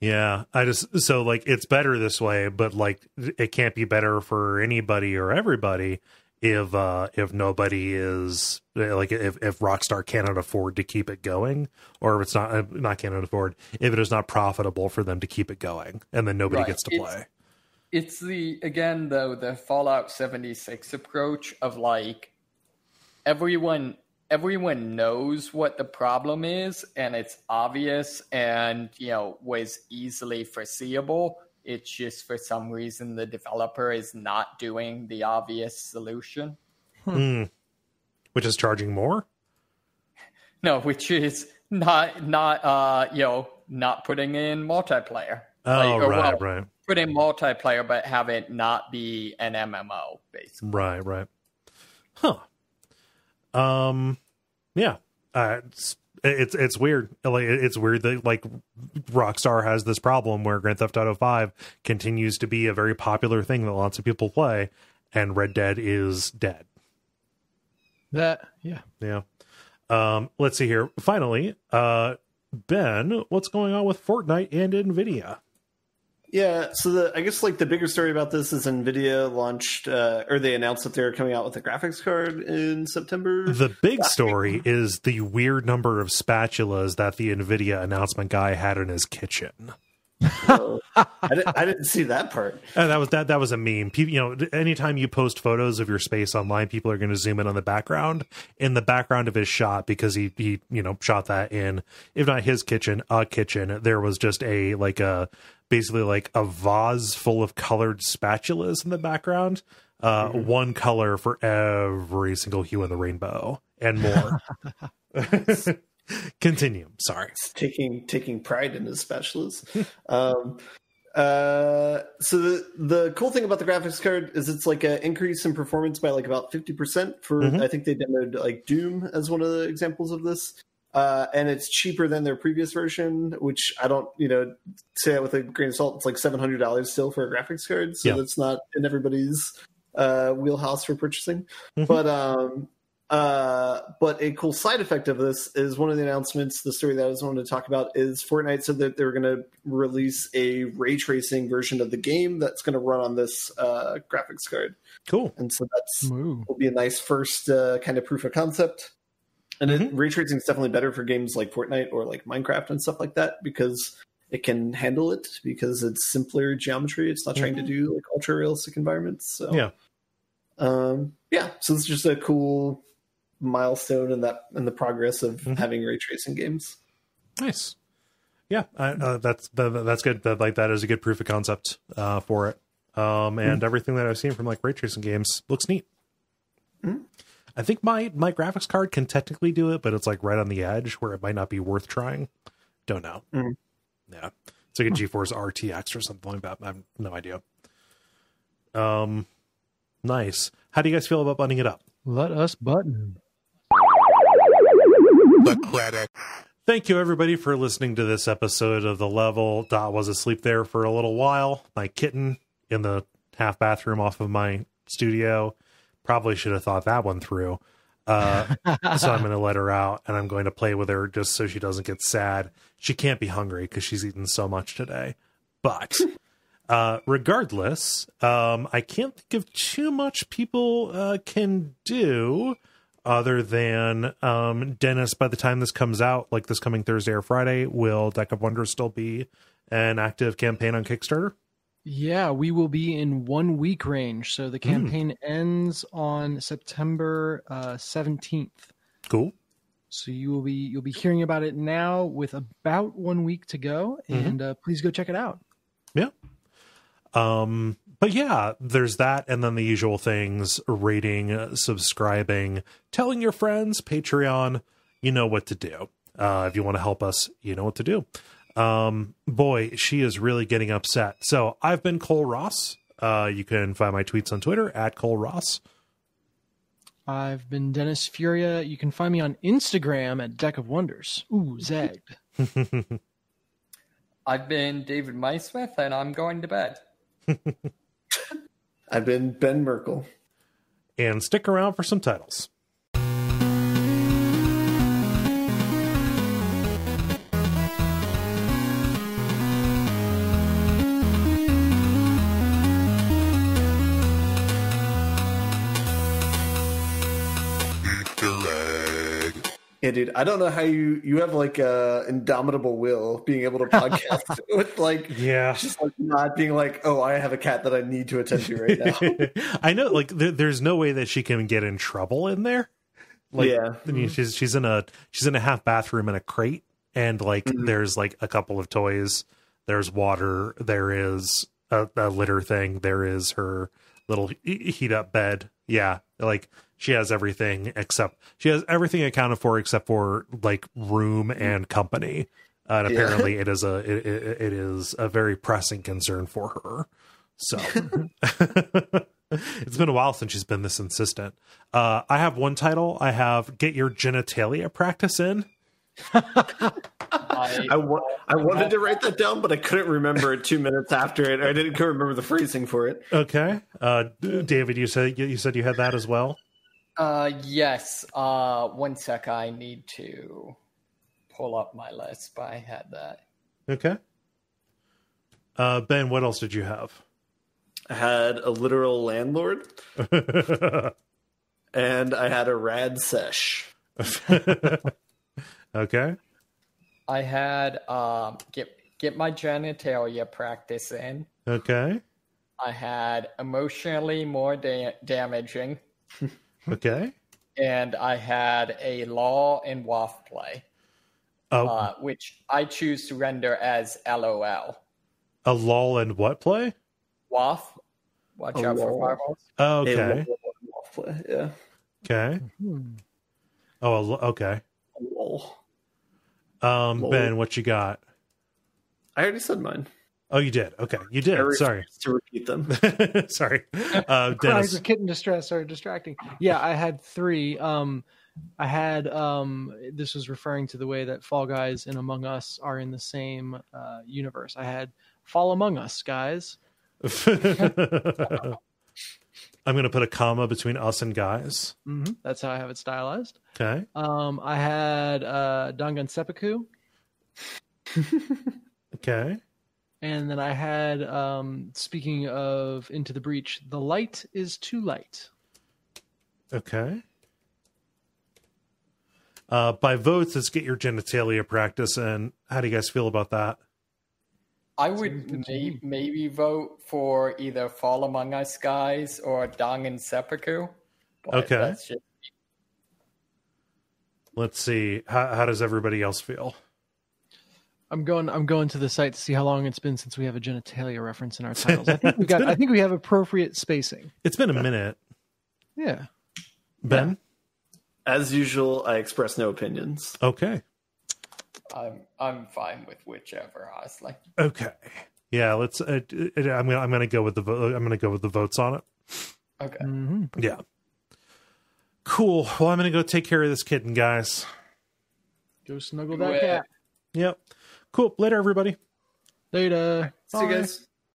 A: Yeah, so like it's better this way, but like it can't be better for anybody or everybody if nobody is like, if Rockstar cannot afford to keep it going, or if it's not cannot afford, if it is not profitable for them to keep it going, and then nobody gets to play.
C: It's the Fallout 76 approach of like everyone knows what the problem is, and it's obvious and, you know, was easily foreseeable. It's just for some reason the developer is not doing the obvious solution.
A: Which is charging more?
C: No, which is not you know, not putting in multiplayer.
A: Oh, like, right.
C: Put in multiplayer, but have it not be an MMO, basically.
A: Right. Yeah. It's weird. Like, it's weird that like Rockstar has this problem where Grand Theft Auto 5 continues to be a very popular thing that lots of people play, and Red Dead is dead. Yeah. Let's see here. Finally, Ben, what's going on with Fortnite and nVidia?
D: Yeah, so I guess like the bigger story about this is nVidia launched, or they announced that they're coming out with a graphics card in September.
A: The big story is the weird number of spatulas that the nVidia announcement guy had in his kitchen.
D: I didn't see that part.
A: And that was a meme. People, you know, anytime you post photos of your space online, people are going to zoom in on the background of his shot, because he you know, shot that in, if not his kitchen, a kitchen. There was just basically like a vase full of colored spatulas in the background, one color for every single hue in the rainbow and more. Continue. Sorry.
D: It's taking pride in his spatulas. So the cool thing about the graphics card is it's like an increase in performance by like about 50% for, I think they demoed like Doom as one of the examples of this. And it's cheaper than their previous version, which I don't, you know, say that with a grain of salt. It's like $700 still for a graphics card. So that's not in everybody's wheelhouse for purchasing. But a cool side effect of this is one of the announcements, the story that I was wanting to talk about, is Fortnite said that they're going to release a ray tracing version of the game that's going to run on this graphics card.
A: Cool.
D: And so will be a nice first kind of proof of concept. And ray tracing is definitely better for games like Fortnite or like Minecraft and stuff like that, because it can handle it, because it's simpler geometry. It's not trying to do like ultra realistic environments. So so it's just a cool milestone in the progress of having ray tracing games.
A: Nice. Yeah, that's good. That is a good proof of concept for it. And everything that I've seen from like ray tracing games looks neat. I think my graphics card can technically do it, but it's like right on the edge where it might not be worth trying. Don't know. Yeah, it's like a GeForce RTX or something like that. I have no idea. Nice. How do you guys feel about buttoning it up?
B: Let us button.
E: The credit.
A: Thank you, everybody, for listening to this episode of The Level. Dot was asleep there for a little while. My kitten in the half bathroom off of my studio. Probably should have thought that one through. So I'm going to let her out, and I'm going to play with her just so she doesn't get sad. She can't be hungry because she's eaten so much today. But Regardless, I can't think of too much people can do other than Dennis, by the time this comes out, like this coming Thursday or Friday, will Deck of Wonders still be an active campaign on Kickstarter?
B: Yeah, we will be in 1 week range. So the campaign ends on September 17th.
A: Cool.
B: So you'll be hearing about it now with about 1 week to go, and please go check it out.
A: Yeah. But yeah, there's that, and then the usual things: rating, subscribing, telling your friends, Patreon. You know what to do. If you want to help us, you know what to do. Boy, she is really getting upset. So I've been Kole Ross. You can find my tweets on Twitter at Kole Ross.
B: I've been Dennis Furia. You can find me on Instagram at Deck of Wonders. Ooh, zagged.
C: I've been David Maismith, and I'm going to bed.
D: I've been Ben Merkel.
A: And stick around for some titles.
D: Yeah, dude, I don't know how you have like a indomitable will being able to podcast with like, just like not being like, oh, I have a cat that I need to attend to right now.
A: I know, like there's no way that she can get in trouble in there. Like, I mean, she's in a half bathroom in a crate, and like there's like a couple of toys, there's water, there is a litter thing, there is her little heat up bed. Yeah, like she has everything accounted for except for like room and company. And apparently it is a very pressing concern for her. So it's been a while since she's been this insistent. I have one title. I have Get Your Genitalia Practice In.
D: I wanted to write that down, but I couldn't couldn't remember the phrasing for it.
A: Okay. David, you said you had that as well?
C: Yes. 1 sec. I need to pull up my list, but I had that.
A: Okay. Ben, what else did you have?
D: I had a literal landlord. And I had a rad sesh.
A: Okay.
C: I had get my genitalia practice in.
A: Okay.
C: I had emotionally more damaging.
A: Okay.
C: And I had a law and WAF play. Which I choose to render as LOL.
A: A lull and what play?
C: WAF. Watch out for fireballs.
A: Oh, okay.
D: WAF play, yeah.
A: Okay. Oh, okay.
D: Lol.
A: Ben, what you got?
D: I already said mine.
A: Oh, you did. Okay, you did. Sorry
D: to repeat them.
A: Sorry.
B: Cries
A: Dennis.
B: of kitten distress are distracting. Yeah, I had 3. I had this was referring to the way that Fall Guys and Among Us are in the same universe. I had Fall Among Us, guys.
A: I'm going to put a comma between us and guys.
B: Mm-hmm. That's how I have it stylized.
A: Okay.
B: I had Dangan Seppuku.
A: Okay.
B: And then I had, speaking of Into the Breach, The Light is Too Light.
A: Okay. By votes, let's get your genitalia practice. And how do you guys feel about that?
C: I would maybe vote for either Fall Among Us guys or Dangan Seppuku.
A: Okay.
C: That's just...
A: Let's see. How does everybody else feel?
B: I'm going to the site to see how long it's been since we have a genitalia reference in our titles. I think we have appropriate spacing.
A: It's been a minute.
B: Yeah.
A: Ben?
D: As usual, I express no opinions.
A: Okay.
C: I'm fine with whichever, honestly.
A: Okay. Yeah, let's I'm going to go with the vote. I'm going to go with the votes on it.
C: Okay.
B: Mm-hmm.
A: Yeah. Cool. Well, I'm going to go take care of this kitten, guys.
B: Go snuggle that cat.
A: Yep. Cool. Later, everybody.
B: Later.
D: See you guys.